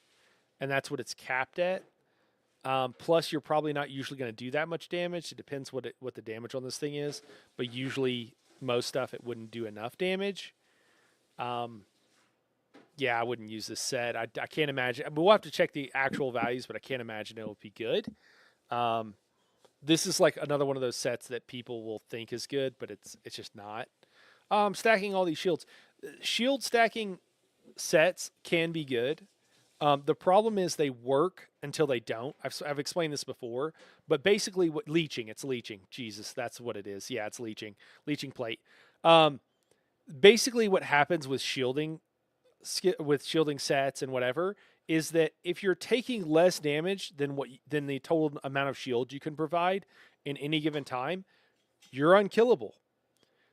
And that's what it's capped at. Plus, you're probably not usually going to do that much damage. It depends what the damage on this thing is, but usually most stuff it wouldn't do enough damage. Yeah, I wouldn't use this set. I can't imagine. I mean, we'll have to check the actual values, but I can't imagine it will be good. This is like another one of those sets that people will think is good, but it's just not. Stacking all these shields. Shield stacking sets can be good. The problem is they work until they don't. I've explained this before, but basically what leeching, it's leeching. Jesus, that's what it is. Yeah, it's leeching. Leeching plate. Basically what happens with shielding sets and whatever is that if you're taking less damage than the total amount of shield you can provide in any given time, you're unkillable.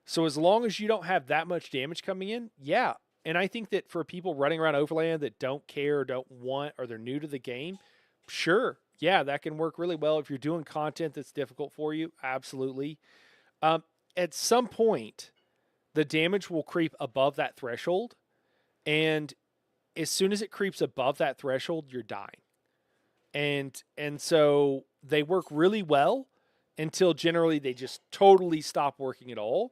So as long as you don't have that much damage coming in, yeah. And I think that for people running around Overland that don't care or don't want, or they're new to the game, sure, yeah, that can work really well. If you're doing content that's difficult for you, absolutely. At some point, the damage will creep above that threshold, and as soon as it creeps above that threshold, you're dying. And so they work really well until generally they just totally stop working at all,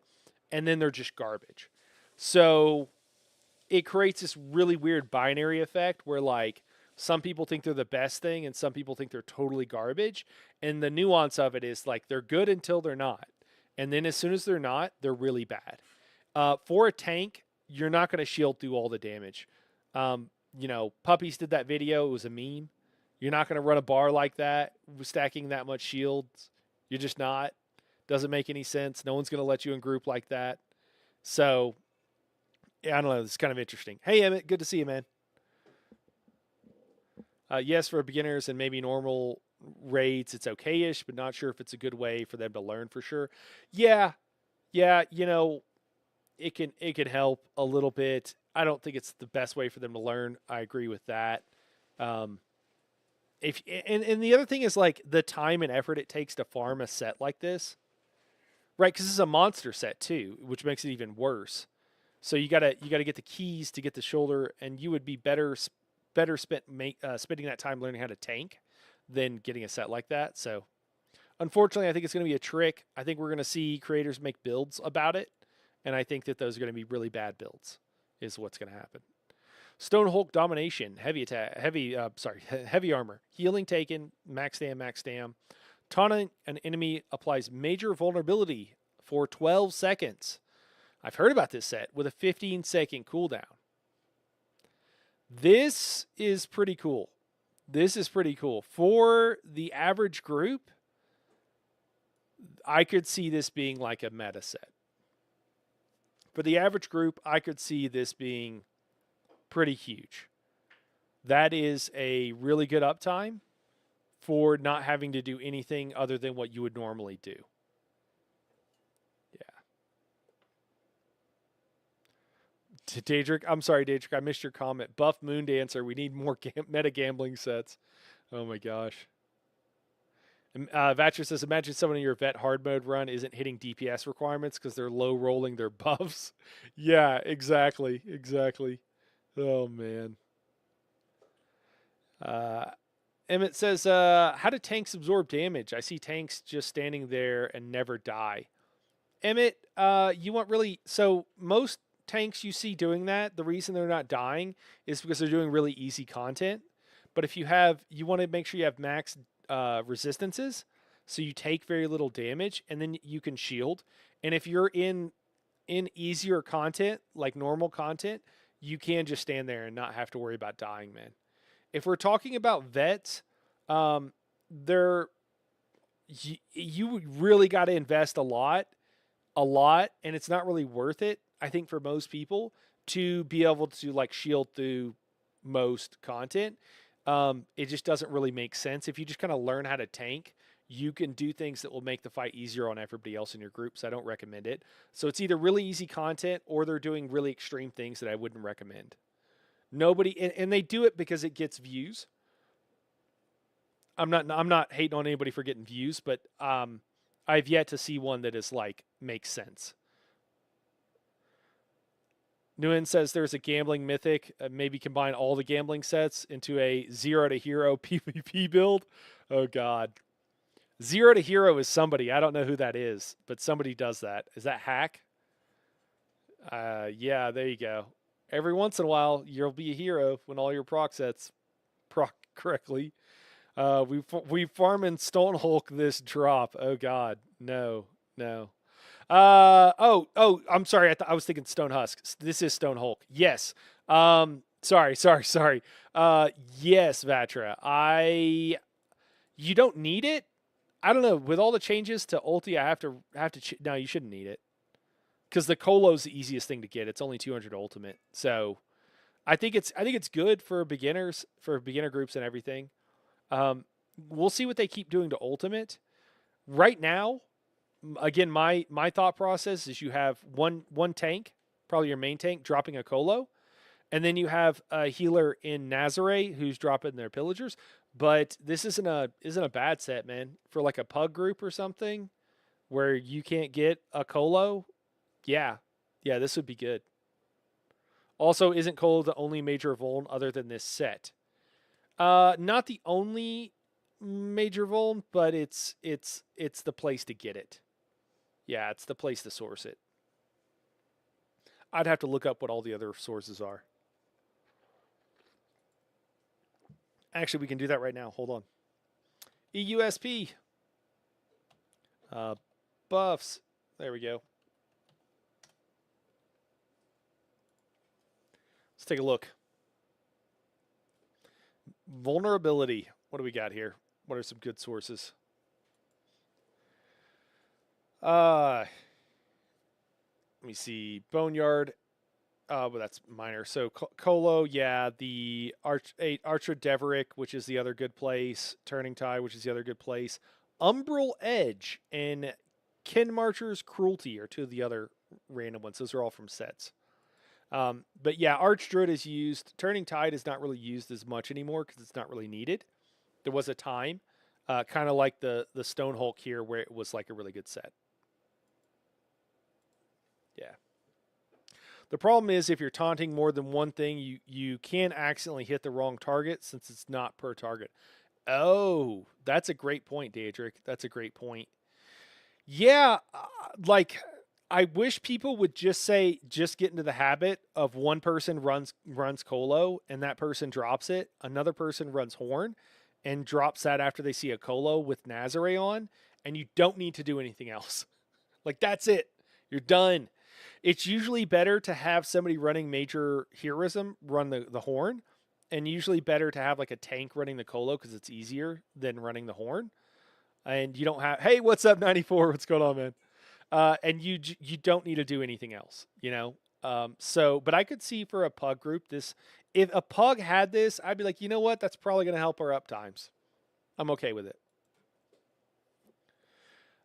and then they're just garbage. So it creates this really weird binary effect where like some people think they're the best thing and some people think they're totally garbage. And the nuance of it is like they're good until they're not. And then as soon as they're not, they're really bad. For a tank, you're not going to shield through all the damage. Puppies did that video. It was a meme. You're not going to run a bar like that, stacking that much shields. You're just not. Doesn't make any sense. No one's going to let you in group like that. So, yeah, I don't know. It's kind of interesting. Hey, Emmett. Good to see you, man. Yes, for beginners and maybe normal raids, it's okay-ish, but not sure if it's a good way for them to learn for sure. Yeah, it can help a little bit. I don't think it's the best way for them to learn. I agree with that. And the other thing is like the time and effort it takes to farm a set like this, right? Because this is a monster set too, which makes it even worse. So you gotta get the keys to get the shoulder, and you would be better spending that time learning how to tank than getting a set like that. So unfortunately, I think it's going to be a trick. I think we're going to see creators make builds about it, and I think that those are going to be really bad builds is what's going to happen. Stone Hulk Domination, heavy armor, healing taken, max dam. Taunting an enemy applies major vulnerability for 12 seconds. I've heard about this set with a 15-second cooldown. This is pretty cool. For the average group, I could see this being like a meta set. For the average group, I could see this being pretty huge. That is a really good uptime for not having to do anything other than what you would normally do. Daedric, I'm sorry, Daedric, I missed your comment. Buff Moon Dancer, we need more meta gambling sets. Oh my gosh. Vatcher says, imagine someone in your vet hard mode run isn't hitting DPS requirements because they're low rolling their buffs. Yeah, exactly. Oh man. Emmett says, how do tanks absorb damage? I see tanks just standing there and never die. Emmett, you want really, so most tanks you see doing that, the reason they're not dying is because they're doing really easy content. But if you want to make sure you have max resistances, so you take very little damage, and then you can shield. And if you're in easier content, like normal content, you can just stand there and not have to worry about dying, man. If we're talking about vets, you really got to invest a lot, and it's not really worth it, I think, for most people to be able to like shield through most content. It just doesn't really make sense. If you just kind of learn how to tank, you can do things that will make the fight easier on everybody else in your group. So I don't recommend it. So it's either really easy content or they're doing really extreme things that I wouldn't recommend. Nobody, and they do it because it gets views. I'm not hating on anybody for getting views, but I've yet to see one that is like makes sense. Nguyen says there's a gambling mythic. Maybe combine all the gambling sets into a 0 to hero PvP build. Oh God, 0 to hero is somebody. I don't know who that is, but somebody does that. Is that hack? Yeah, there you go. Every once in a while, you'll be a hero when all your proc sets proc correctly. We farming Stone Hulk this drop. Oh God, no. I'm sorry. I was thinking Stone Husk. This is Stone Hulk. Yes. Sorry. Yes, Vatra. You don't need it. I don't know. With all the changes to Ulti, I have to. No, you shouldn't need it because the Colo's the easiest thing to get. It's only 200 ultimate, so I think it's good for beginners, for beginner groups and everything. We'll see what they keep doing to ultimate. Right now, again, my thought process is you have one tank, probably your main tank, dropping a Colo, and then you have a healer in Nazare who's dropping their pillagers. But this isn't a bad set, man. For like a pug group or something where you can't get a Colo, yeah, this would be good. Also, isn't Colo the only major vuln other than this set? Not the only major vuln, but it's the place to get it. Yeah, it's the place to source it. I'd have to look up what all the other sources are. Actually, we can do that right now. Hold on. EUSP. Buffs. There we go. Let's take a look. Vulnerability. What do we got here? What are some good sources? Let me see. Boneyard. Well, that's minor. So Colo, yeah. The Archer Deverick, which is the other good place. Turning Tide, which is the other good place. Umbral Edge and Ken Marcher's Cruelty are two of the other random ones. Those are all from sets. But yeah, Archdruid is used. Turning Tide is not really used as much anymore because it's not really needed. There was a time, kind of like the Stone Hulk here, where it was like a really good set. Yeah. The problem is if you're taunting more than one thing, you can accidentally hit the wrong target since it's not per target. Oh, that's a great point, Daedric. That's a great point. Yeah, like I wish people would just get into the habit of one person runs Colo and that person drops it. Another person runs Horn and drops that after they see a Colo with Nazare on, and you don't need to do anything else. Like that's it. You're done. It's usually better to have somebody running major heroism run the Horn, and usually better to have like a tank running the Colo because it's easier than running the Horn. And you don't have, hey, what's up, 94? What's going on, man? And you don't need to do anything else, you know? But I could see for a pug group this, if a pug had this, I'd be like, you know what? That's probably going to help our up times. I'm okay with it.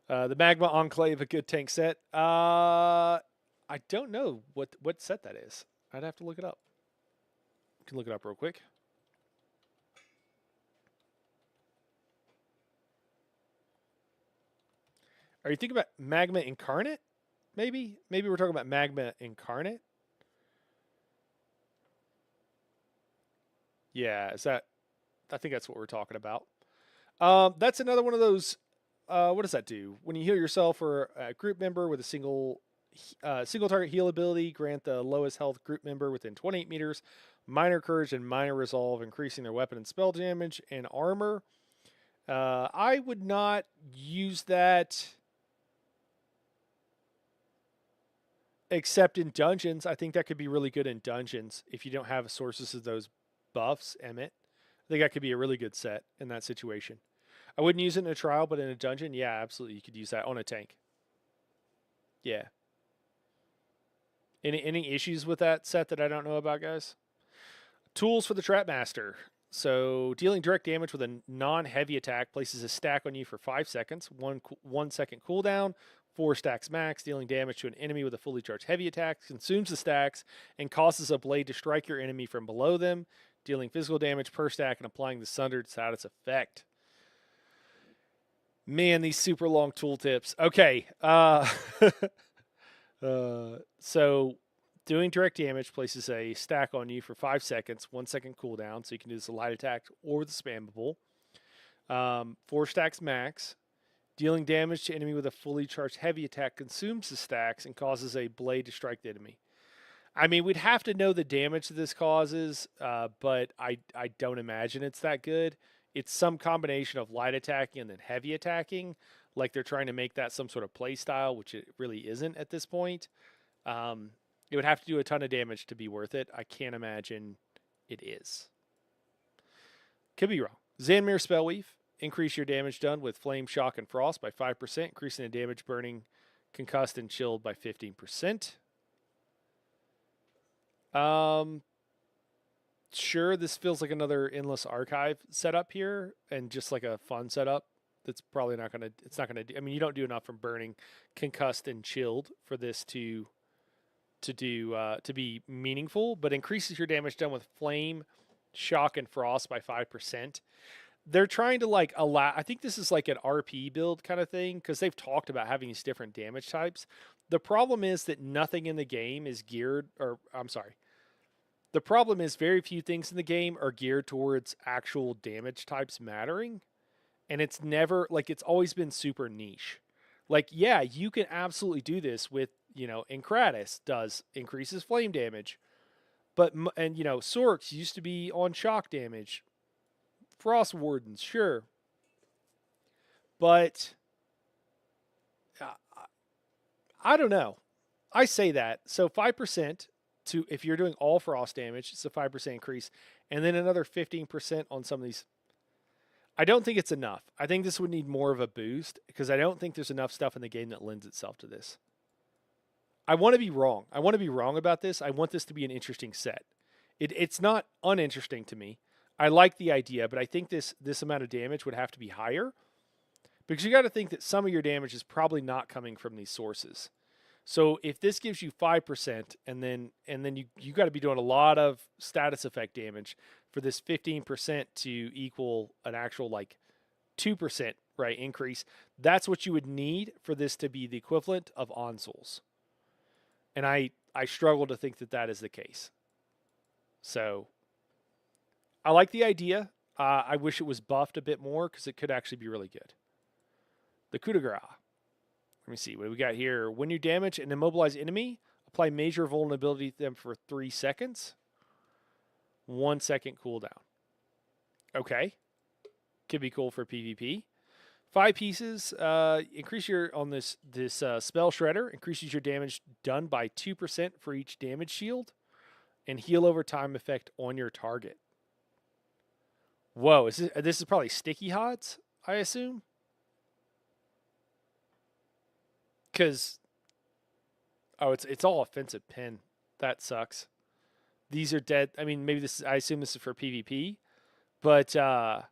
The Magma Enclave, a good tank set. I don't know what set that is. I'd have to look it up. You can look it up real quick. Are you thinking about Magma Incarnate? Maybe we're talking about Magma Incarnate. Yeah, is that? I think that's what we're talking about. That's another one of those. What does that do? When you heal yourself or a group member with a single target heal ability, grant the lowest health group member within 28 meters minor courage and minor resolve, increasing their weapon and spell damage and armor. I would not use that except in dungeons. I think that could be really good in dungeons if you don't have sources of those buffs, Emmett. I think that could be a really good set in that situation. I wouldn't use it in a trial, but in a dungeon, yeah, absolutely. You could use that on a tank. Yeah. Any issues with that set that I don't know about, guys? Tools for the Trap Master. So dealing direct damage with a non-heavy attack places a stack on you for 5 seconds, 1 second cooldown, 4 stacks max. Dealing damage to an enemy with a fully charged heavy attack consumes the stacks and causes a blade to strike your enemy from below them, dealing physical damage per stack and applying the sundered status effect. Man, these super long tooltips. Okay. So doing direct damage places a stack on you for 5 seconds, 1 second cooldown, so you can do this a light attack or the spammable. 4 stacks max. Dealing damage to enemy with a fully charged heavy attack consumes the stacks and causes a blade to strike the enemy. I mean, we'd have to know the damage that this causes, but I don't imagine it's that good. It's some combination of light attacking and then heavy attacking, like they're trying to make that some sort of play style, which it really isn't at this point. It would have to do a ton of damage to be worth it. I can't imagine it is. Could be wrong. Zanmir Spellweave. Increase your damage done with Flame, Shock, and Frost by 5%, increasing the damage burning, concussed, and chilled by 15%. Sure, this feels like another Endless Archive setup here, and just like a fun setup. That's probably not gonna. It's not gonna do. I mean, you don't do enough from burning, concussed, and chilled for this to be meaningful. But increases your damage done with Flame, Shock, and Frost by 5%. They're trying to like allow. I think this is like an RP build kind of thing because they've talked about having these different damage types. The problem is that nothing in the game is geared, or I'm sorry. The problem is very few things in the game are geared towards actual damage types mattering. And it's never, like, it's always been super niche. Like, yeah, you can absolutely do this with, Encratis increases flame damage. But, Sorks used to be on shock damage. Frost Wardens, sure. But, I don't know. I say that. So 5%. If you're doing all frost damage, it's a 5% increase, and then another 15% on some of these. I don't think it's enough. I think this would need more of a boost because I don't think there's enough stuff in the game that lends itself to this. I want to be wrong. I want to be wrong about this. I want this to be an interesting set. It's not uninteresting to me. I like the idea, but I think this amount of damage would have to be higher because you got to think that some of your damage is probably not coming from these sources. So if this gives you 5%, and then you got to be doing a lot of status effect damage for this 15% to equal an actual like 2% right increase, that's what you would need for this to be the equivalent of Onsouls. And I struggle to think that that is the case. So I like the idea. I wish it was buffed a bit more because it could actually be really good. The coup de grace. Let me see. What do we got here? When you damage an immobilized enemy, apply major vulnerability to them for 3 seconds. 1 second cooldown. Okay. Could be cool for PvP. 5 pieces. Increase your on this spell shredder. Increases your damage done by 2% for each damage shield, and heal over time effect on your target. Whoa! This is probably sticky hots, I assume. Because, it's all offensive pin. That sucks. These are dead. I mean, maybe I assume this is for PvP, but on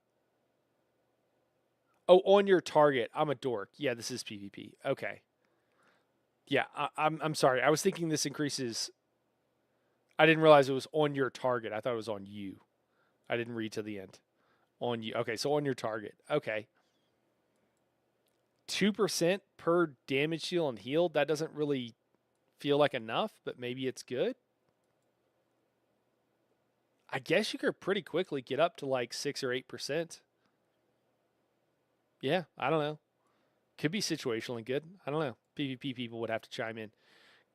your target. I'm a dork. Yeah, this is PvP. Okay. Yeah, I'm sorry. I was thinking this increases. I didn't realize it was on your target. I thought it was on you. I didn't read to the end. On you. Okay, so on your target. Okay. 2% per damage shield and healed. That doesn't really feel like enough, but maybe it's good. I guess you could pretty quickly get up to like 6 or 8%. Yeah, I don't know. Could be situationally good. I don't know. PvP people would have to chime in.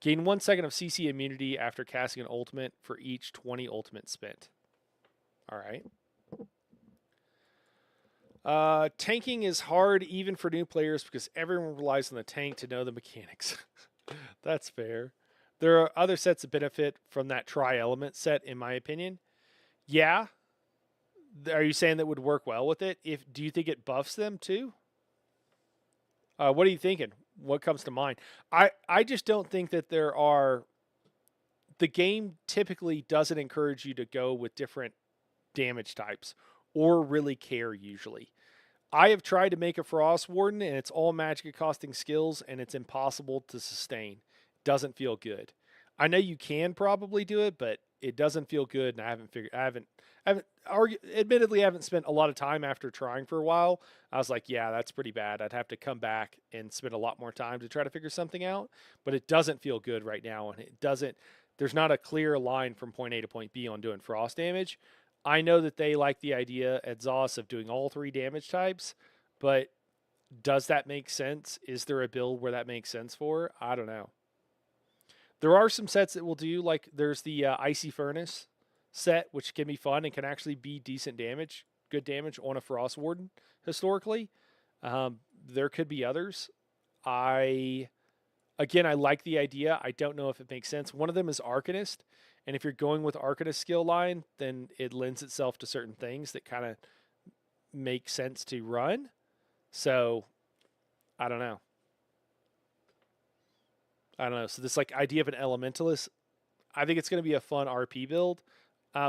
Gain 1 second of CC immunity after casting an ultimate for each 20 ultimates spent. All right. Tanking is hard even for new players because everyone relies on the tank to know the mechanics. That's fair. There are other sets that benefit from that tri-element set, in my opinion. Yeah. Are you saying that would work well with it? Do you think it buffs them too? What are you thinking? What comes to mind? I just don't think that there are. The game typically doesn't encourage you to go with different damage types or really care usually. I have tried to make a Frost Warden, and it's all magic costing skills, and it's impossible to sustain. Doesn't feel good. I know you can probably do it, but it doesn't feel good, and I haven't figured. Admittedly, I haven't spent a lot of time after trying for a while. I was like, yeah, that's pretty bad. I'd have to come back and spend a lot more time to try to figure something out. But it doesn't feel good right now, and it doesn't. There's not a clear line from point A to point B on doing frost damage. I know that they like the idea at ZOS of doing all 3 damage types, but does that make sense? Is there a build where that makes sense for? I don't know. There are some sets that will do, like there's the Icy Furnace set, which can be fun and can actually be decent damage, good damage on a Frost Warden historically. There could be others. I like the idea. I don't know if it makes sense. One of them is Arcanist. And if you're going with Arcanist skill line, then it lends itself to certain things that kind of make sense to run. So, I don't know. So this like idea of an Elementalist, I think it's going to be a fun RP build.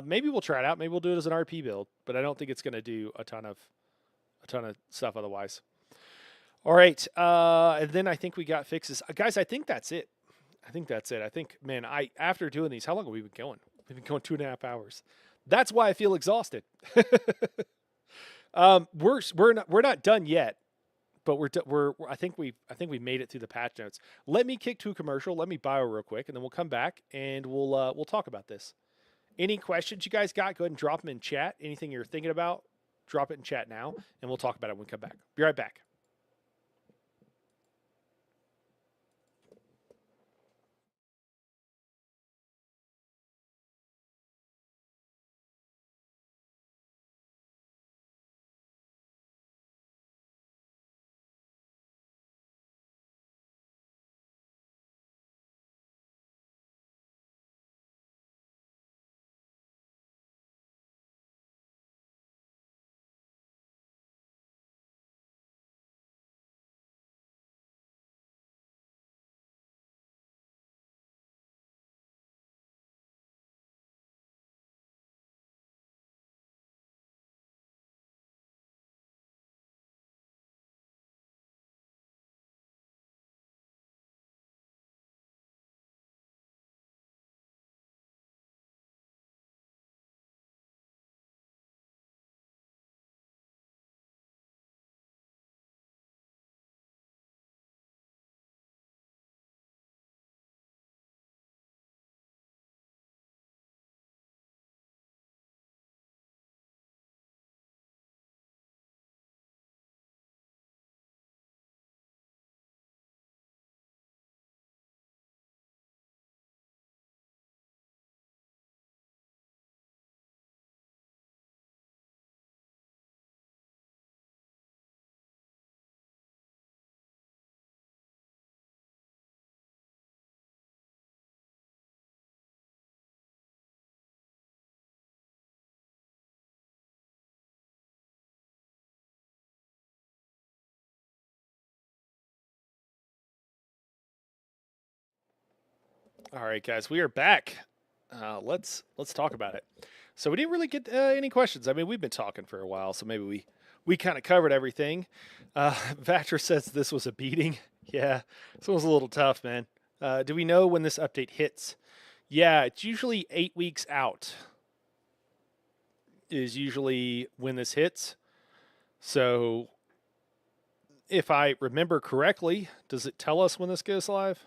Maybe we'll try it out. Maybe we'll do it as an RP build, but I don't think it's going to do a ton of stuff otherwise. All right, and then I think we got fixes, guys. I think that's it. I think, man, after doing these, how long have we been going? We've been going 2.5 hours. That's why I feel exhausted. We're not done yet, but I think we made it through the patch notes. Let me kick to a commercial. Let me bio real quick, and then we'll come back and we'll talk about this. Any questions you guys got? Go ahead and drop them in chat. Anything you're thinking about, drop it in chat now, and we'll talk about it when we come back. Be right back. All right, guys, we are back. Let's talk about it. So we didn't really get any questions. I mean, we've been talking for a while, so maybe we kind of covered everything. Vatra says this was a beating. Yeah, this one was a little tough, man. Do we know when this update hits? Yeah, it's usually 8 weeks out. Is usually when this hits. So, if I remember correctly, does it tell us when this goes live?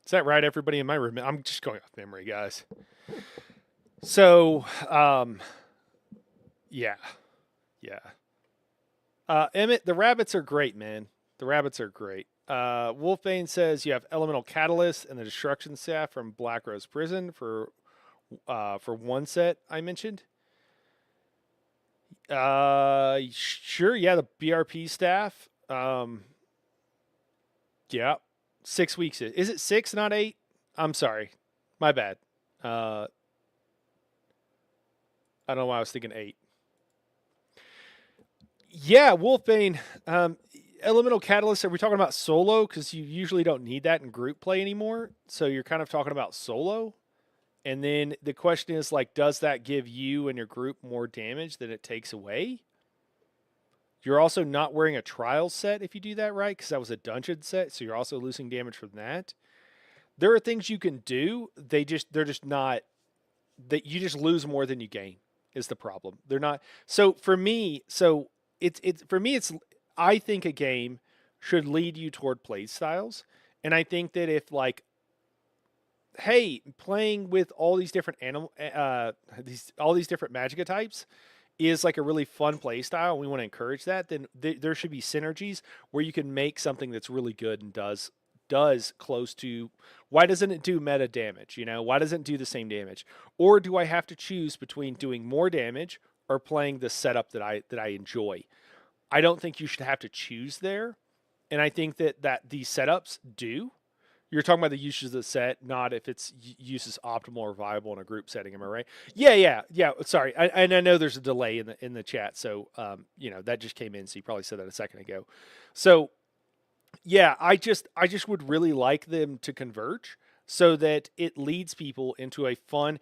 Is that right, everybody? In my room, I'm just going off memory, guys. So, yeah. Emmett, the rabbits are great, man. The rabbits are great. Wolfbane says you have Elemental Catalyst and the Destruction Staff from Black Rose Prison for one set I mentioned. Sure, yeah, the BRP staff. Yeah. 6 weeks. Is it 6, not 8? I'm sorry. My bad. I don't know why I was thinking 8. Yeah, Wolfbane. Elemental Catalyst, are we talking about solo? Because you usually don't need that in group play anymore. So you're kind of talking about solo. And then the question is like, does that give you and your group more damage than it takes away? You're also not wearing a trial set if you do that right, because that was a dungeon set, so you're also losing damage from that. There are things you can do. They're just not that you just lose more than you gain is the problem. They're not. So for me, it's I think a game should lead you toward play styles. And I think that if like, hey, playing with all these different all these different Magica types is like a really fun play style, and we want to encourage that, then there should be synergies where you can make something that's really good and does close to. Why doesn't it do meta damage? You know, why doesn't it do the same damage? Or do I have to choose between doing more damage or playing the setup that I enjoy? I don't think you should have to choose there, and I think that these setups do. You're talking about the uses of the set, not if its use is optimal or viable in a group setting. Am I right? Yeah. Sorry, and I know there's a delay in the chat, so that just came in, so you probably said that a second ago. So yeah, I just would really like them to converge so that it leads people into a fun.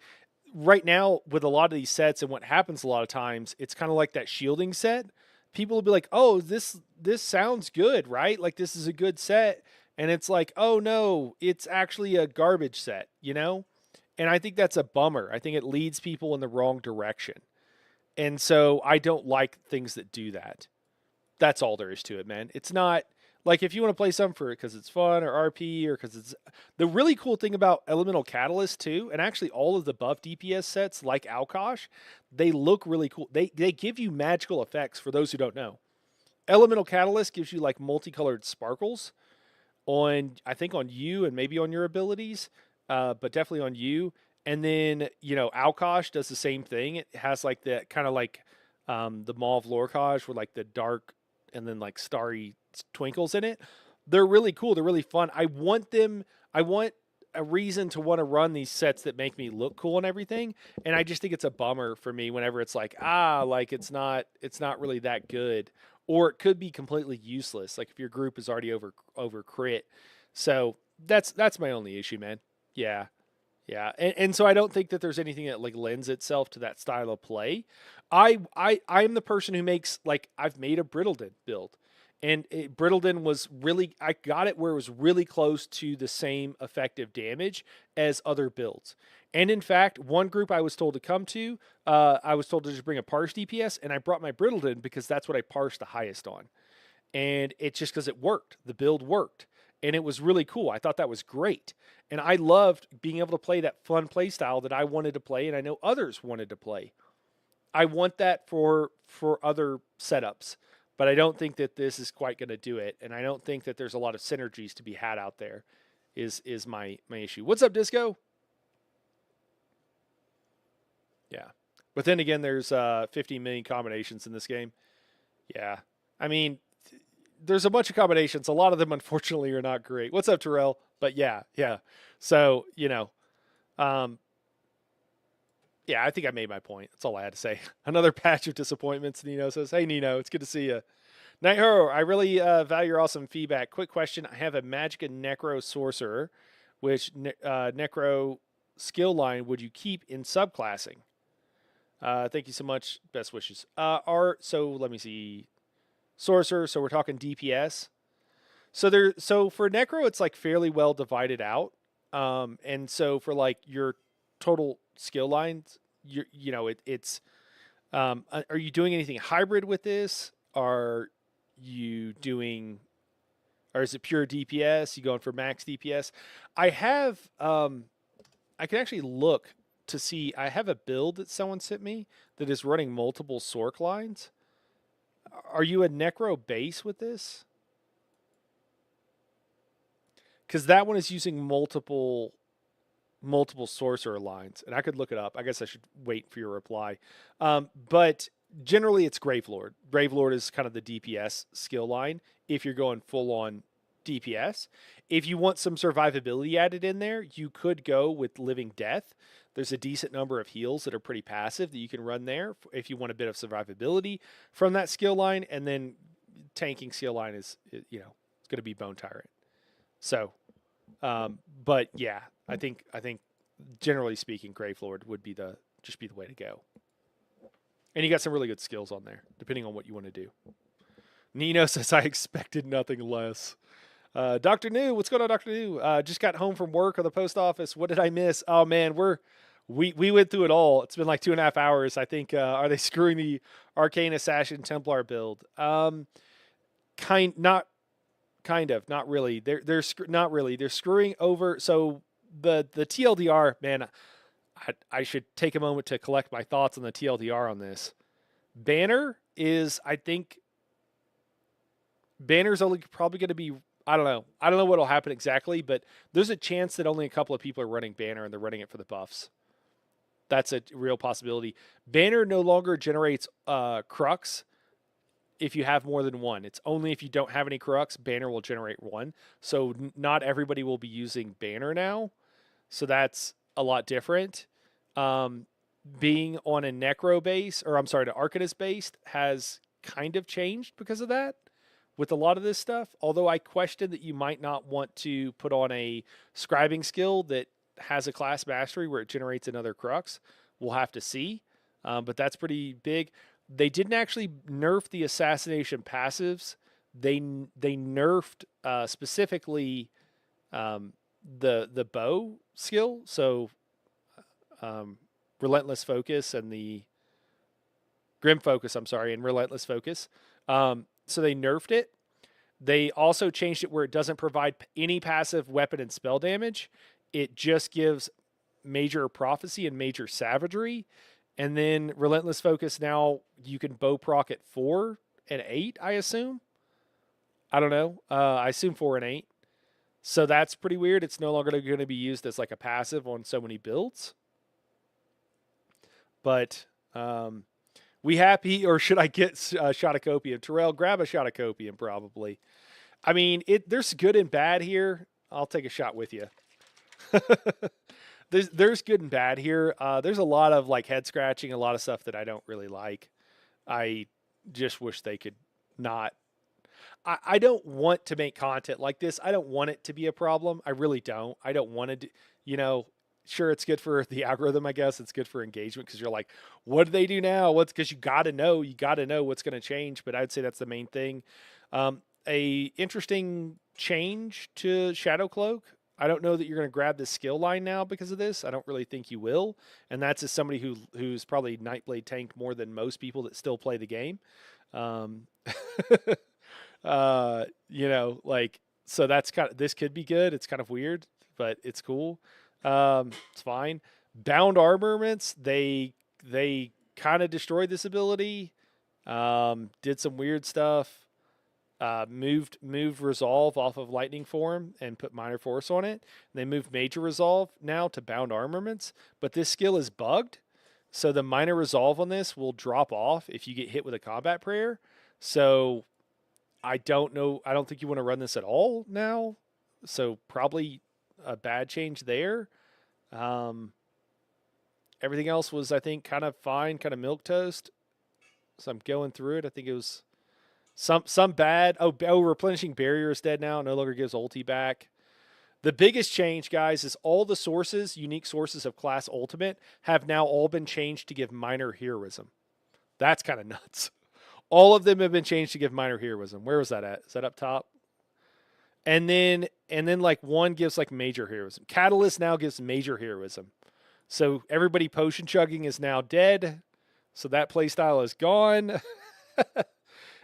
Right now, with a lot of these sets, and what happens a lot of times, it's kind of like that shielding set. People will be like, "Oh, this sounds good, right? Like this is a good set." And it's like, "Oh no, it's actually a garbage set," you know? And I think that's a bummer. I think it leads people in the wrong direction. And so I don't like things that do that. That's all there is to it, man. It's not like if you want to play something for it because it's fun or RP or because it's the really cool thing about Elemental Catalyst too, and actually all of the buff DPS sets like Alkosh, they look really cool. They give you magical effects for those who don't know. Elemental Catalyst gives you like multicolored sparkles on I think on you and maybe on your abilities, but definitely on you. And then Alkosh does the same thing. It has like that kind of like the Mauve Lorcage with like the dark and then like starry twinkles in it. They're really cool. They're really fun. I want them. I want a reason to want to run these sets that make me look cool and everything. And I just think it's a bummer for me whenever it's like like it's not really that good, or it could be completely useless. Like if your group is already over crit. So that's my only issue, man. Yeah. Yeah, and so I don't think that there's anything that like lends itself to that style of play. I'm the person who makes like I've made a Brittleton build, and Brittleton was really I got it where it was really close to the same effective damage as other builds. And in fact, one group I was told to come to, I was told to just bring a parse DPS, and I brought my Brittleton because that's what I parsed the highest on, and it's just because it worked. The build worked, and it was really cool. I thought that was great, and I loved being able to play that fun play style that I wanted to play, and I know others wanted to play. I want that for other setups, but I don't think that this is quite going to do it, and I don't think that there's a lot of synergies to be had out there. Is my issue? What's up, Disco? Yeah, but then again, there's 50 million combinations in this game. Yeah, I mean, there's a bunch of combinations. A lot of them, unfortunately, are not great. What's up, Terrell? But yeah. So um, yeah, I think I made my point. That's all I had to say. Another patch of disappointments. Nino says, "Hey, Nino, it's good to see you." Night Hero, I really value your awesome feedback. Quick question: I have a Magicka Necro Sorcerer, which Necro skill line would you keep in subclassing? Thank you so much. Best wishes. So let me see. Sorcerer, so we're talking DPS. So for Necro, it's like fairly well divided out. And so for like your total skill lines, it's are you doing anything hybrid with this? Are you doing or is it pure DPS? You going for max DPS? I have I can actually look to see I have a build that someone sent me that is running multiple Sorc lines. Are you a Necro base with this? Because that one is using multiple sorcerer lines, and I could look it up. I guess I should wait for your reply. But generally, it's Gravelord. Gravelord is kind of the DPS skill line if you're going full on DPS. If you want some survivability added in there, you could go with Living Death. There's a decent number of heals that are pretty passive that you can run there if you want a bit of survivability from that skill line. And then tanking skill line is it's going to be Bone Tyrant. So, but yeah, I think generally speaking, Gravelord would be the way to go. And you got some really good skills on there, depending on what you want to do. Nino says, I expected nothing less. Dr. New, what's going on, Dr. New? Just got home from work or the post office. What did I miss? Oh, man, we went through it all. It's been like 2.5 hours. I think, are they screwing the Arcane Assassin Templar build? Not really. Not really. They're screwing over. So the TLDR, man, I should take a moment to collect my thoughts on the TLDR on this. Banner is, I think, Banner's only probably going to be, I don't know what'll happen exactly, but there's a chance that only a couple of people are running Banner and they're running it for the buffs. That's a real possibility. Banner no longer generates Crux if you have more than one. It's only if you don't have any Crux, Banner will generate one. So not everybody will be using Banner now. So that's a lot different. Being on a Necro base, or I'm sorry, the Arcanist based has kind of changed because of that with a lot of this stuff. Although I question that you might not want to put on a scribing skill that has a class mastery where it generates another Crux. We'll have to see. But that's pretty big. They didn't actually nerf the assassination passives. They nerfed specifically the bow skill. So relentless focus and the grim focus, and relentless focus. So they nerfed it. They also changed it where it doesn't provide any passive weapon and spell damage. It just gives major prophecy and major savagery. And then relentless focus, now you can bow proc at 4 and 8, I assume. I don't know. I assume 4 and 8. So that's pretty weird. It's no longer going to be used as like a passive on so many builds. But we happy, or should I get shot of copium? Terrell, grab a shot of copium probably. I mean, there's good and bad here. I'll take a shot with you. There's good and bad here. There's a lot of like head scratching, a lot of stuff that I don't really like. I just wish they could not. I don't want to make content like this. I don't want it to be a problem. I really don't. I don't want to do, sure, it's good for the algorithm, I guess. It's good for engagement because you're like, what do they do now? Because you got to know what's going to change. But I'd say that's the main thing. A interesting change to Shadow Cloak. I don't know that you're going to grab the skill line now because of this. I don't really think you will. And that's as somebody who's probably Nightblade tanked more than most people that still play the game. So that's this could be good. It's kind of weird, but it's cool. It's fine. Bound armaments, they kind of destroyed this ability. Did some weird stuff. Moved Resolve off of Lightning Form and put Minor Force on it. They moved Major Resolve now to Bound Armaments, but this skill is bugged. So the Minor Resolve on this will drop off if you get hit with a Combat Prayer. So I don't know. I don't think you want to run this at all now. So probably a bad change there. Everything else was, I think, kind of fine, kind of milquetoast. So I'm going through it. I think it was some bad. Oh, replenishing barrier is dead now. No longer gives ulti back. The biggest change, guys, is all the sources, unique sources of class ultimate, have now all been changed to give minor heroism. That's kind of nuts. All of them have been changed to give minor heroism. Where was that at? Is that up top? And then like one gives like major heroism. Catalyst now gives major heroism. So everybody potion chugging is now dead. So that playstyle is gone.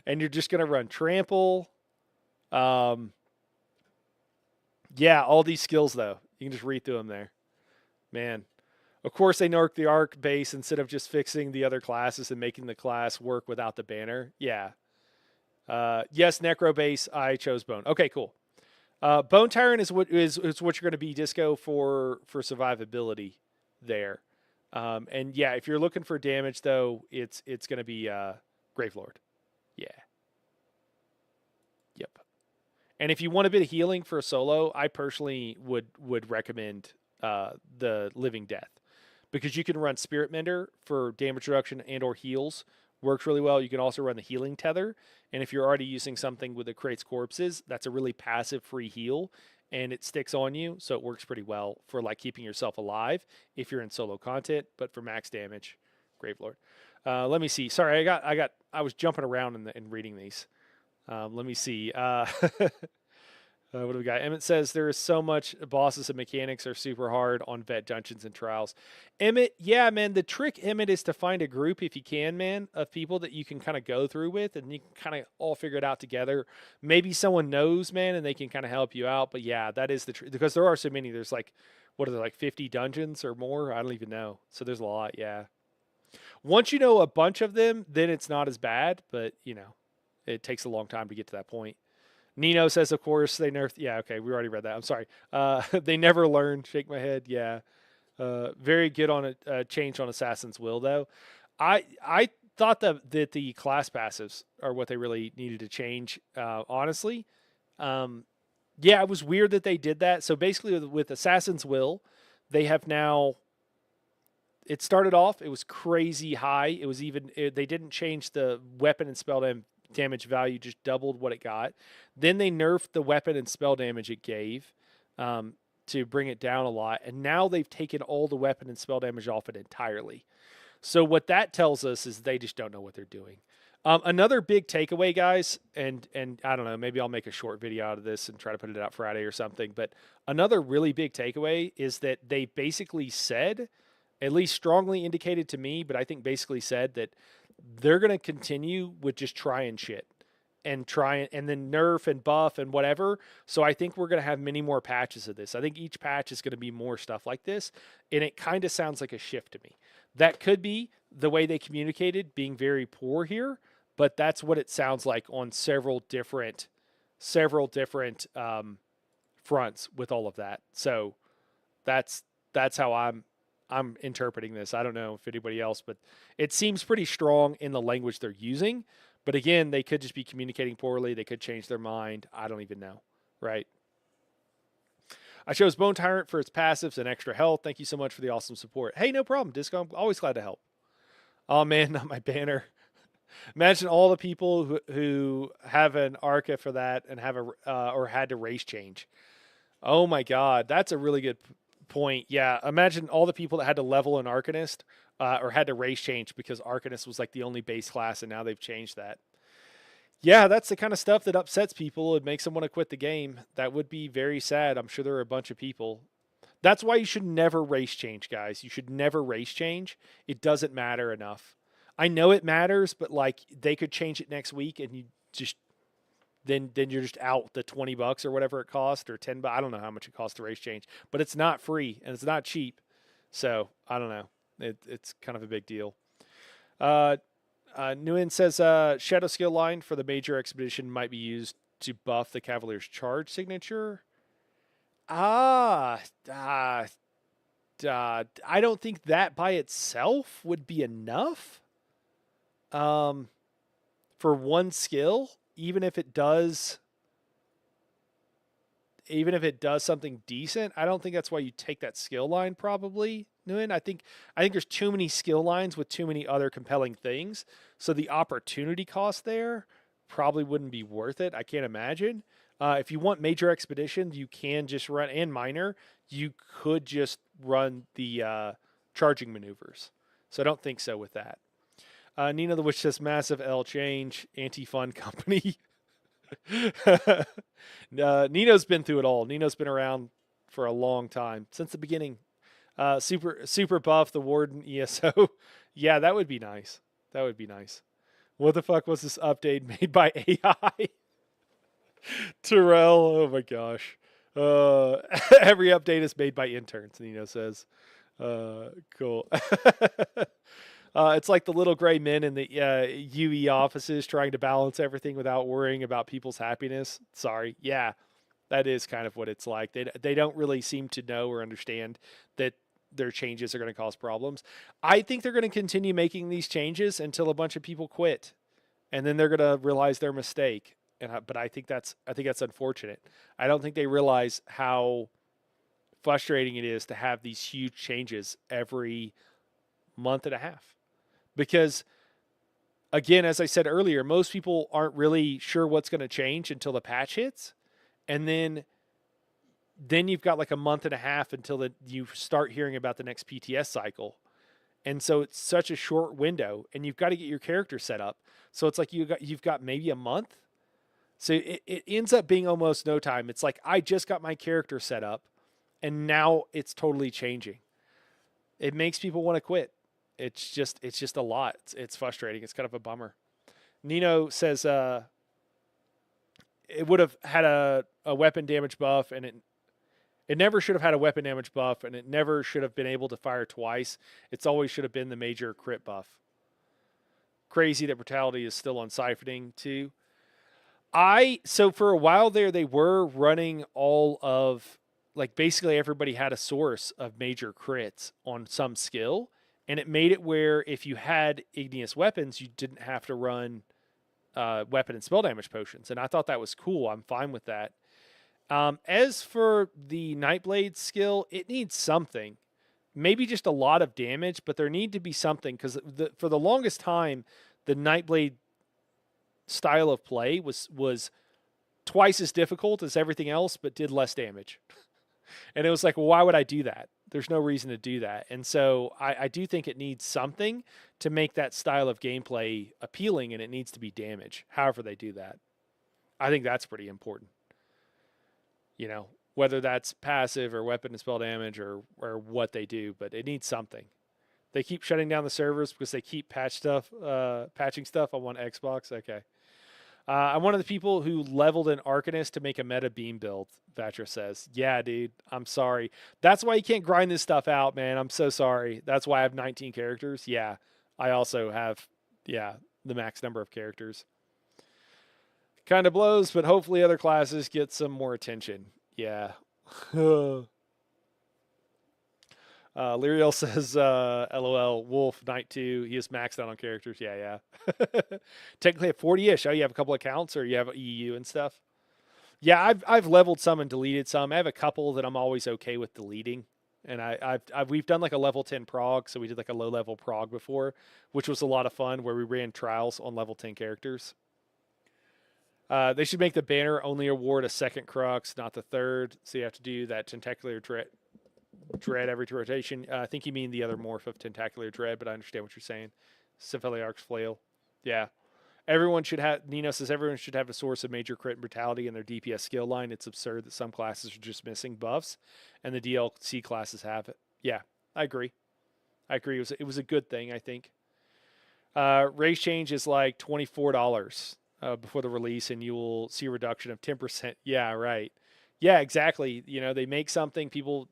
And you're just going to run trample. Yeah, all these skills though. You can just read through them there. Man. Of course, they nerfed the arc base instead of just fixing the other classes and making the class work without the banner. Yeah. Yes, Necro base. I chose Bone. Okay, cool. Bone Tyrant is what you're going to be disco for survivability there. And yeah, if you're looking for damage though, it's going to be Gravelord. Yeah. Yep. And if you want a bit of healing for a solo, I personally would recommend the Living Death. Because you can run Spirit Mender for damage reduction and or heals. Works really well. You can also run the Healing Tether. And if you're already using something with that creates corpses, that's a really passive free heal. and it sticks on you, so it works pretty well for like keeping yourself alive if you're in solo content. But for max damage, Gravelord. Let me see. Sorry, I was jumping around in reading these. Let me see. What do we got? Emmett says there is so much bosses and mechanics are super hard on vet dungeons and trials. Emmett, yeah, man. The trick, Emmett, is to find a group if you can, man, of people that you can kind of go through with, and you can kind of all figure it out together. Maybe someone knows, man, and they can kind of help you out. But yeah, that is the trick because there are so many. There's like, what are there, like 50 dungeons or more? I don't even know. So there's a lot. Yeah. Once you know a bunch of them, then it's not as bad. But it takes a long time to get to that point. Nino says, of course, they nerfed. Yeah, okay, we already read that. I'm sorry. They never learned. Shake my head. Yeah. Very good on a change on Assassin's Will, though. I thought that the class passives are what they really needed to change, honestly. Yeah, it was weird that they did that. So basically, with Assassin's Will, they have now. It started off, it was crazy high. It was they didn't change the weapon and spell damage value, just doubled what it got. Then they nerfed the weapon and spell damage it gave to bring it down a lot. And now they've taken all the weapon and spell damage off it entirely. So what that tells us is they just don't know what they're doing. Another big takeaway, guys, and I don't know, maybe I'll make a short video out of this and try to put it out Friday or something. But another really big takeaway is that they basically said, at least strongly indicated to me, but I think basically said that they're going to continue with just trying shit and then nerf and buff and whatever. So I think we're going to have many more patches of this. I think each patch is going to be more stuff like this. And it kind of sounds like a shift to me. That could be the way they communicated being very poor here, but that's what it sounds like on several different fronts with all of that. So that's how I'm interpreting this. I don't know if anybody else, but it seems pretty strong in the language they're using. But again, they could just be communicating poorly. They could change their mind. I don't even know, right? I chose Bone Tyrant for its passives and extra health. Thank you so much for the awesome support. Hey, no problem, Disco. I'm always glad to help. Oh, man, not my banner. Imagine all the people who have an Arca for that and have or had to race change. Oh, my God. That's a really good point. Yeah, imagine all the people that had to level an Arcanist or had to race change because Arcanist was like the only base class, and now they've changed that. Yeah, that's the kind of stuff that upsets people and makes them want to quit the game. That would be very sad. I'm sure there are a bunch of people. That's why you should never race change, guys. You should never race change. It doesn't matter enough. I know it matters, but like they could change it next week and you just then you're just out the $20 or whatever it cost, or $10. I don't know how much it costs to race change, but it's not free and it's not cheap. So I don't know. It's kind of a big deal. Nguyen says Shadow Skill line for the major expedition might be used to buff the Cavalier's charge signature. I don't think that by itself would be enough. For one skill, even if it does something decent, I don't think that's why you take that skill line, probably, Nguyen. I think there's too many skill lines with too many other compelling things. So the opportunity cost there probably wouldn't be worth it. I can't imagine. If you want major expeditions, you can just run, and minor, you could just run the charging maneuvers. So I don't think so with that. Nina the Witch says massive L change, anti-fun company. Nino's been through it all. Nino's been around for a long time, since the beginning. Super buff the Warden ESO. Yeah, that would be nice. That would be nice. What the fuck was this update made by AI? Terrell, oh my gosh. Every update is made by interns, Nino says. Cool. It's like the little gray men in the UE offices trying to balance everything without worrying about people's happiness. Sorry. Yeah, that is kind of what it's like. They don't really seem to know or understand that their changes are going to cause problems. I think they're going to continue making these changes until a bunch of people quit, and then they're going to realize their mistake. But I think that's unfortunate. I don't think they realize how frustrating it is to have these huge changes every month and a half. Because, again, as I said earlier, most people aren't really sure what's going to change until the patch hits. And then then you've got like a month and a half until you start hearing about the next PTS cycle. And so it's such a short window, and you've got to get your character set up. So it's like you've got maybe a month. So it ends up being almost no time. It's like I just got my character set up, and now it's totally changing. It makes people want to quit. It's just a lot. It's frustrating. It's kind of a bummer. Nino says it would have had a weapon damage buff, and it never should have had a weapon damage buff, and it never should have been able to fire twice. It's always should have been the major crit buff. Crazy that brutality is still on siphoning too. So for a while there, they were running all of, like, basically everybody had a source of major crits on some skill, and it made it where if you had igneous weapons, you didn't have to run weapon and spell damage potions, and I thought that was cool. I'm fine with that. As for the Nightblade skill, it needs something. Maybe just a lot of damage, but there need to be something, because for the longest time, the Nightblade style of play was twice as difficult as everything else, but did less damage. And it was like, well, why would I do that? There's no reason to do that. And so I do think it needs something to make that style of gameplay appealing, and it needs to be damage, however they do that. I think that's pretty important. Whether that's passive or weapon and spell damage or what they do, but it needs something. They keep shutting down the servers because they keep patching stuff on one Xbox. Okay. I'm one of the people who leveled an Arcanist to make a meta beam build, Vatra says. Yeah, dude, I'm sorry. That's why you can't grind this stuff out, man. I'm so sorry. That's why I have 19 characters. Yeah, I also have, the max number of characters. Kind of blows, but hopefully other classes get some more attention. Yeah. Lyriel says, LOL, Wolf, Knight 2, he is maxed out on characters. Yeah. Technically at 40-ish. Oh, you have a couple accounts, or you have EU and stuff? Yeah, I've leveled some and deleted some. I have a couple that I'm always okay with deleting. And we've done like a level 10 prog, so we did like a low-level prog before, which was a lot of fun, where we ran trials on level 10 characters. They should make the banner only award a second crux, not the third. So you have to do that tentacular dread every rotation. I think you mean the other morph of tentacular dread, but I understand what you're saying. Cephaliarch's flail. Yeah. Nino says everyone should have a source of major crit and brutality in their DPS skill line. It's absurd that some classes are just missing buffs, and the DLC classes have it. Yeah, I agree. It was a good thing, I think. Race change is like $24 before the release, and you will see a reduction of 10%. Yeah, right. Yeah, exactly. They make something, people...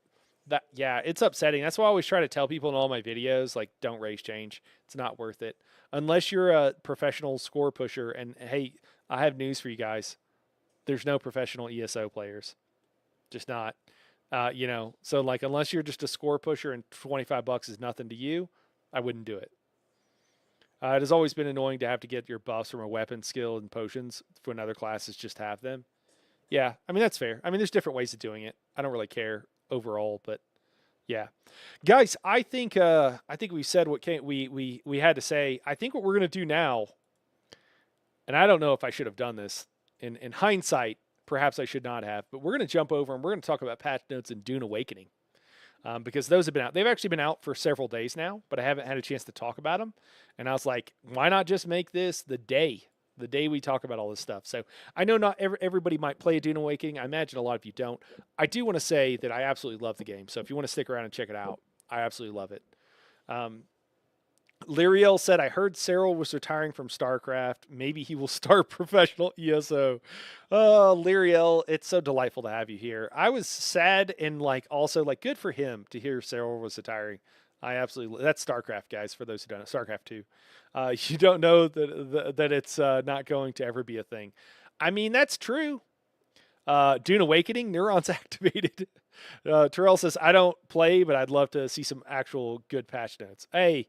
it's upsetting. That's why I always try to tell people in all my videos, like, don't race change. It's not worth it. Unless you're a professional score pusher, and hey, I have news for you guys. There's no professional ESO players. Just not. So like, unless you're just a score pusher and $25 is nothing to you, I wouldn't do it. It has always been annoying to have to get your buffs from a weapon skill and potions when other classes just have them. Yeah, I mean, that's fair. I mean, there's different ways of doing it. I don't really care overall, but yeah, guys, I think we said what we had to say. I think what we're gonna do now, and I don't know if I should have done this in hindsight. Perhaps I should not have, but we're gonna jump over and we're gonna talk about patch notes in Dune Awakening, because those have been out. They've actually been out for several days now, but I haven't had a chance to talk about them. And I was like, why not just make this the day we talk about all this stuff? So I know not everybody might play Dune Awakening. I imagine a lot of you don't. I do want to say that I absolutely love the game. So if you want to stick around and check it out, I absolutely love it. Lyriel said, I heard Cyril was retiring from StarCraft. Maybe he will start professional ESO. Oh, Lyriel, it's so delightful to have you here. I was sad and also good for him to hear Cyril was retiring. I absolutely, that's StarCraft, guys, for those who don't know, StarCraft 2. You don't know that it's not going to ever be a thing. I mean, that's true. Dune Awakening, neurons activated. Terrell says, I don't play, but I'd love to see some actual good patch notes. Hey,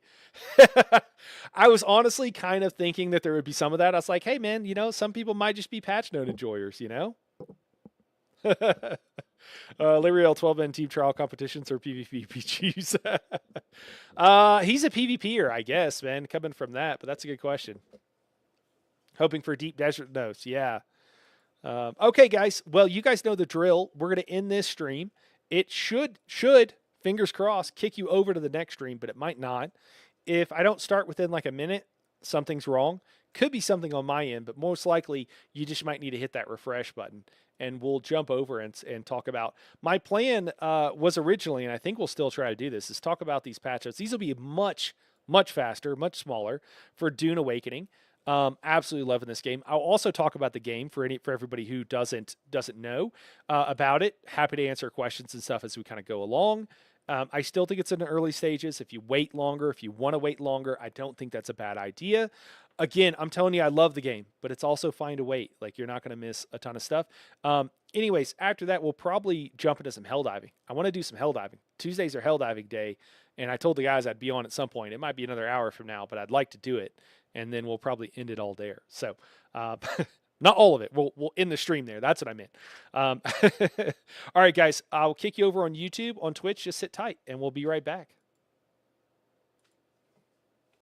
I was honestly kind of thinking that there would be some of that. I was like, hey, man, some people might just be patch note enjoyers, Lyriel 12N team trial competitions or PvP PGs? He's a PvPer, I guess, man, coming from that, but that's a good question. Hoping for deep desert notes, yeah. Okay, guys. Well, you guys know the drill. We're going to end this stream. It should, fingers crossed, kick you over to the next stream, but it might not. If I don't start within like a minute, something's wrong. Could be something on my end, but most likely you just might need to hit that refresh button, and we'll jump over and talk about. My plan was originally, and I think we'll still try to do this, is talk about these patch notes. These will be much faster, much smaller for Dune Awakening. Absolutely loving this game. I'll also talk about the game for everybody who doesn't know about it. Happy to answer questions and stuff as we kind of go along. I still think it's in the early stages. If you wait longer, if you want to wait longer, I don't think that's a bad idea. Again, I'm telling you, I love the game, but it's also fine to wait. Like, you're not going to miss a ton of stuff. Anyways, after that, we'll probably jump into some hell diving. I want to do some hell diving. Tuesdays are hell diving day, and I told the guys I'd be on at some point. It might be another hour from now, but I'd like to do it, and then we'll probably end it all there. So, not all of it. We'll end the stream there. That's what I meant. All right, guys. I'll kick you over on YouTube, on Twitch. Just sit tight, and we'll be right back.